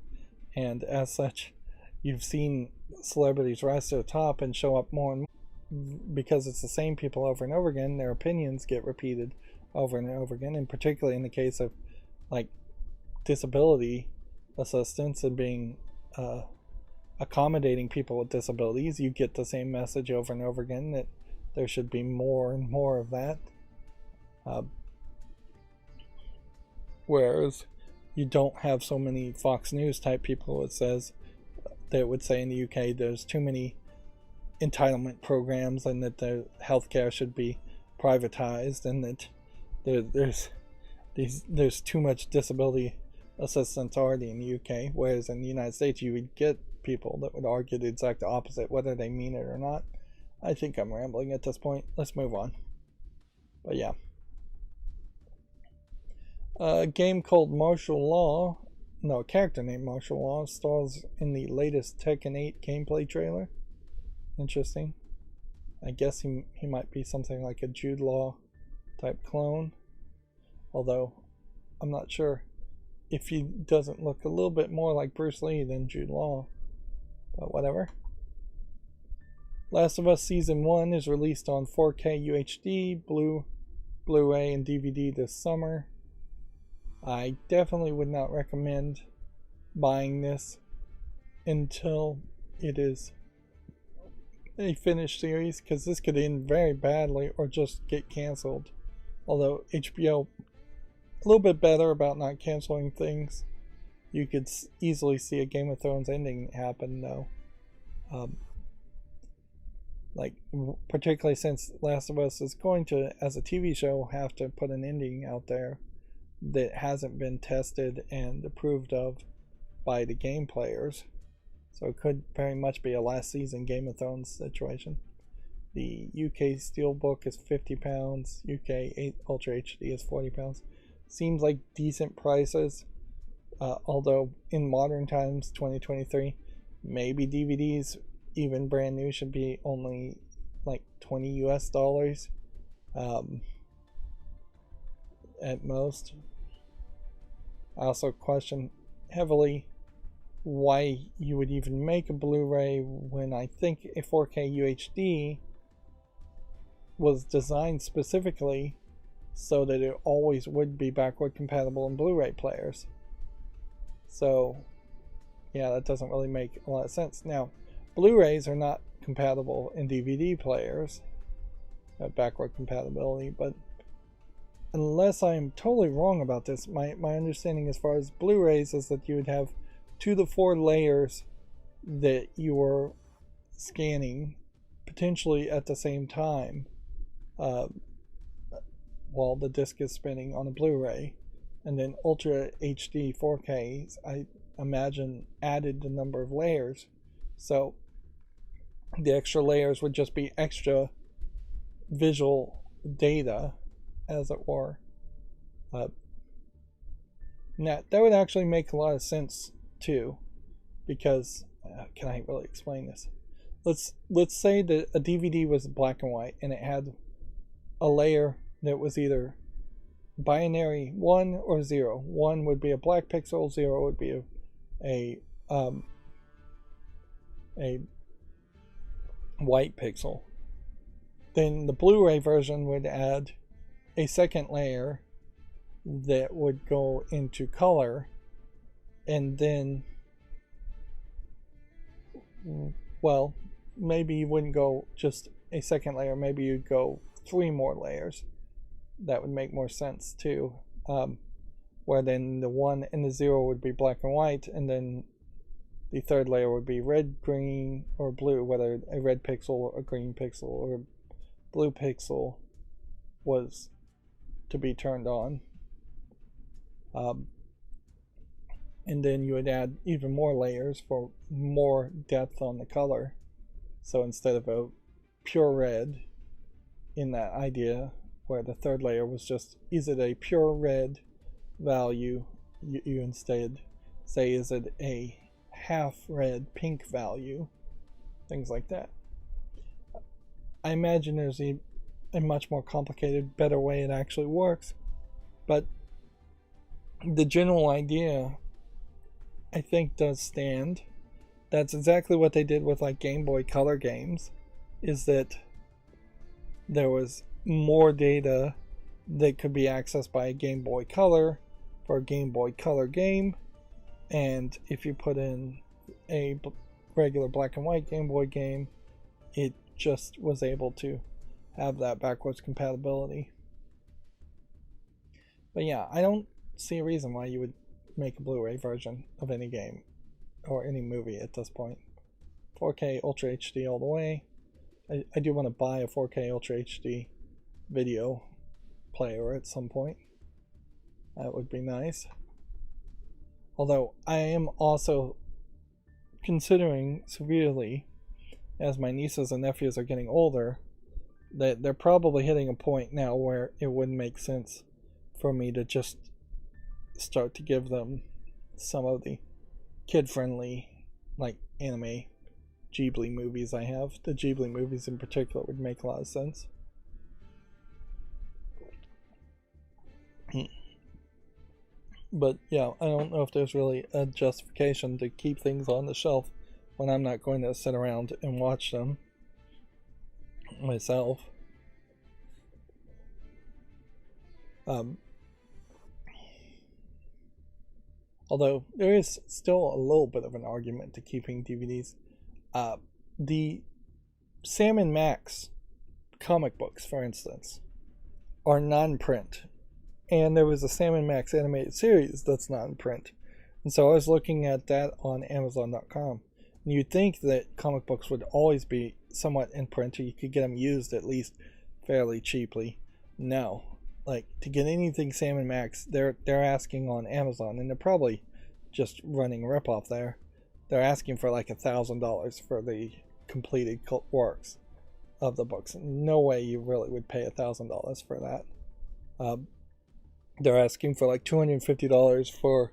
and as such, you've seen celebrities rise to the top and show up more and more because it's the same people over and over again. Their opinions get repeated over and over again, and particularly in the case of like disability assistance and being accommodating people with disabilities, you get the same message over and over again that there should be more and more of that. Whereas you don't have so many Fox News type people that would say in the UK there's too many entitlement programs and that the healthcare should be privatized and that there's too much disability assistance already in the UK. Whereas in the United States you would get people that would argue the exact opposite, whether they mean it or not. I think I'm rambling at this point. Let's move on. But yeah. A game called Martial Law, a character named Martial Law, stars in the latest Tekken 8 gameplay trailer. Interesting. I guess he might be something like a Jude Law type clone. Although, I'm not sure if he doesn't look a little bit more like Bruce Lee than Jude Law. But whatever. Last of Us Season 1 is released on 4K UHD, Blu-ray, and DVD this summer. I definitely would not recommend buying this until it is a finished series, because this could end very badly or just get canceled. Although HBO a little bit better about not canceling things. You could easily see a Game of Thrones ending happen though. Particularly since Last of Us is going to, as a TV show, have to put an ending out there that hasn't been tested and approved of by the game players. So it could very much be a last season Game of Thrones situation. The UK Steelbook is £50, UK 8 Ultra HD is £40. Seems like decent prices, although in modern times, 2023, maybe DVDs, even brand new, should be only like $20 US at most. I also question heavily why you would even make a Blu-ray when I think a 4K UHD was designed specifically so that it always would be backward compatible in Blu-ray players. So yeah, that doesn't really make a lot of sense. Now, Blu-rays are not compatible in DVD players. backward compatibility. But unless I'm totally wrong about this, my understanding as far as Blu-rays is that you would have 2 to 4 layers that you were scanning potentially at the same time while the disc is spinning on a Blu-ray, and then Ultra HD 4K, I imagine, added the number of layers, so the extra layers would just be extra visual data, as it were. That would actually make a lot of sense too, because can I really explain this? Let's say that a DVD was black and white and it had a layer that was either binary 1 or 0. 1 would be a black pixel, 0 would be a white pixel. Then the Blu-ray version would add a second layer that would go into color, and then, well, maybe you wouldn't go just a second layer, maybe you'd go 3 more layers. That would make more sense too, where then the 1 and the 0 would be black and white, and then the third layer would be red, green, or blue, whether a red pixel, a green pixel, or a blue pixel was to be turned on. And then you would add even more layers for more depth on the color. So instead of a pure red in that idea, where the third layer was just, is it a pure red value, you instead say, is it a half red pink value, things like that. I imagine there's a much more complicated, better way it actually works, but the general idea, I think, does stand. That's exactly what they did with like Game Boy Color games, is that there was more data that could be accessed by a Game Boy Color for a Game Boy Color game, and if you put in a regular black and white Game Boy game, it just was able to have that backwards compatibility. But yeah, I don't see a reason why you would make a Blu-ray version of any game or any movie at this point. 4K Ultra HD all the way. I do want to buy a 4K Ultra HD video player at some point. That would be nice. Although I am also considering severely, as my nieces and nephews are getting older, that they're probably hitting a point now where it wouldn't make sense for me to just start to give them some of the kid-friendly, like, anime Ghibli movies I have. The Ghibli movies in particular would make a lot of sense. But yeah, I don't know if there's really a justification to keep things on the shelf when I'm not going to sit around and watch them myself. Although there is still a little bit of an argument to keeping DVDs. The Sam and Max comic books, for instance, are non-print. And there was a Sam and Max animated series that's not in print. And so I was looking at that on Amazon.com. And you'd think that comic books would always be somewhat in print, or you could get them used at least fairly cheaply. No. Like, to get anything Sam and Max, they're asking on Amazon, and they're probably just running a ripoff there. They're asking for like $1,000 for the completed works of the books. No way you really would pay $1,000 for that. They're asking for like $250 for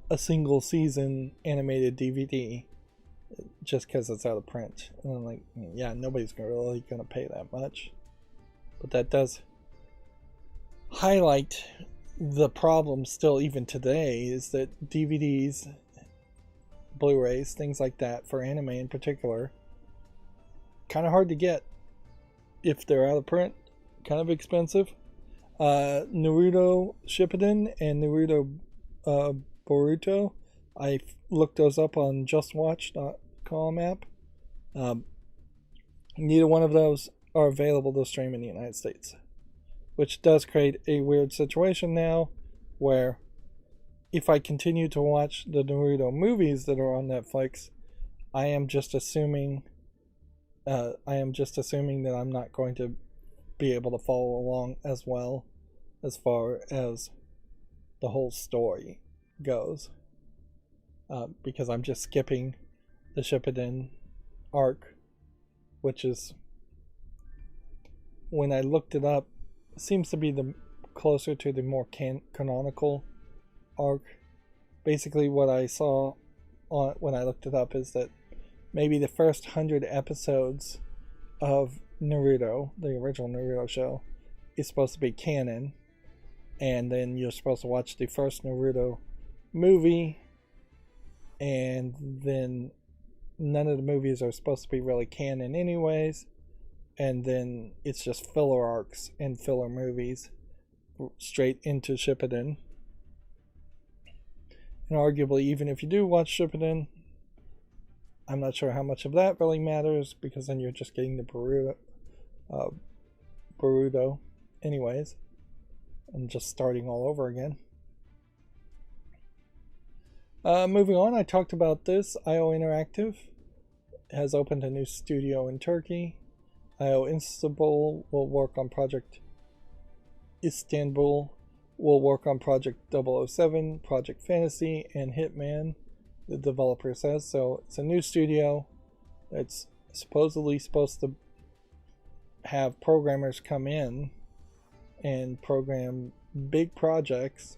a single season animated DVD, just because it's out of print. And I'm like, yeah, nobody's really gonna pay that much. But that does highlight the problem still even today, is that DVDs, Blu-rays, things like that for anime in particular, kind of hard to get if they're out of print, kind of expensive. Naruto Shippuden and Naruto Boruto, I looked those up on justwatch.com app. Neither one of those are available to stream in the United States, which does create a weird situation now where if I continue to watch the Naruto movies that are on Netflix, I am just assuming that I'm not going to be able to follow along as well as far as the whole story goes, because I'm just skipping the Shippuden arc, which is, when I looked it up, seems to be the closer to the more canonical arc. Basically, what I saw when I looked it up is that maybe the first 100 episodes of Naruto, the original Naruto show, is supposed to be canon, and then you're supposed to watch the first Naruto movie, and then none of the movies are supposed to be really canon anyways, and then it's just filler arcs and filler movies straight into Shippuden. And arguably, even if you do watch Shippuden, I'm not sure how much of that really matters, because then you're just getting the Boruto anyways, and just starting all over again. Moving on, I talked about this. IO Interactive has opened a new studio in Turkey. IO Istanbul will work on Project Project 007, Project Fantasy, and Hitman, the developer says. So it's a new studio that's supposedly supposed to have programmers come in and program big projects,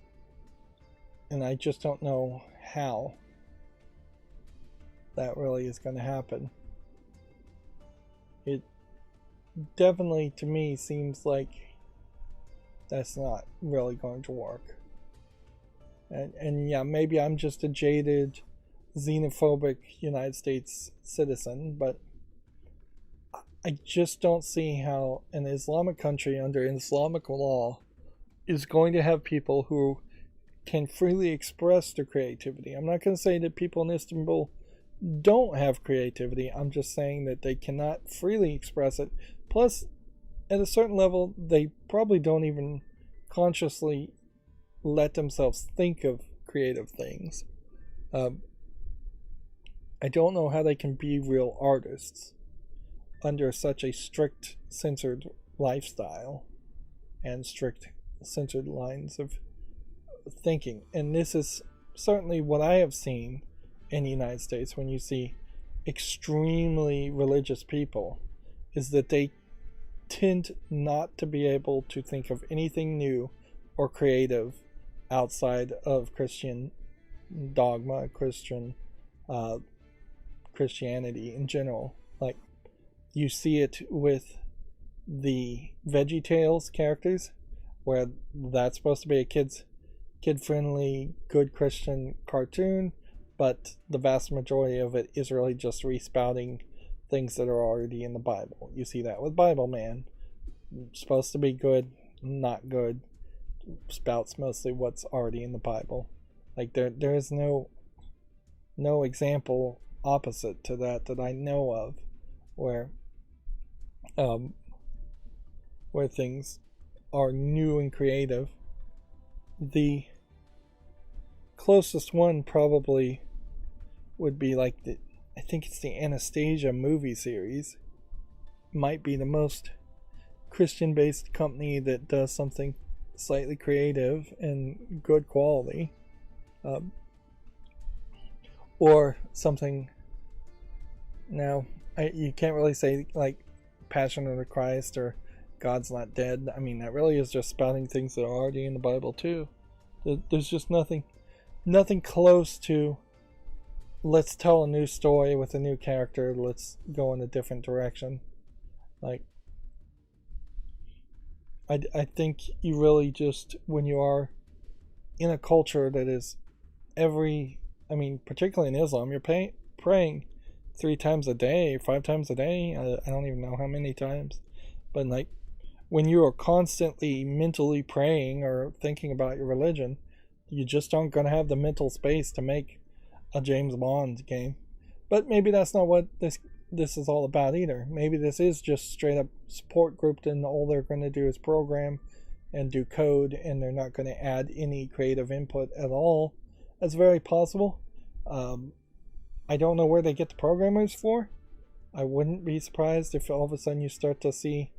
and I just don't know how that really is going to happen. It definitely, to me, seems like that's not really going to work. And yeah, maybe I'm just a jaded, xenophobic United States citizen, but I just don't see how an Islamic country under Islamic law is going to have people who can freely express their creativity. I'm not going to say that people in Istanbul don't have creativity. I'm just saying that they cannot freely express it. Plus, at a certain level, they probably don't even consciously let themselves think of creative things. I don't know how they can be real artists under such a strict censored lifestyle and strict censored lines of thinking. And this is certainly what I have seen in the United States when you see extremely religious people, is that they tend not to be able to think of anything new or creative outside of Christian dogma, Christianity in general. Like, you see it with the VeggieTales characters, where that's supposed to be a kid-friendly, good Christian cartoon, but the vast majority of it is really just respouting things that are already in the Bible. You see that with Bible Man. Supposed to be good, not good. Spouts mostly what's already in the Bible. Like, there is no example opposite to that I know of, where things are new and creative. The closest one probably would be like I think it's the Anastasia movie series. Might be the most Christian-based company that does something slightly creative and good quality, or something. Now, you can't really say like Passion of the Christ or God's Not Dead. I mean, that really is just spouting things that are already in the Bible too. There's just nothing close to, let's tell a new story with a new character, let's go in a different direction. Like, I think you really just, when you are in a culture that is particularly in Islam, you're praying 3 times a day, 5 times a day. I don't even know how many times. But like, when you are constantly mentally praying or thinking about your religion, you just aren't going to have the mental space to make a James Bond game. But maybe that's not what this this is all about either. Maybe this is just straight up support grouped and all they're going to do is program and do code and they're not going to add any creative input at all. That's very possible. I don't know where they get the programmers for. I wouldn't be surprised if all of a sudden you start to see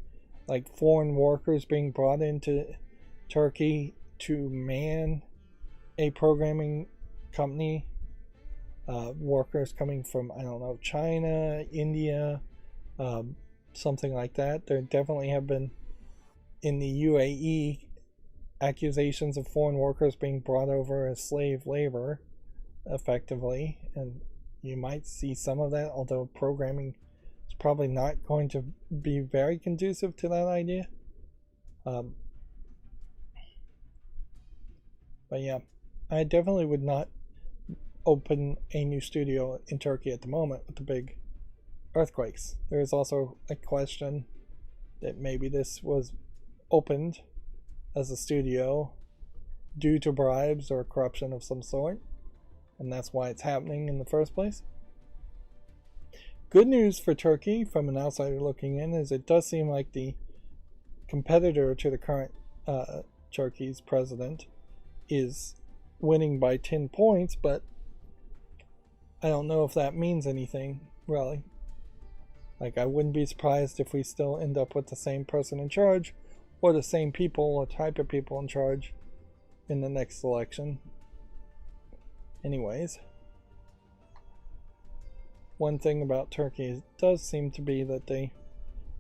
like foreign workers being brought into Turkey to man a programming company. Workers coming from, I don't know, China, India, something like that. There definitely have been in the UAE accusations of foreign workers being brought over as slave labor effectively, and you might see some of that, although programming is probably not going to be very conducive to that idea. But yeah, I definitely would not open a new studio in Turkey at the moment with the big earthquakes. There is also a question that maybe this was opened as a studio due to bribes or corruption of some sort, and that's why it's happening in the first place. Good news for Turkey from an outsider looking in is it does seem like the competitor to the current Turkey's president is winning by 10 points, but I don't know if that means anything, really. Like, I wouldn't be surprised if we still end up with the same person in charge, or the same people or type of people in charge in the next election. Anyways, one thing about Turkey does seem to be that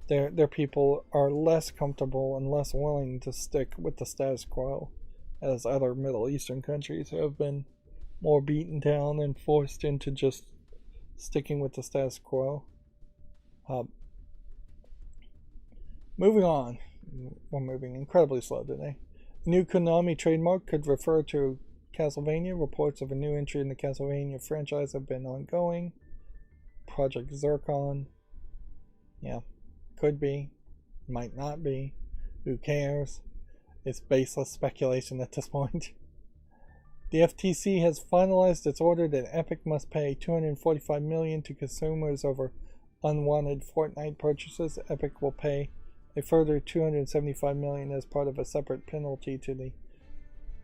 their people are less comfortable and less willing to stick with the status quo, as other Middle Eastern countries have been more beaten down and forced into just sticking with the status quo. Moving on. We're moving incredibly slow today. New Konami trademark could refer to Castlevania. Reports of a new entry in the Castlevania franchise have been ongoing. Project Zircon. Yeah, could be. Might not be. Who cares? It's baseless speculation at this point. The FTC has finalized its order that Epic must pay $245 million to consumers over unwanted Fortnite purchases. Epic will pay a further $275 million as part of a separate penalty to the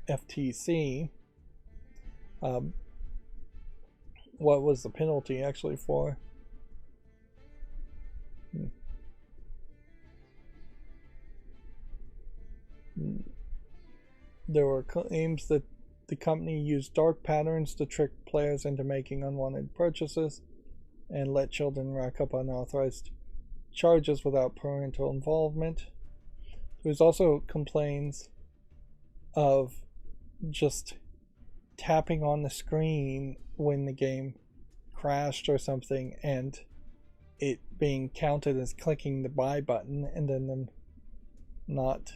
FTC. What was the penalty actually for? There were claims that the company used dark patterns to trick players into making unwanted purchases and let children rack up unauthorized charges without parental involvement. There's also complaints of just tapping on the screen when the game crashed or something and it being counted as clicking the buy button and then them not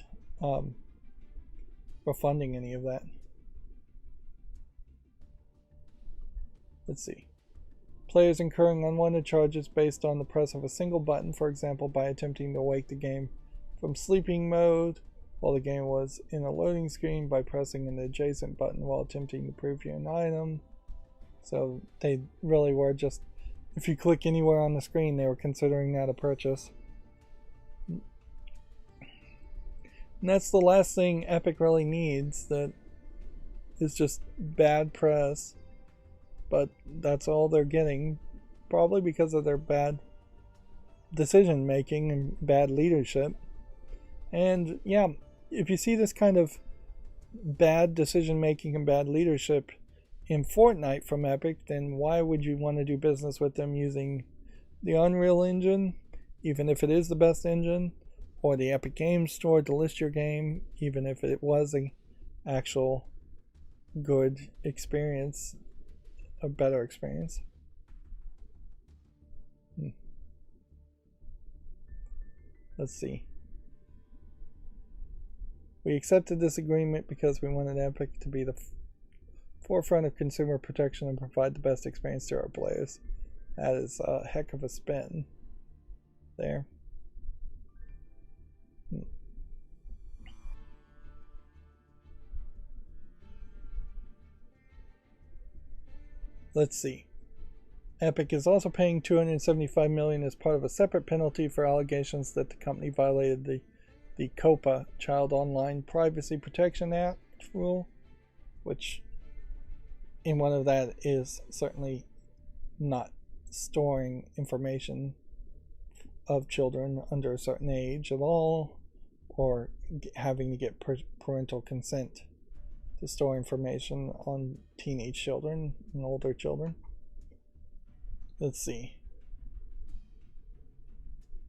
refunding any of that. Let's see. Players incurring unwanted charges based on the press of a single button, for example, by attempting to wake the game from sleeping mode while the game was in a loading screen, by pressing an adjacent button while attempting to preview an item. So they really were just, if you click anywhere on the screen, they were considering that a purchase. And that's the last thing Epic really needs, that is just bad press. But that's all they're getting, probably because of their bad decision making and bad leadership. And yeah, if you see this kind of bad decision making and bad leadership in Fortnite from Epic, then why would you want to do business with them using the Unreal Engine, even if it is the best engine, or the Epic Games Store to list your game, even if it was an actual good experience, a better experience. Let's see. We accepted this agreement because we wanted Epic to be the forefront of consumer protection and provide the best experience to our players. That is a heck of a spin there. Let's see. Epic is also paying $275 million as part of a separate penalty for allegations that the company violated the COPPA, Child Online Privacy Protection Act rule, which in one of that is certainly not storing information of children under a certain age at all, or having to get parental consent to store information on teenage children and older children. Let's see.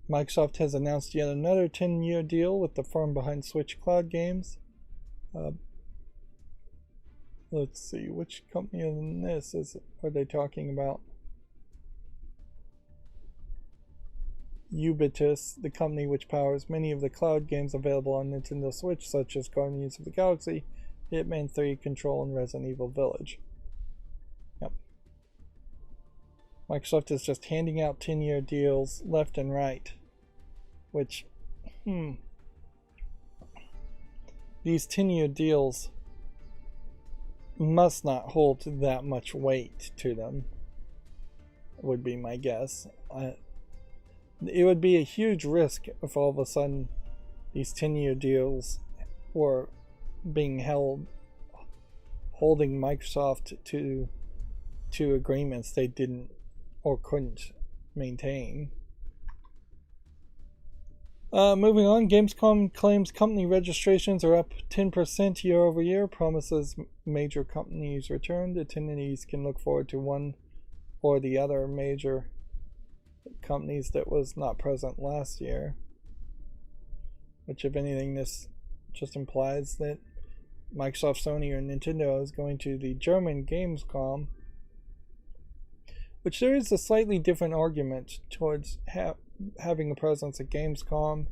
Microsoft has announced yet another 10-year deal with the firm behind Switch Cloud games. Let's see, which company in this are they talking about? Ubitus, the company which powers many of the cloud games available on Nintendo Switch, such as Guardians of the Galaxy, Hitman 3, Control, and Resident Evil Village. Yep. Microsoft is just handing out 10-year deals left and right, which, these 10-year deals must not hold that much weight to them, would be my guess. It would be a huge risk if all of a sudden these 10-year deals were being holding Microsoft to agreements they didn't or couldn't maintain. Moving on, Gamescom claims company registrations are up 10% year over year, promises major companies return. Attendees can look forward to one or the other major companies that was not present last year, which, if anything, this just implies that Microsoft, Sony, or Nintendo is going to the German Gamescom, which there is a slightly different argument towards having a presence at Gamescom,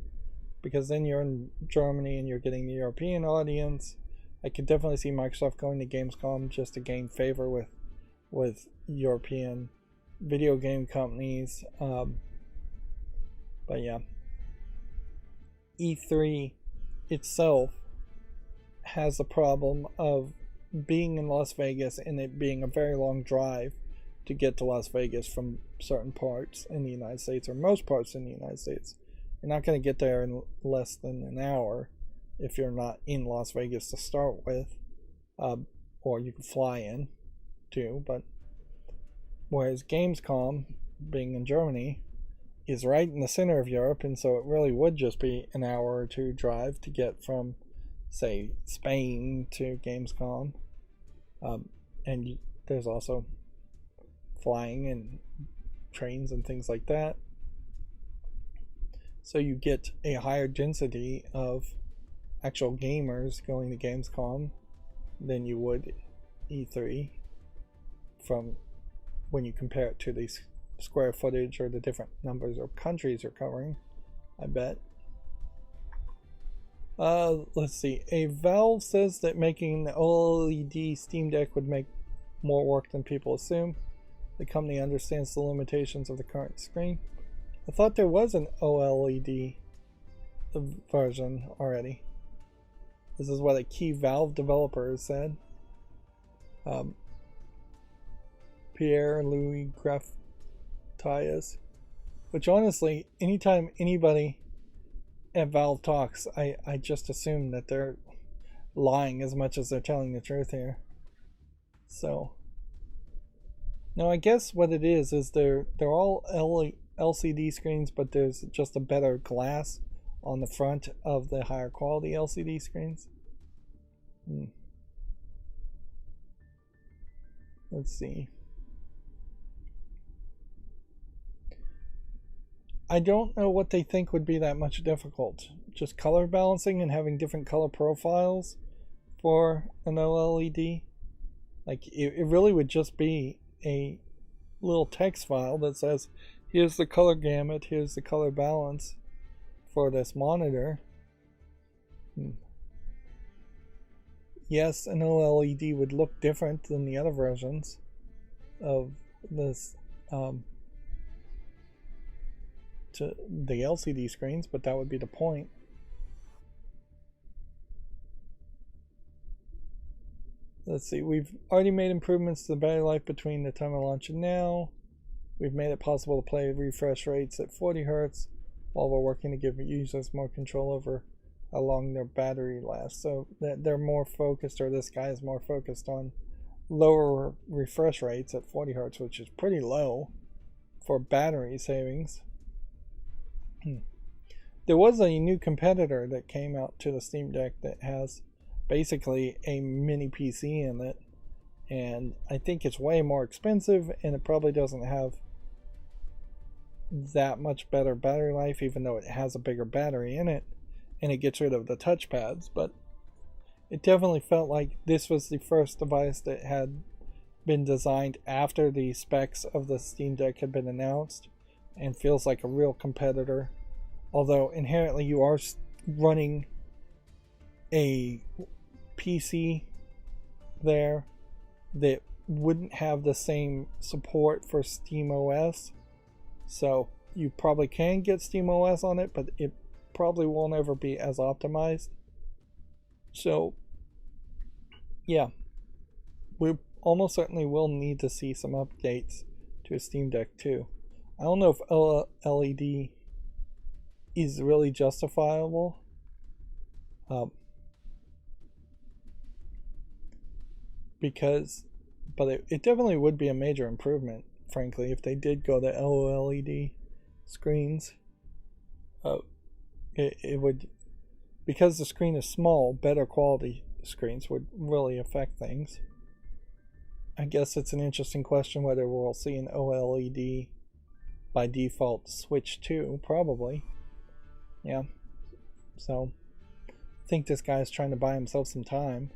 because then you're in Germany and you're getting the European audience. I could definitely see Microsoft going to Gamescom just to gain favor with European video game companies. But yeah, E3 itself has the problem of being in Las Vegas and it being a very long drive to get to Las Vegas from certain parts in the United States, or most parts in the United States. You're not going to get there in less than an hour if you're not in Las Vegas to start with, or you can fly in too. But whereas Gamescom, being in Germany, is right in the center of Europe, and so it really would just be an hour or two drive to get from, say, Spain to Gamescom. And there's also flying and trains and things like that. So you get a higher density of actual gamers going to Gamescom than you would E3, from when you compare it to the square footage or the different numbers of countries you're covering, I bet. Let's see. A Valve says that making the OLED Steam Deck would make more work than people assume. The company understands the limitations of the current screen. I thought there was an OLED version already. This is what a key Valve developer has said. Pierre-Louis Graftias. Which honestly, anytime anybody at Valve talks, I just assume that they're lying as much as they're telling the truth here. So now I guess what it is they're all LCD screens, but there's just a better glass on the front of the higher quality LCD screens. Let's see. I don't know what they think would be that much difficult. Just color balancing and having different color profiles for an OLED. Like, it really would just be a little text file that says, here's the color gamut, here's the color balance for this monitor. Yes, an OLED would look different than the other versions of this to the LCD screens, but that would be the point. Let's see, we've already made improvements to the battery life between the time of launch and now. We've made it possible to play refresh rates at 40 Hz while we're working to give users more control over how long their battery lasts. So that they're more focused, or this guy is more focused on lower refresh rates at 40 Hz, which is pretty low for battery savings. There was a new competitor that came out to the Steam Deck that has basically a mini PC in it, and I think it's way more expensive, and it probably doesn't have that much better battery life, even though it has a bigger battery in it, and it gets rid of the touchpads. But it definitely felt like this was the first device that had been designed after the specs of the Steam Deck had been announced, and feels like a real competitor. Although inherently you are running a PC there that wouldn't have the same support for SteamOS. So you probably can get SteamOS on it, but it probably won't ever be as optimized. So yeah, we almost certainly will need to see some updates to a Steam Deck 2. I don't know if LED is really justifiable. But it definitely would be a major improvement, frankly, if they did go to OLED screens. It would, because the screen is small, better quality screens would really affect things. I guess it's an interesting question whether we'll see an OLED by default switch to. Probably. Yeah. So I think this guy's trying to buy himself some time.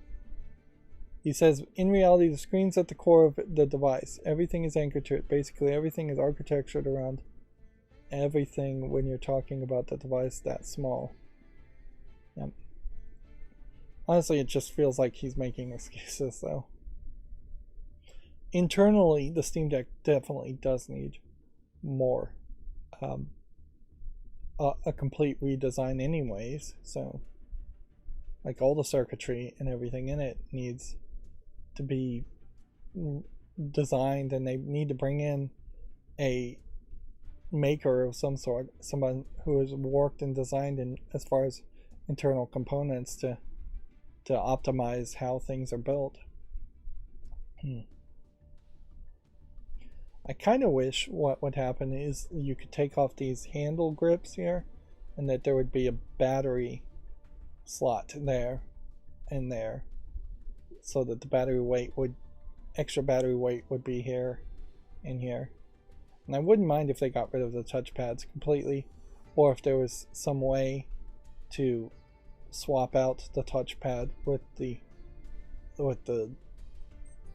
He says, in reality, the screen's at the core of the device. Everything is anchored to it. Basically, everything is architectured around everything when you're talking about the device that small. Yep. Honestly, it just feels like he's making excuses, though. Internally, the Steam Deck definitely does need more. A complete redesign anyways. So, like, all the circuitry and everything in it needs to be designed, and they need to bring in a maker of some sort, someone who has worked and designed in as far as internal components to optimize how things are built. I kind of wish what would happen is you could take off these handle grips here, and that there would be a battery slot there and there, so that the extra battery weight would be here and here. And I wouldn't mind if they got rid of the touchpads completely, or if there was some way to swap out the touchpad with the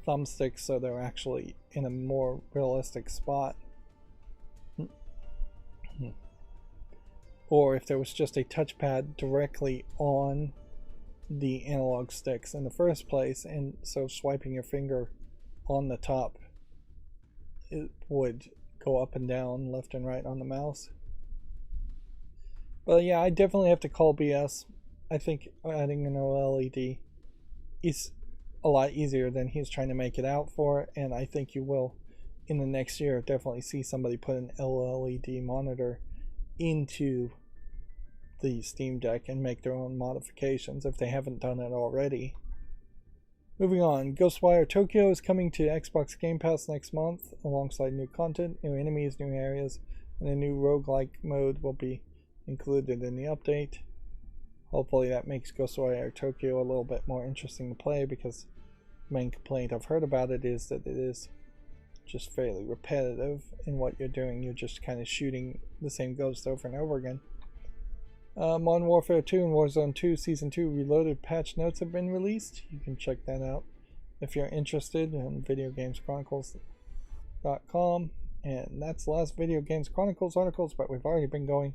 thumbsticks so they're actually in a more realistic spot. Or if there was just a touchpad directly on the analog sticks in the first place, and so swiping your finger on the top, it would go up and down, left and right on the mouse. But yeah, I definitely have to call BS. I think adding an OLED is a lot easier than he's trying to make it out for, and I think you will, in the next year, definitely see somebody put an OLED monitor into the Steam Deck and make their own modifications if they haven't done it already. Moving on, Ghostwire Tokyo is coming to Xbox Game Pass next month alongside new content, new enemies, new areas, and a new roguelike mode will be included in the update. Hopefully that makes Ghostwire Tokyo a little bit more interesting to play, because the main complaint I've heard about it is that it is just fairly repetitive in what you're doing. You're just kind of shooting the same ghost over and over again. Modern Warfare 2 and Warzone 2 Season 2 Reloaded patch notes have been released. You can check that out if you're interested on videogameschronicles.com. And that's the last Video Games Chronicles articles, but we've already been going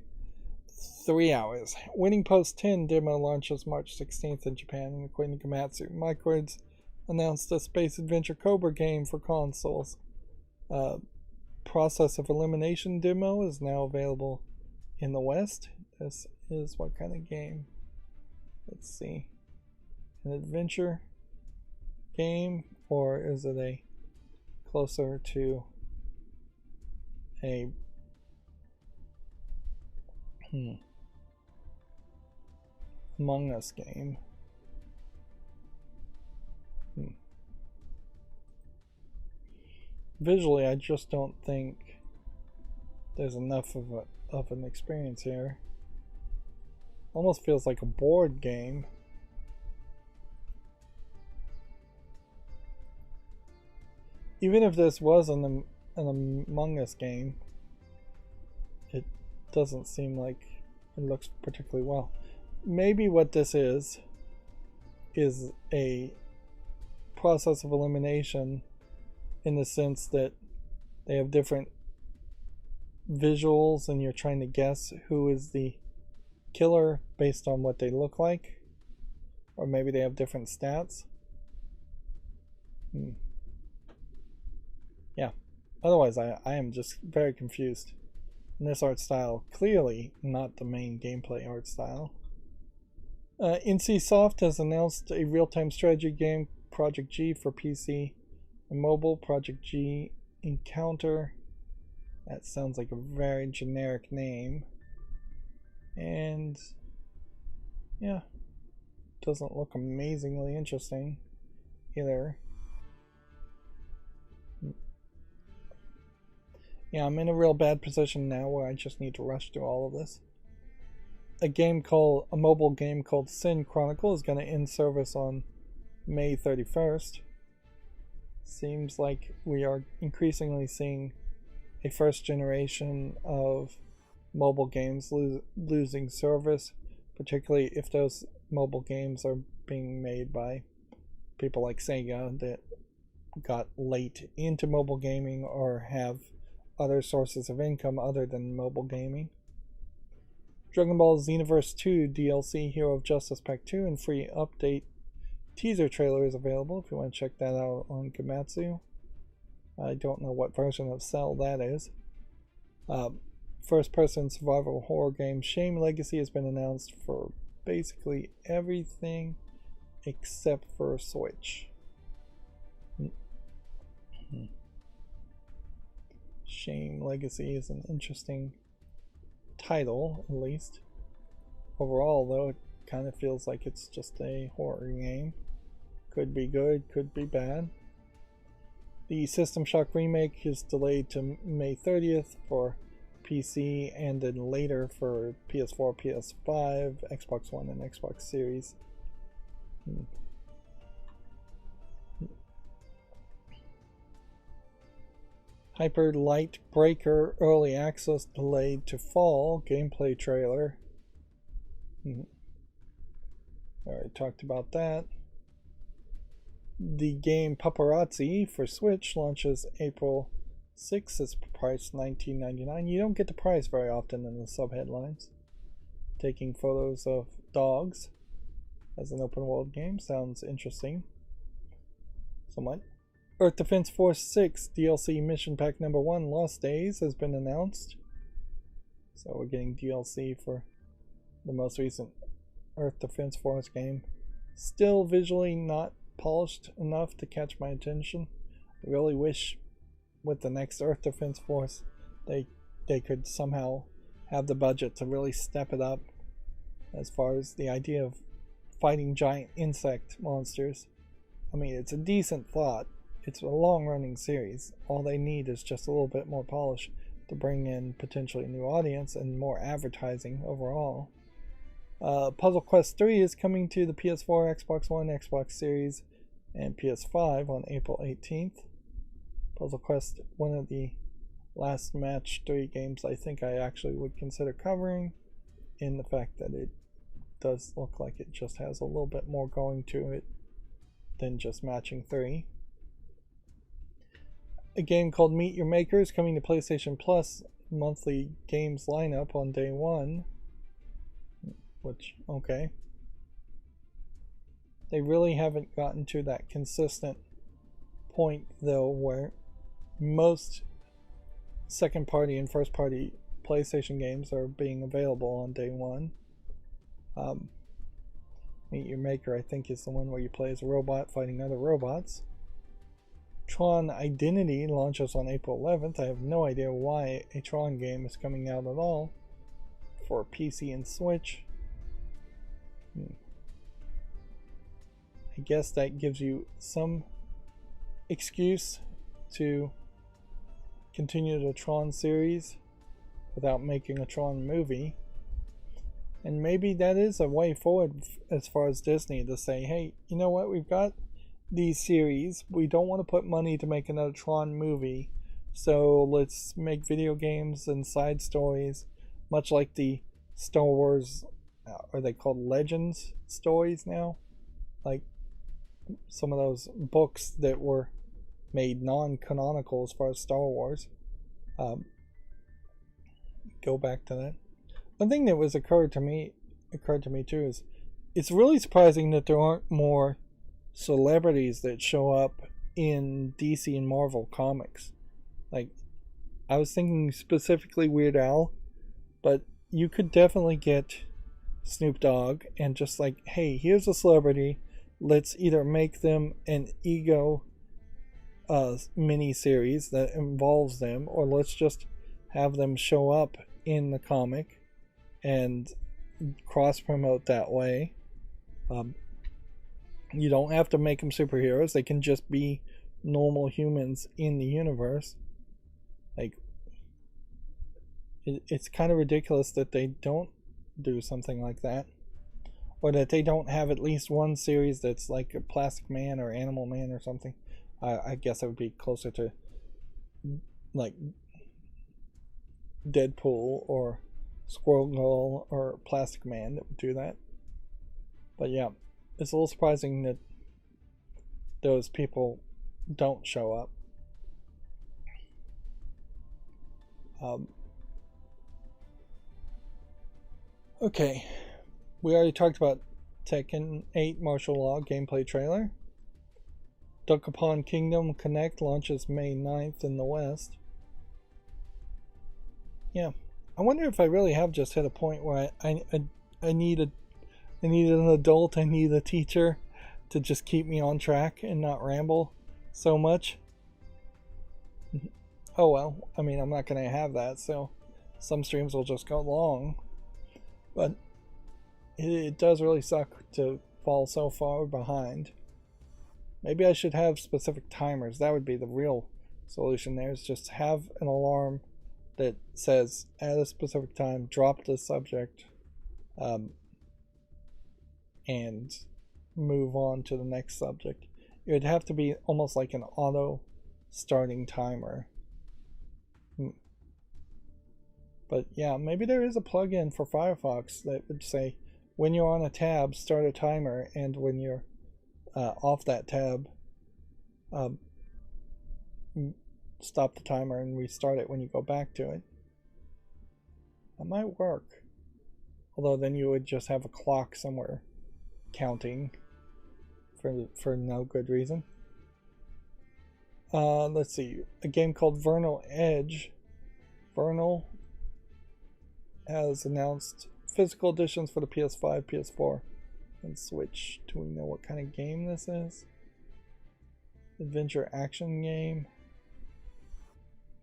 3 hours. Winning Post 10 demo launches March 16th in Japan, and according to Komatsu, Microids announced a Space Adventure Cobra game for consoles. Process of Elimination demo is now available in the West. This is what kind of game? Let's see. An adventure game, or is it a closer to a Among Us game. Visually, I just don't think there's enough of an experience here. Almost feels like a board game. Even if this was an Among Us game, it doesn't seem like it looks particularly well. Maybe what this is a process of elimination, in the sense that they have different visuals and you're trying to guess who is the killer based on what they look like. Or maybe they have different stats. Yeah. Otherwise, I am just very confused. And this art style, clearly not the main gameplay art style. NCSoft has announced a real-time strategy game, Project G, for PC and mobile. Project G Encounter. That sounds like a very generic name. And yeah, doesn't look amazingly interesting either. Yeah, I'm in a real bad position now where I just need to rush through all of this. A mobile game called Sin Chronicle is going to end service on May 31st. Seems like we are increasingly seeing a first generation of mobile games losing service, particularly if those mobile games are being made by people like Sega that got late into mobile gaming or have other sources of income other than mobile gaming. Dragon Ball Xenoverse 2 DLC Hero of Justice Pack 2 and free update teaser trailer is available if you want to check that out on Gamatsu. I don't know what version of Cell that is. First-person survival horror game Shame Legacy has been announced for basically everything except for Switch. Shame Legacy is an interesting title, at least. Overall, though, it kind of feels like it's just a horror game. Could be good, could be bad. The System Shock remake is delayed to May 30th for PC and then later for PS4, PS5, Xbox One, and Xbox Series. Hyper Light Breaker early access delayed to fall. Gameplay trailer. Already talked about that. The game Paparazzi for Switch launches April 6th. It's priced $19.99. You don't get the price very often in the subheadlines. Taking photos of dogs as an open world game sounds interesting. Somewhat. Earth Defense Force 6 DLC Mission Pack number 1 Lost Days has been announced. So we're getting DLC for the most recent Earth Defense Force game. Still visually not polished enough to catch my attention. I really wish with the next Earth Defense Force they could somehow have the budget to really step it up as far as the idea of fighting giant insect monsters. I mean, it's a decent thought. It's a long-running series. All they need is just a little bit more polish to bring in potentially a new audience and more advertising overall. Puzzle Quest 3 is coming to the PS4, Xbox One, Xbox Series, and PS5 on April 18th. Puzzle Quest, one of the last Match 3 games I think I actually would consider covering, in the fact that it does look like it just has a little bit more going to it than just matching 3. A game called Meet Your Maker is coming to PlayStation Plus monthly games lineup on day 1. Which, okay. They really haven't gotten to that consistent point, though, where most second party and first party PlayStation games are being available on day 1. Meet Your Maker, I think, is the one where you play as a robot fighting other robots. Tron Identity launches on April 11th. I have no idea why a Tron game is coming out at all for PC and Switch. I guess that gives you some excuse to continue the Tron series without making a Tron movie. And maybe that is a way forward as far as Disney to say, hey, you know what, we've got these series, we don't want to put money to make another Tron movie, so let's make video games and side stories, much like the Star Wars, are they called Legends stories now? Like some of those books that were made non-canonical as far as Star Wars. Go back to that. One thing that was occurred to me too is it's really surprising that there aren't more celebrities that show up in DC and Marvel comics. Like, I was thinking specifically Weird Al, but you could definitely get Snoop Dogg and just like, hey, here's a celebrity, let's either make them an Ego mini series that involves them, or let's just have them show up in the comic and cross promote that way. You don't have to make them superheroes, they can just be normal humans in the universe. Like, it's kind of ridiculous that they don't do something like that, or that they don't have at least one series that's like a Plastic Man or Animal Man or something. I guess it would be closer to like Deadpool or Squirrel Girl or Plastic Man that would do that. But yeah, it's a little surprising that those people don't show up. Okay, we already talked about Tekken 8 Martial Law gameplay trailer. Duck Upon Kingdom Connect launches May 9th in the West. Yeah, I wonder if I really have just hit a point where I need an adult, I need a teacher to just keep me on track and not ramble so much. Oh well, I mean, I'm not going to have that, so some streams will just go long. But it does really suck to fall so far behind. Maybe I should have specific timers. That would be the real solution there, is just have an alarm that says at a specific time, drop the subject, and move on to the next subject. It would have to be almost like an auto starting timer. But yeah, maybe there is a plugin for Firefox that would say when you're on a tab, start a timer, and when you're off that tab, stop the timer and restart it when you go back to it. That might work. Although then you would just have a clock somewhere counting for no good reason. Let's see. A game called Vernal Edge. Vernal has announced physical editions for the PS5, PS4, and Switch. Do we know what kind of game this is? Adventure action game.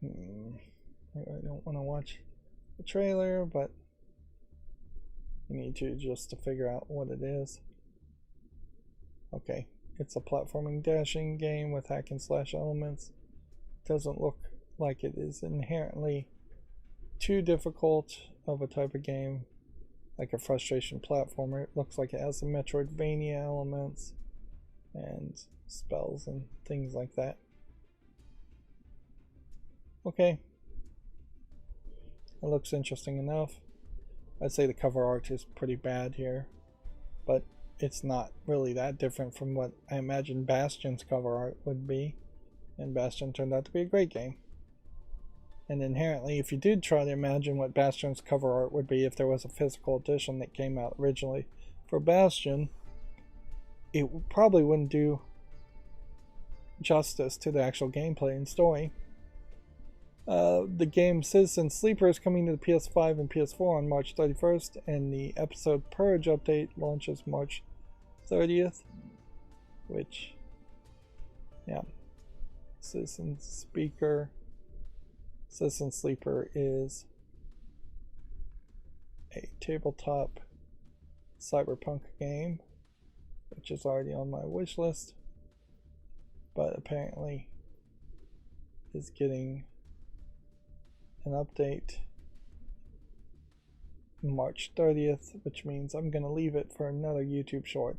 I don't want to watch the trailer, but you need to just to figure out what it is. Okay, it's a platforming dashing game with hack and slash elements. Doesn't look like it is inherently too difficult of a type of game, like a frustration platformer. It looks like it has some Metroidvania elements and spells and things like that. Okay, it looks interesting enough. I'd say the cover art is pretty bad here, but it's not really that different from what I imagine Bastion's cover art would be, and Bastion turned out to be a great game. And inherently, if you did try to imagine what Bastion's cover art would be if there was a physical edition that came out originally for Bastion, it probably wouldn't do justice to the actual gameplay and story. The game Citizen Sleeper is coming to the PS5 and PS4 on March 31st, and the episode Purge update launches March 30th, which, yeah. Citizen Speaker. Citizen Sleeper is a tabletop cyberpunk game, which is already on my wish list, but apparently is getting an update March 30th, which means I'm going to leave it for another YouTube short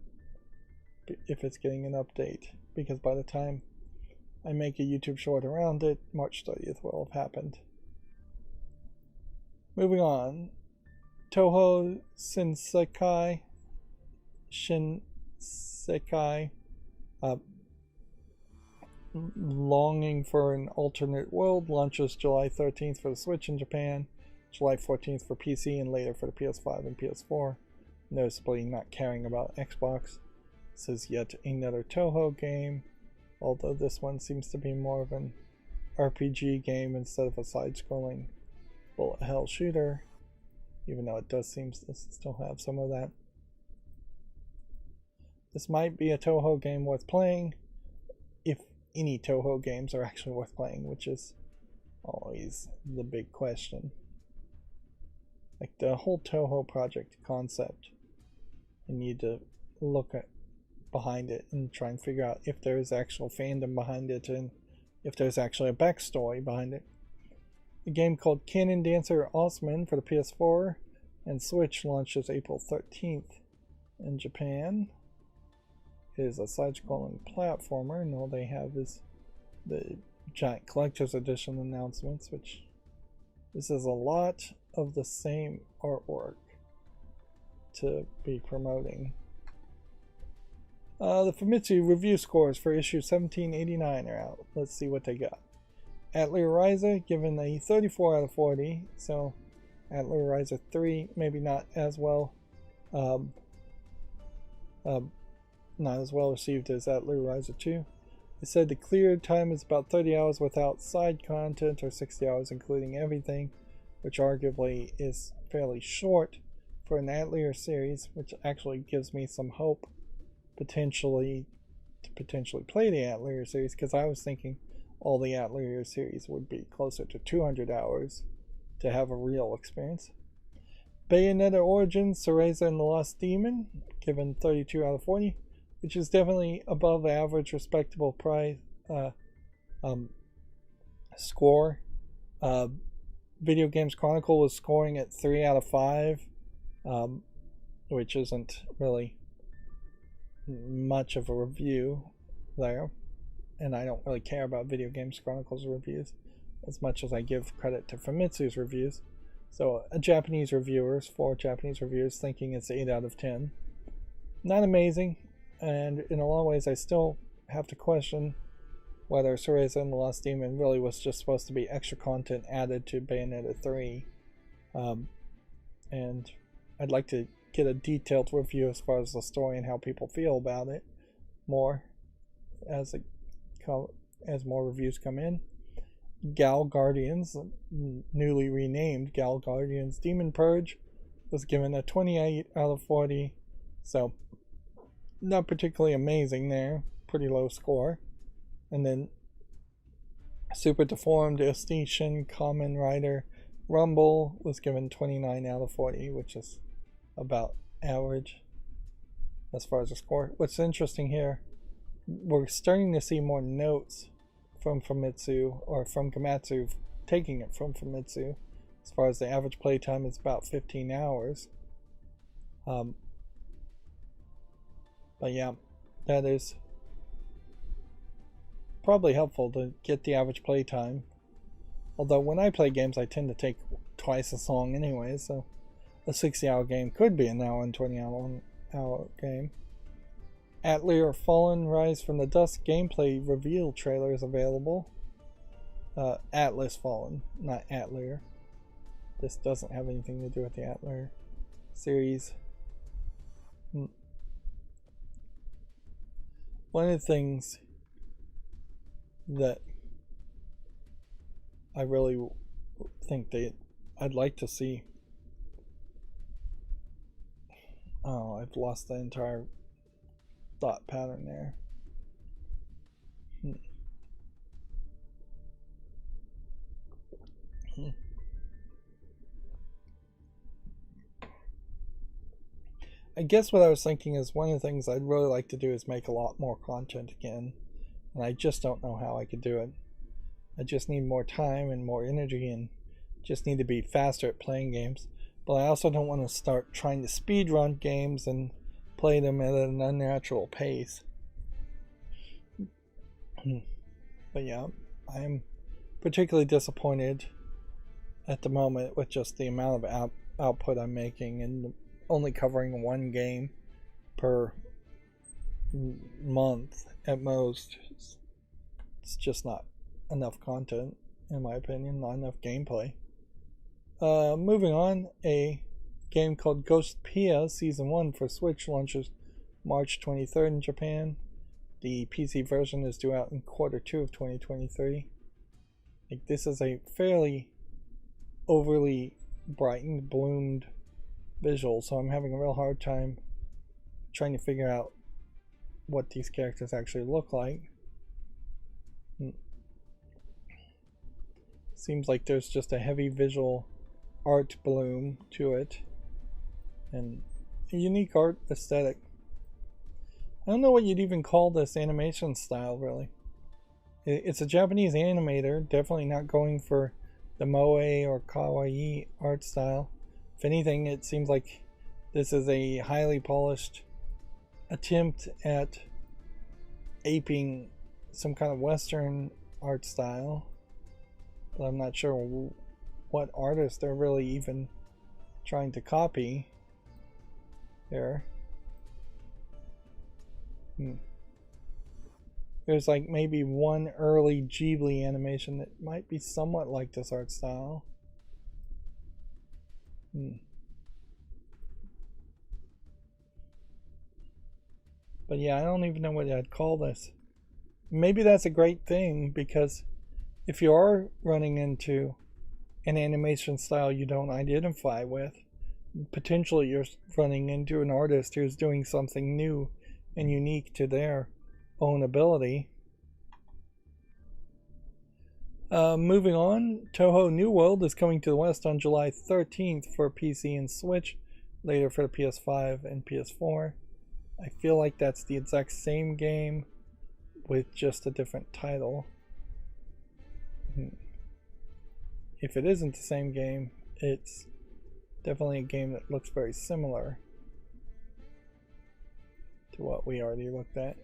if it's getting an update, because by the time I make a YouTube short around it, March 30th will have happened. Moving on, Toho Shinsekai, Longing for an Alternate World launches July 13th for the Switch in Japan, July 14th for PC, and later for the PS5 and PS4. Noticeably not caring about Xbox. This is yet another Toho game, although this one seems to be more of an RPG game instead of a side-scrolling bullet hell shooter, even though it does seem to still have some of that. This might be a Toho game worth playing, if any Toho games are actually worth playing, which is always the big question. Like the whole Toho project concept, you need to look at behind it and try and figure out if there is actual fandom behind it and if there's actually a backstory behind it. A game called Cannon Dancer Osman for the PS4 and Switch launches April 13th in Japan. It is a side-scrolling platformer, and all they have is the giant collector's edition announcements, which this is a lot of the same artwork to be promoting. The Famitsu review scores for issue 1789 are out. Let's see what they got. Atelier Ryza given a 34 out of 40, so Atelier Ryza 3 maybe not as well not as well received as Atelier Ryza 2. It said the clear time is about 30 hours without side content, or 60 hours including everything, which arguably is fairly short for an Atelier series, which actually gives me some hope to potentially play the Atelier series, because I was thinking all the Atelier series would be closer to 200 hours to have a real experience. Bayonetta Origins, Cereza and the Lost Demon, given 32 out of 40, which is definitely above average, respectable price score. Video Games Chronicle was scoring at 3 out of 5, which isn't really much of a review there, and I don't really care about Video Games Chronicle's reviews as much as I give credit to Famitsu's reviews. So four Japanese reviewers thinking it's 8 out of 10. Not amazing, and in a lot of ways I still have to question whether Cereza and the Lost Demon really was just supposed to be extra content added to Bayonetta 3. And I'd like to get a detailed review as far as the story and how people feel about it more as more reviews come in. Gal Guardians, newly renamed Gal Guardians Demon Purge, was given a 28 out of 40, so not particularly amazing there, pretty low score. And then Super Deformed Estation Kamen Rider Rumble was given 29 out of 40, which is about average as far as the score. What's interesting here, we're starting to see more notes from Famitsu, or from Komatsu taking it from Famitsu, as far as the average playtime is about 15 hours. But yeah, that is probably helpful to get the average playtime. Although when I play games I tend to take twice as long anyway, so a 60-hour game could be an hour and 20-hour game. Atelier Fallen Rise from the Dust gameplay reveal trailer is available. Atlas Fallen, not Atelier. This doesn't have anything to do with the Atelier series. One of the things that I really think I'd like to see. Oh, I've lost the entire thought pattern there. I guess what I was thinking is one of the things I'd really like to do is make a lot more content again, and I just don't know how I could do it. I just need more time and more energy and just need to be faster at playing games. But I also don't want to start trying to speedrun games and play them at an unnatural pace. But yeah, I'm particularly disappointed at the moment with just the amount of output I'm making and only covering one game per month at most. It's just not enough content, in my opinion, not enough gameplay. Moving on, a game called Ghost Pia Season 1 for Switch launches March 23rd in Japan. The PC version is due out in Q2 of 2023. Like, this is a fairly overly brightened, bloomed visual, so I'm having a real hard time trying to figure out what these characters actually look like. Seems like there's just a heavy visual art bloom to it and a unique art aesthetic. I don't know what you'd even call this animation style, really. It's a Japanese animator, definitely not going for the moe or kawaii art style. If anything, it seems like this is a highly polished attempt at aping some kind of Western art style, but I'm not sure what artist they're really even trying to copy here. There's like maybe one early Ghibli animation that might be somewhat like this art style. But yeah, I don't even know what I'd call this. Maybe that's a great thing, because if you are running into an animation style you don't identify with, potentially you're running into an artist who's doing something new and unique to their own ability. Moving on, Toho New World is coming to the West on July 13th for PC and Switch, later for the PS5 and PS4. I feel like that's the exact same game with just a different title. If it isn't the same game, it's definitely a game that looks very similar to what we already looked at.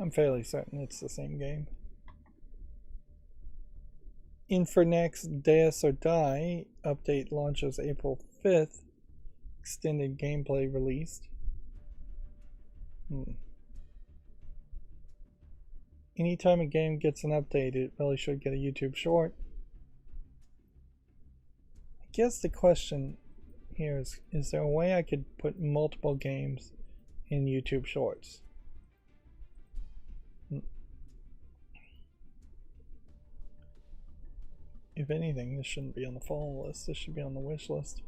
I'm fairly certain it's the same game. Infernax Deus or Die update launches April 5th. Extended gameplay released. Anytime a game gets an update, it really should get a YouTube short. I guess the question here is there a way I could put multiple games in YouTube shorts? If anything, this shouldn't be on the follow list. This should be on the wish list.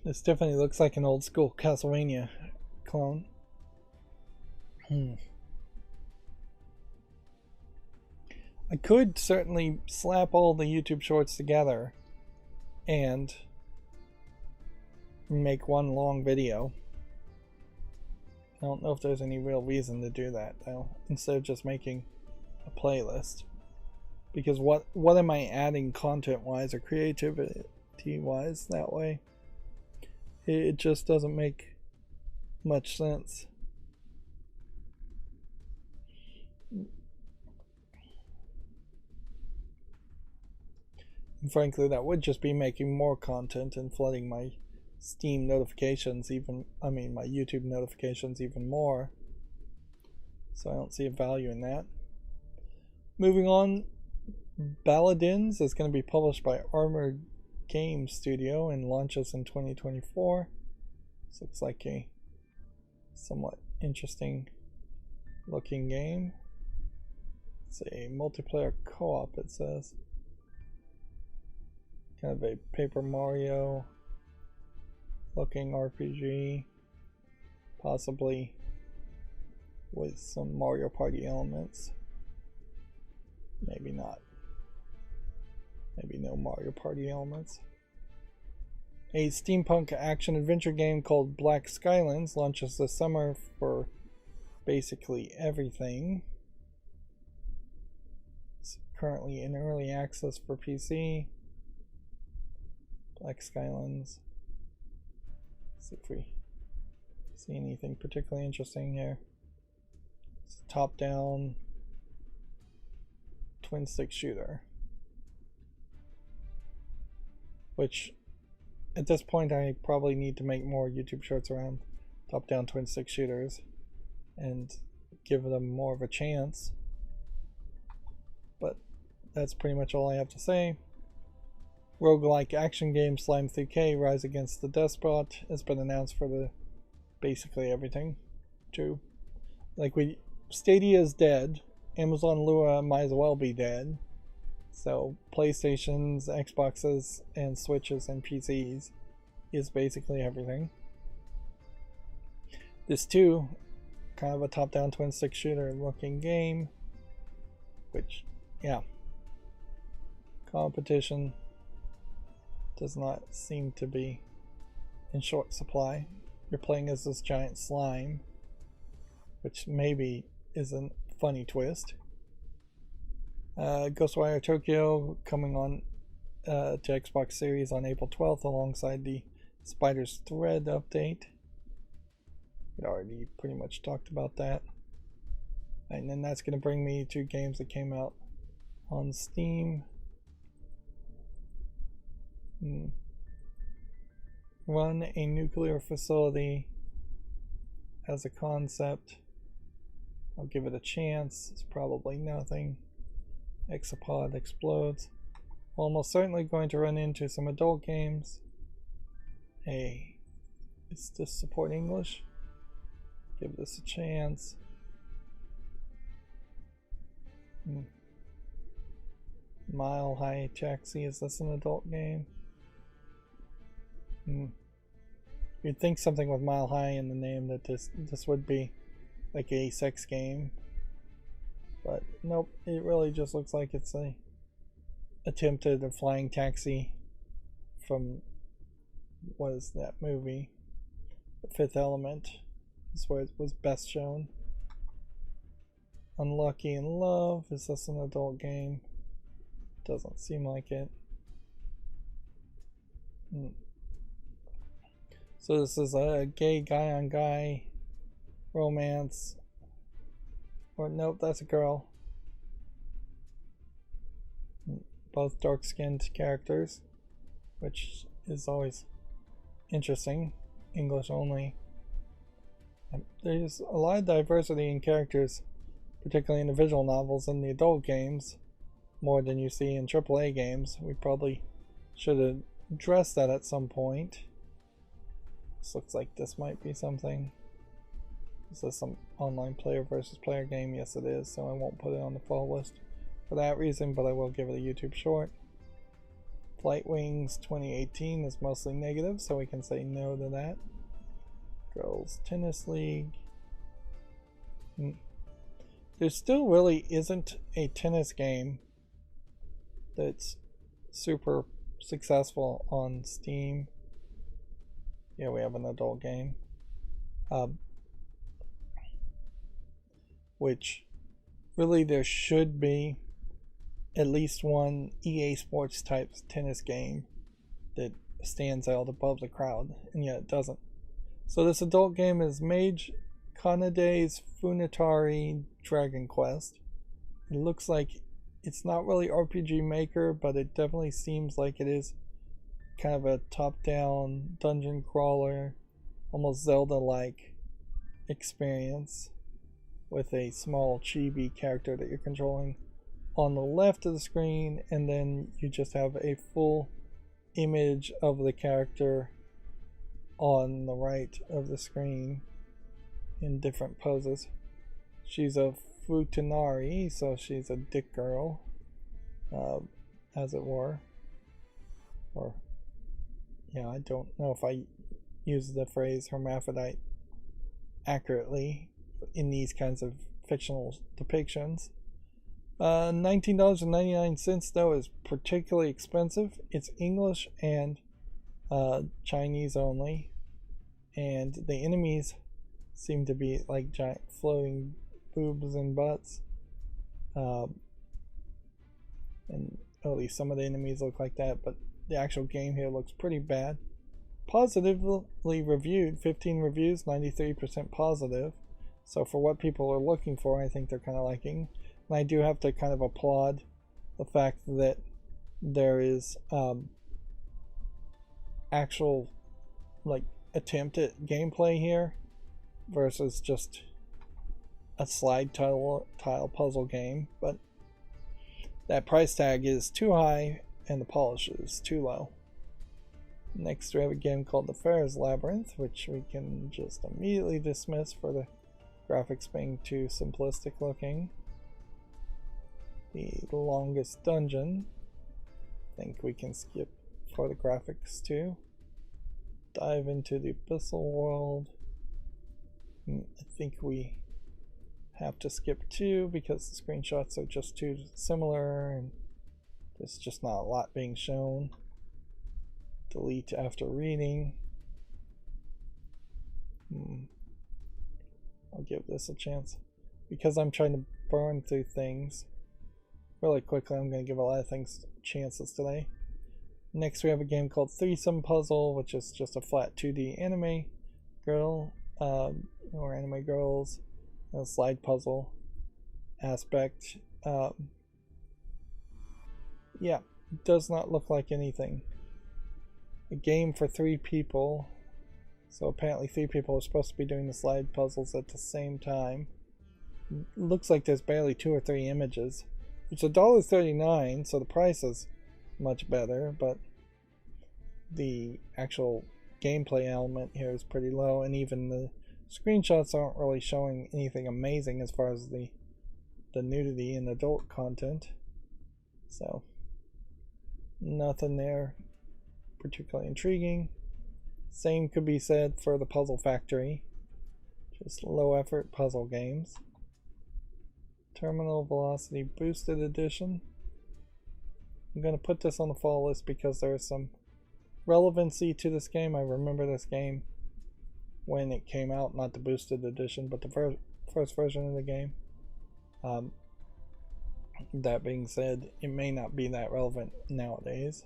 This definitely looks like an old school Castlevania clone. I could certainly slap all the YouTube shorts together and make one long video. I don't know if there's any real reason to do that though, instead of just making a playlist. Because what am I adding content wise or creativity wise that way? It just doesn't make much sense. And frankly, that would just be making more content and flooding my Steam notifications my YouTube notifications even more. So I don't see a value in that. Moving on, Paladins is going to be published by Armored Game Studio and launches in 2024. This looks like a somewhat interesting looking game. It's a multiplayer co-op, it says. Kind of a Paper Mario looking RPG. possibly with some Mario Party elements. Maybe not. Maybe no Mario Party elements. A steampunk action-adventure game called Black Skylands launches this summer for basically everything. It's currently in early access for PC. Black Skylands. Let's see if we see anything particularly interesting here. It's a top-down twin-stick shooter, which at this point I probably need to make more YouTube shorts around top-down twin-stick shooters and give them more of a chance. But that's pretty much all I have to say. Roguelike action game Slime 3K Rise Against the Despot has been announced for the basically everything too. Stadia is dead. Amazon Lua might as well be dead. So PlayStations, Xboxes, and Switches and PCs is basically everything. This too, kind of a top-down twin-stick shooter looking game, which, yeah, competition does not seem to be in short supply. You're playing as this giant slime, which maybe is a funny twist. Ghostwire Tokyo coming on to Xbox Series on April 12th alongside the Spider's Thread update. We already pretty much talked about that. And then that's going to bring me to games that came out on Steam. Run a nuclear facility as a concept. I'll give it a chance. It's probably nothing. Exopod explodes. Almost certainly going to run into some adult games. Hey, is this support English? Give this a chance. Mile High Taxi, is this an adult game? You'd think something with Mile High in the name that this would be like a sex game. But nope, it really just looks like it's a attempt at a flying taxi from, what is that movie? The Fifth Element is where it was best shown. Unlucky in Love, is this an adult game? Doesn't seem like it. So this is a gay guy on guy romance. Or nope, that's a girl. Both dark-skinned characters, which is always interesting. English only. There's a lot of diversity in characters, particularly in the visual novels and the adult games, more than you see in AAA games. We probably should have addressed that at some point. This looks like this might be something. Is this some online player versus player game? Yes it is, so I won't put it on the fall list for that reason, but I will give it a YouTube short. Flight Wings 2018 is mostly negative, so we can say no to that. Girls Tennis League. There still really isn't a tennis game that's super successful on Steam. Yeah, we have an adult game. Which really there should be at least one EA Sports type tennis game that stands out above the crowd, and yet it doesn't. So this adult game is Mage Kanade's Funitari Dragon Quest. It looks like it's not really RPG Maker, but it definitely seems like it is kind of a top-down dungeon crawler, almost Zelda-like experience with a small chibi character that you're controlling on the left of the screen, and then you just have a full image of the character on the right of the screen in different poses. She's a futanari, so she's a dick girl, as it were. Or, yeah, I don't know if I use the phrase hermaphrodite accurately in these kinds of fictional depictions. $19.99 though is particularly expensive. It's English and Chinese only, and the enemies seem to be like giant floating boobs and butts. And at least some of the enemies look like that, but the actual game here looks pretty bad. Positively reviewed, 15 reviews, 93% positive. So for what people are looking for, I think they're kind of liking. And I do have to kind of applaud the fact that there is actual like attempt at gameplay here versus just a slide tile puzzle game. But that price tag is too high and the polish is too low. Next we have a game called the Pharaoh's Labyrinth, which we can just immediately dismiss for the graphics being too simplistic looking. The Longest Dungeon, I think we can skip for the graphics too. Dive into the Abyssal World, I think we have to skip too because the screenshots are just too similar and there's just not a lot being shown. Delete after reading. I'll give this a chance because I'm trying to burn through things really quickly. I'm going to give a lot of things chances today. Next we have a game called Threesome Puzzle, which is just a flat 2D anime girl or anime girls, a slide puzzle aspect. Yeah, does not look like anything. A game for 3 people, so apparently 3 people are supposed to be doing the slide puzzles at the same time. Looks like there's barely 2 or 3 images. It's $1.39, so the price is much better, but the actual gameplay element here is pretty low, and even the screenshots aren't really showing anything amazing as far as the nudity and adult content. So nothing there particularly intriguing. Same could be said for the Puzzle Factory, just low effort puzzle games. Terminal Velocity Boosted Edition. I'm going to put this on the fall list because there is some relevancy to this game. I remember this game when it came out, not the boosted edition, but the first version of the game. That being said, it may not be that relevant nowadays.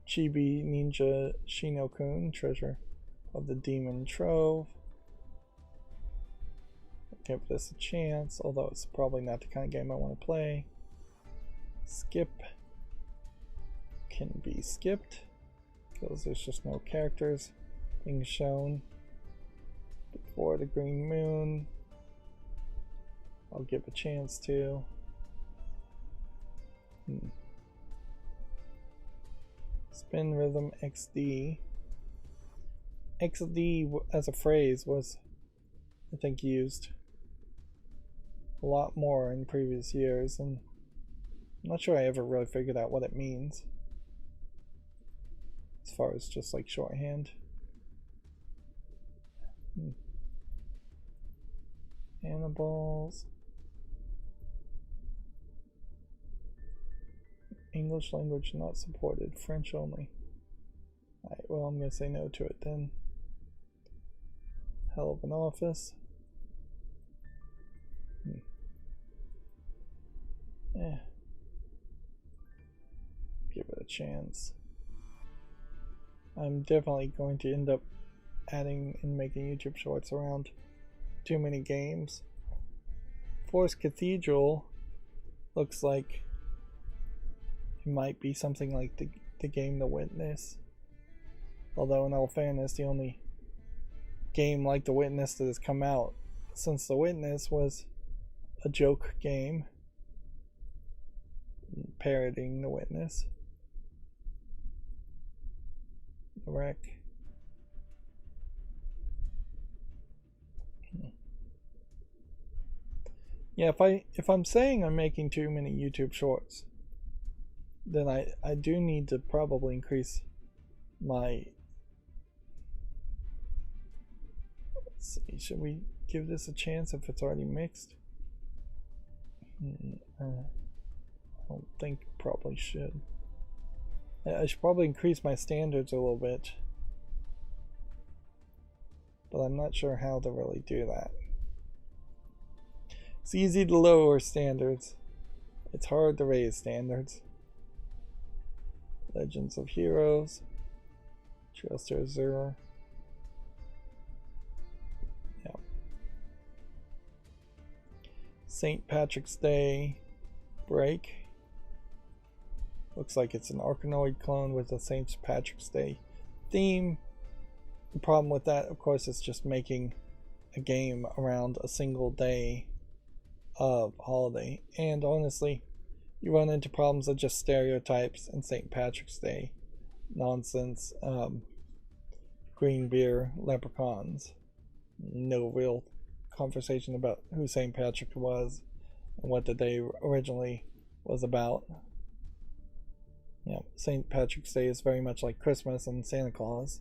Chibi Ninja Shinokun, Treasure of the Demon Trove. I'll give this a chance, although it's probably not the kind of game I want to play. Skip can be skipped because there's just no characters being shown. Before the Green Moon, I'll give a chance to. Spin Rhythm XD. XD as a phrase was, I think, used a lot more in previous years, and I'm not sure I ever really figured out what it means as far as just like shorthand. Animals. English language not supported, French only. Alright, well, I'm going to say no to it then. Hell of an Office. Give it a chance. I'm definitely going to end up adding and making YouTube shorts around too many games. Forest Cathedral looks like it might be something like the game The Witness. Although in all fairness, the only game like The Witness that has come out since The Witness was a joke game parodying The Witness. The Wreck. Yeah, if I'm saying I'm making too many YouTube shorts, then I do need to probably increase my Let's see, should we give this a chance if it's already mixed? I don't think probably should. I should probably increase my standards a little bit, but I'm not sure how to really do that. It's easy to lower standards. It's hard to raise standards. Legends of Heroes. Trails to Azure. Yeah. St. Patrick's Day break. Looks like it's an Arkanoid clone with a St. Patrick's Day theme. The problem with that, of course, is just making a game around a single day of holiday. And honestly, you run into problems of just stereotypes and St. Patrick's Day nonsense. Green beer leprechauns. No real conversation about who St. Patrick was and what the day originally was about. Yeah, St. Patrick's Day is very much like Christmas and Santa Claus,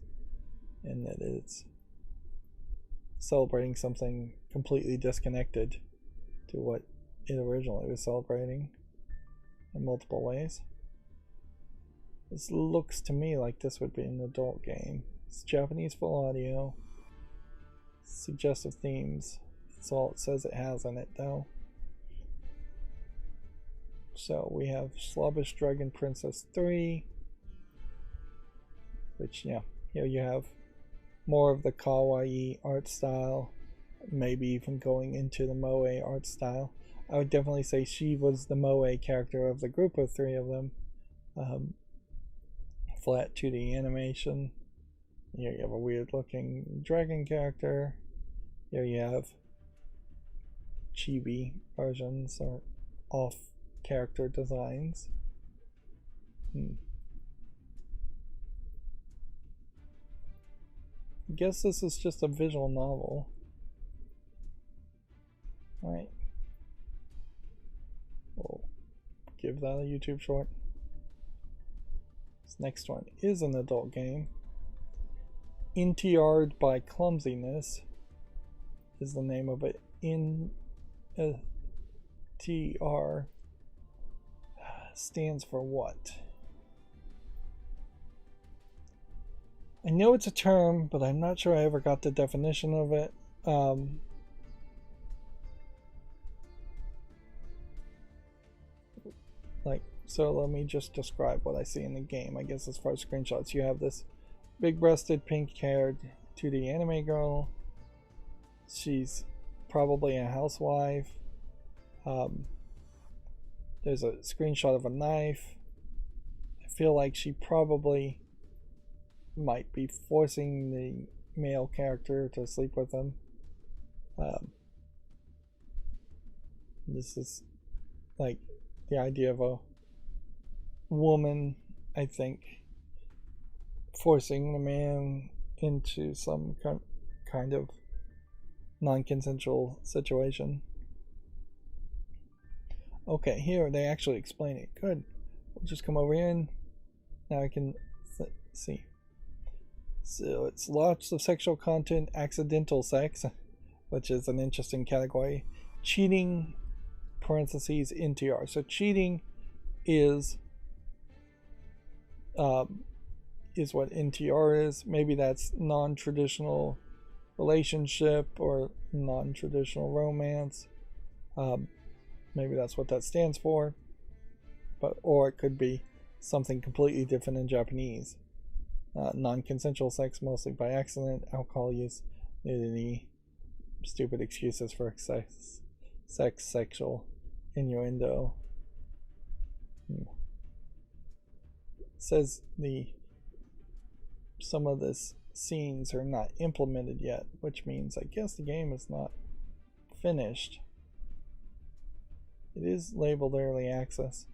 in that it's celebrating something completely disconnected to what it originally was celebrating in multiple ways. This looks to me like this would be an adult game. It's Japanese full audio, suggestive themes. That's all it says it has in it, though. So we have Slobbish Dragon Princess 3, which, yeah, here you have more of the kawaii art style, maybe even going into the moe art style. I would definitely say she was the moe character of the group of three of them. Flat 2D animation. Here you have a weird looking dragon character. Here you have chibi versions or off character designs. I guess this is just a visual novel. Right. We'll give that a YouTube short. This next one is an adult game. NTR'd by Clumsiness is the name of it. NTR stands for what? I know it's a term, but I'm not sure I ever got the definition of it. So let me just describe what I see in the game. I guess as far as screenshots, you have this big-breasted, pink-haired 2D anime girl. She's probably a housewife. There's a screenshot of a knife. I feel like she probably might be forcing the male character to sleep with him. This is like the idea of a woman, I think, forcing the man into some kind of non-consensual situation. Okay, here they actually explain it. Good. We'll just come over here and now I can see. So it's lots of sexual content, accidental sex, which is an interesting category. Cheating, parentheses, NTR. So cheating is what NTR is. Maybe that's non-traditional relationship or non-traditional romance. Maybe that's what that stands for. Or it could be something completely different in Japanese. Non-consensual sex mostly by accident, alcohol use, nudity, stupid excuses for sex, sexual innuendo. It says some of this scenes are not implemented yet, which means I guess the game is not finished. It is labeled early access.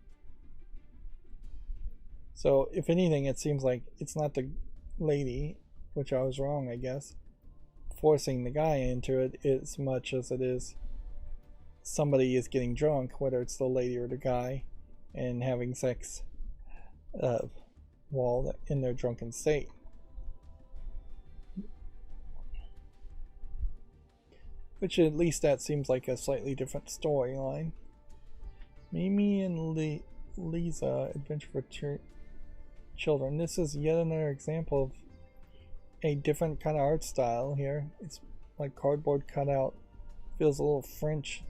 So if anything, it seems like it's not the lady, which I was wrong, I guess, forcing the guy into it as much as it is somebody is getting drunk, whether it's the lady or the guy, and having sex while in their drunken state. Which at least that seems like a slightly different storyline. Mimi and Lisa, Adventure for Children. This is yet another example of a different kind of art style here. It's like cardboard cutout. Feels a little French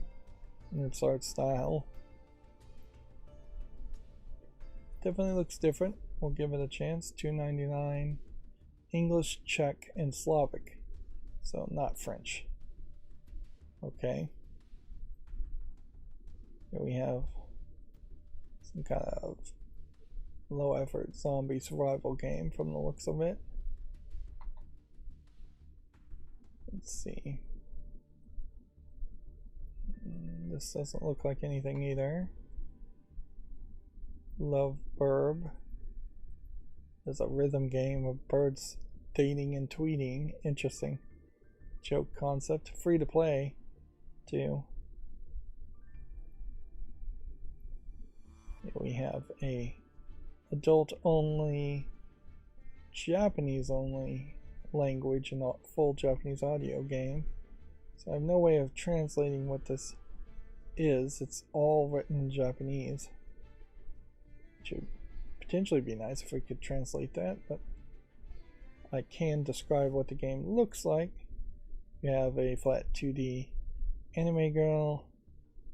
in its art style. Definitely looks different. We'll give it a chance. $2.99. English, Czech, and Slavic. So not French. Okay. Here we have some kind of low effort zombie survival game from the looks of it. Let's see. This doesn't look like anything either. Love Burb. There's a rhythm game of birds dating and tweeting. Interesting. Joke concept. Free to play too. Here we have a adult only, Japanese only language and not full Japanese audio game. So I have no way of translating what this is. It's all written in Japanese. Which would potentially be nice if we could translate that, but I can describe what the game looks like. We have a flat 2D anime girl.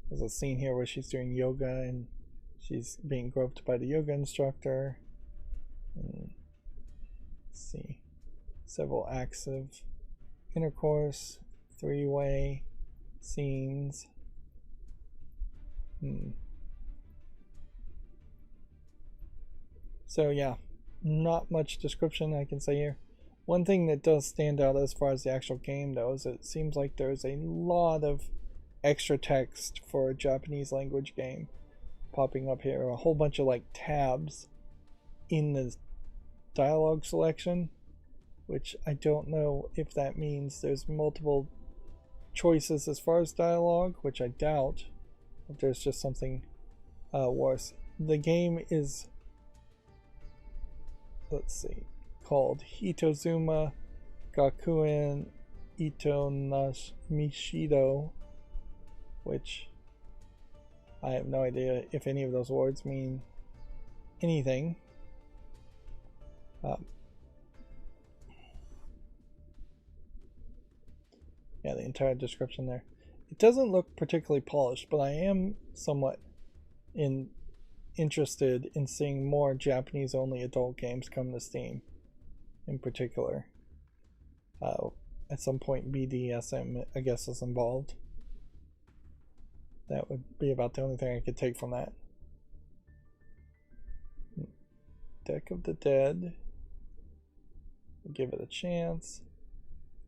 There's a scene here where she's doing yoga and she's being groped by the yoga instructor. And let's see. Several acts of intercourse, three-way scenes. So yeah, not much description I can say here. One thing that does stand out as far as the actual game though is it seems like there's a lot of extra text for a Japanese language game popping up here. A whole bunch of like tabs in the dialogue selection, which I don't know if that means there's multiple choices as far as dialogue, which I doubt. If there's just something worse. The game is, let's see, called Hitozuma Gakuen Ito Mishido, which I have no idea if any of those words mean anything. Yeah, the entire description there. It doesn't look particularly polished, but I am somewhat interested in seeing more Japanese only adult games come to Steam in particular. At some point BDSM I guess is involved. That would be about the only thing I could take from that. Deck of the Dead. We'll give it a chance.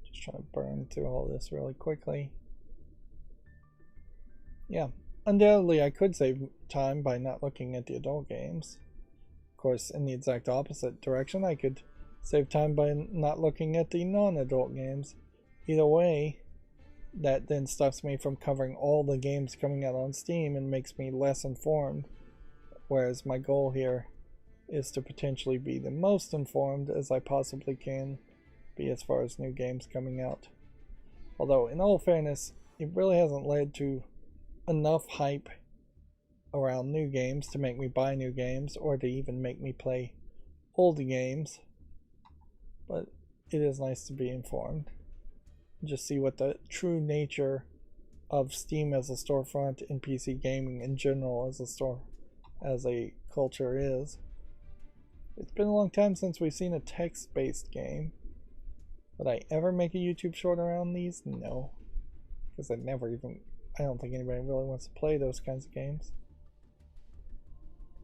Just trying to burn through all this really quickly. Yeah, undoubtedly I could save time by not looking at the adult games. Of course, in the exact opposite direction, I could save time by not looking at the non-adult games. Either way, that then stops me from covering all the games coming out on Steam and makes me less informed, whereas my goal here is to potentially be the most informed as I possibly can be as far as new games coming out. Although, in all fairness, it really hasn't led to enough hype around new games to make me buy new games or to even make me play old games. But it is nice to be informed. Just see what the true nature of Steam as a storefront and PC gaming in general as a culture is. It's been a long time since we've seen a text-based game. Would I ever make a YouTube short around these? No. Because I don't think anybody really wants to play those kinds of games.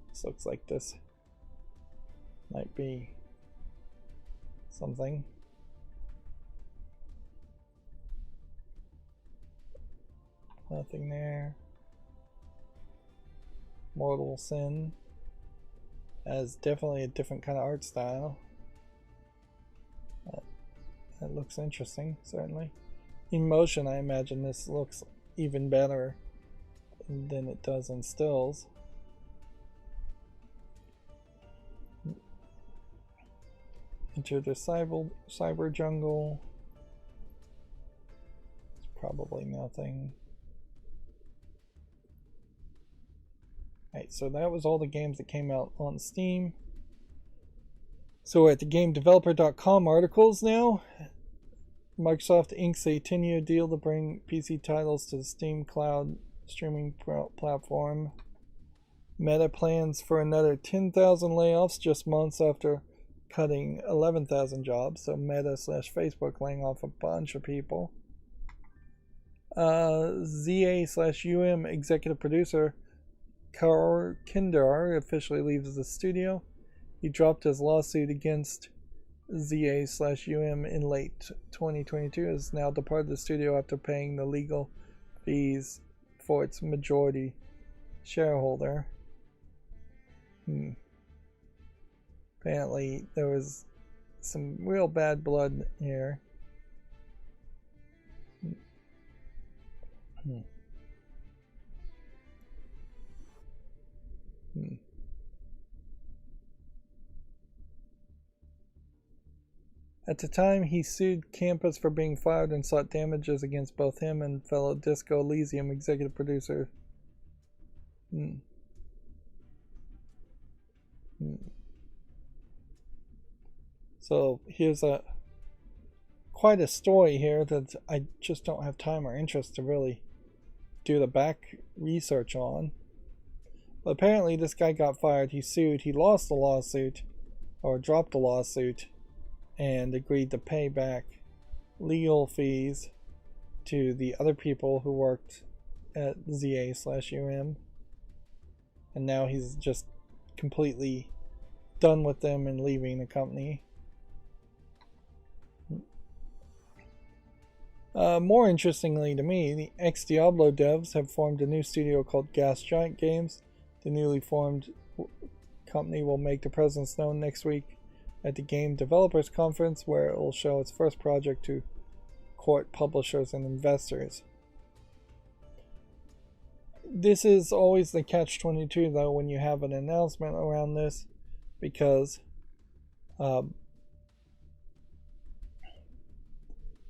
This looks like this might be something. Nothing there. Mortal Sin has definitely a different kind of art style. That looks interesting, certainly. In motion, I imagine this looks even better than it does in stills. Enter the cyber jungle. It's Probably nothing. Alright, so that was all the games that came out on Steam. So we're at the GameDeveloper.com articles now. Microsoft inks a 10-year deal to bring PC titles to the Steam cloud streaming platform. Meta plans for another 10,000 layoffs just months after cutting 11,000 jobs. So Meta/Facebook laying off a bunch of people. ZA/UM executive producer Karl Kindar officially leaves the studio. He dropped his lawsuit against ZA/UM in late 2022, has now departed the studio after paying the legal fees for its majority shareholder. Apparently there was some real bad blood here. At the time, he sued Campus for being fired and sought damages against both him and fellow Disco Elysium executive producer. So here's quite a story here that I just don't have time or interest to really do the back research on. But apparently this guy got fired, he sued, he lost the lawsuit, or dropped the lawsuit, and agreed to pay back legal fees to the other people who worked at ZA/UM. And now he's just completely done with them and leaving the company. More interestingly to me, the ex-Diablo devs have formed a new studio called Gas Giant Games. The newly formed company will make their presence known next week at the Game Developers Conference, where it will show its first project to court publishers and investors. This is always the catch-22 though when you have an announcement around this, because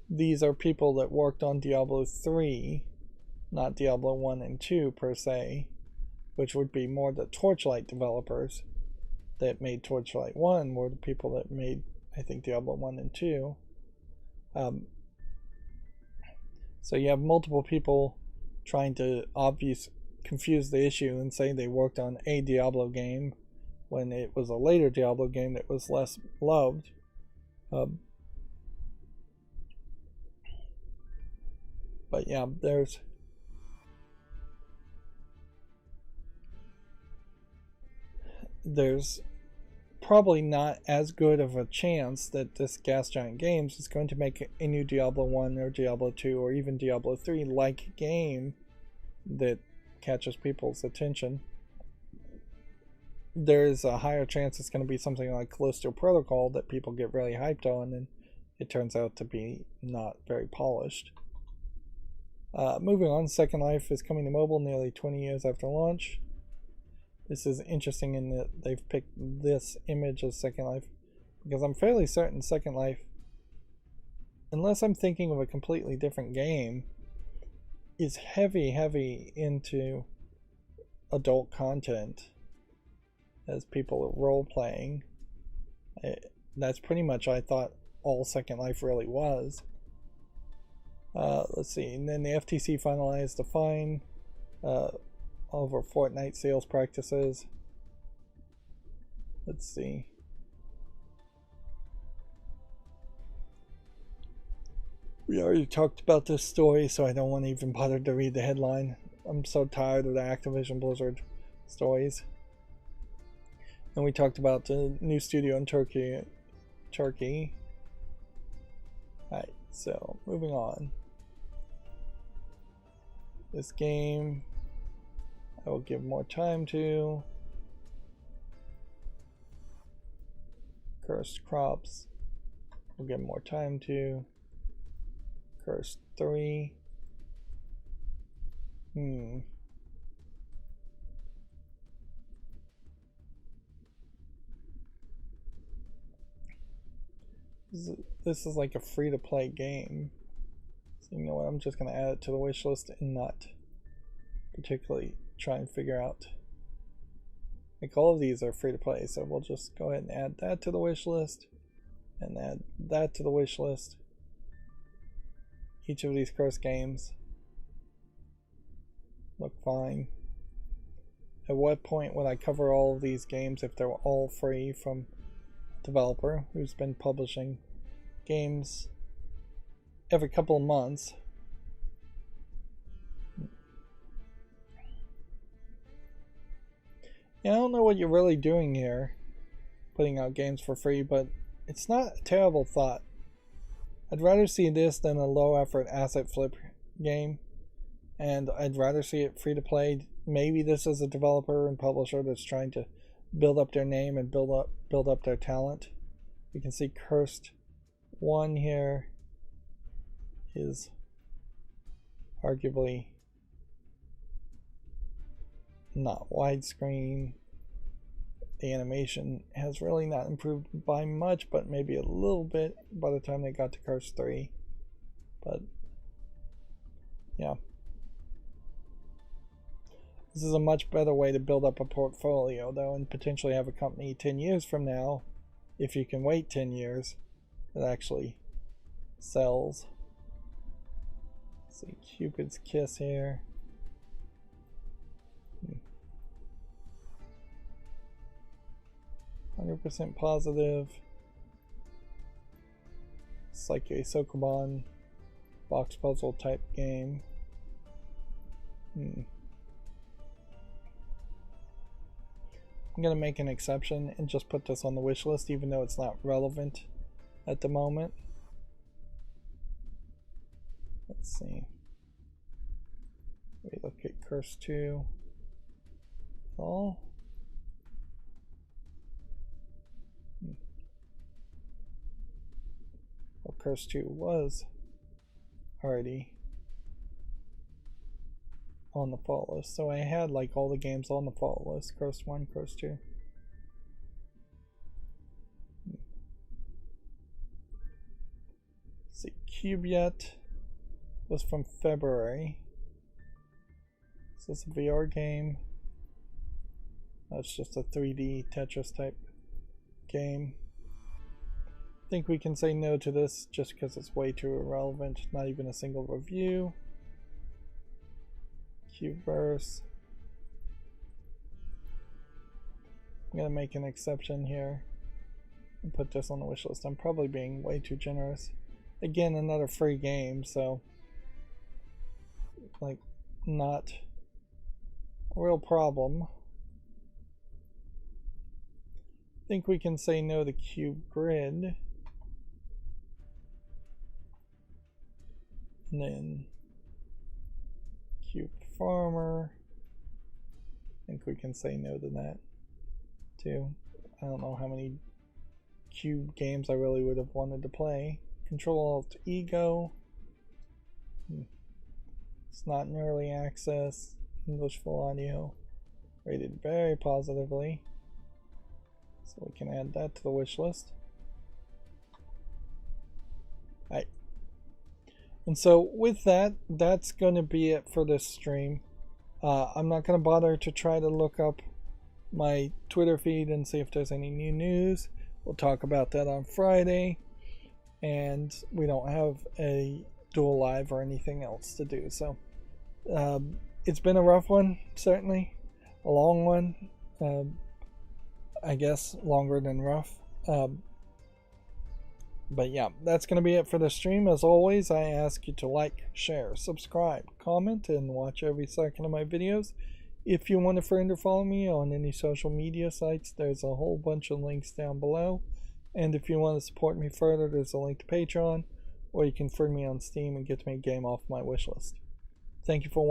these are people that worked on Diablo 3, not Diablo 1 and 2 per se, which would be more the Torchlight developers that made Torchlight 1 were the people that made, I think, Diablo 1 and 2. So you have multiple people trying to confuse the issue and say they worked on a Diablo game when it was a later Diablo game that was less loved. But yeah, there's probably not as good of a chance that this Gas Giant Games is going to make a new Diablo 1 or Diablo 2 or even Diablo 3 like game that catches people's attention. There's a higher chance it's going to be something like Callisto Protocol that people get really hyped on, and it turns out to be not very polished. Moving on, Second Life is coming to mobile nearly 20 years after launch. This is interesting in that they've picked this image as Second Life, because I'm fairly certain Second Life, unless I'm thinking of a completely different game, is heavy into adult content as people are role-playing. That's pretty much, I thought, all Second Life really was. Let's see, and then the FTC finalized a fine over Fortnite sales practices. Let's see. We already talked about this story, so I don't want to even bother to read the headline. I'm so tired of the Activision Blizzard stories. And we talked about the new studio in Turkey. Alright, so moving on. This game I will give more time to. Cursed Crops we'll give more time to. Cursed 3. This is like a free-to-play game. So you know what, I'm just going to add it to the wish list and not particularly try and figure out. Like all of these are free to play, so we'll just go ahead and add that to the wish list and add that to the wish list. Each of these cursed games look fine. At what point would I cover all of these games if they're all free from a developer who's been publishing games every couple of months? Yeah, I don't know what you're really doing here, putting out games for free, but it's not a terrible thought. I'd rather see this than a low effort asset flip game, and I'd rather see it free to play. Maybe this is a developer and publisher that's trying to build up their name and build up their talent. You can see Cursed 1 here is arguably not widescreen. The animation has really not improved by much, but maybe a little bit by the time they got to Cursed 3. But yeah. This is a much better way to build up a portfolio, though, and potentially have a company 10 years from now, if you can wait 10 years, that actually sells. Let's see, Cupid's Kiss here. 100% positive. It's like a Sokoban box puzzle type game. I'm going to make an exception and just put this on the wish list, even though it's not relevant at the moment. Let's see. We look at Curse 2. Well, Curse 2 was already on the fall list, so I had like all the games on the fall list. Curse 1, Curse 2. Let's see, Cubeyet was from February. Is this a VR game? No, it's just a 3D Tetris type game. I think we can say no to this just because it's way too irrelevant. Not even a single review. Cubeverse. I'm gonna make an exception here and put this on the wish list. I'm probably being way too generous. Again, another free game, so like not a real problem. I think we can say no to Cube Grid. And then Cube Farmer. I think we can say no to that too. I don't know how many Cube games I really would have wanted to play. Control Alt Ego. It's not in early access. English full audio. Rated very positively. So we can add that to the wish list. Alright. And so with that, that's going to be it for this stream. I'm not going to bother to try to look up my Twitter feed and see if there's any new news. We'll talk about that on Friday. And we don't have a Duel Live or anything else to do. So it's been a rough one, certainly. A long one. I guess longer than rough. But yeah, that's going to be it for the stream. As always, I ask you to like, share, subscribe, comment, and watch every second of my videos. If you want to friend or follow me on any social media sites, there's a whole bunch of links down below. And if you want to support me further, there's a link to Patreon, or you can friend me on Steam and get me a game off my wishlist. Thank you for watching.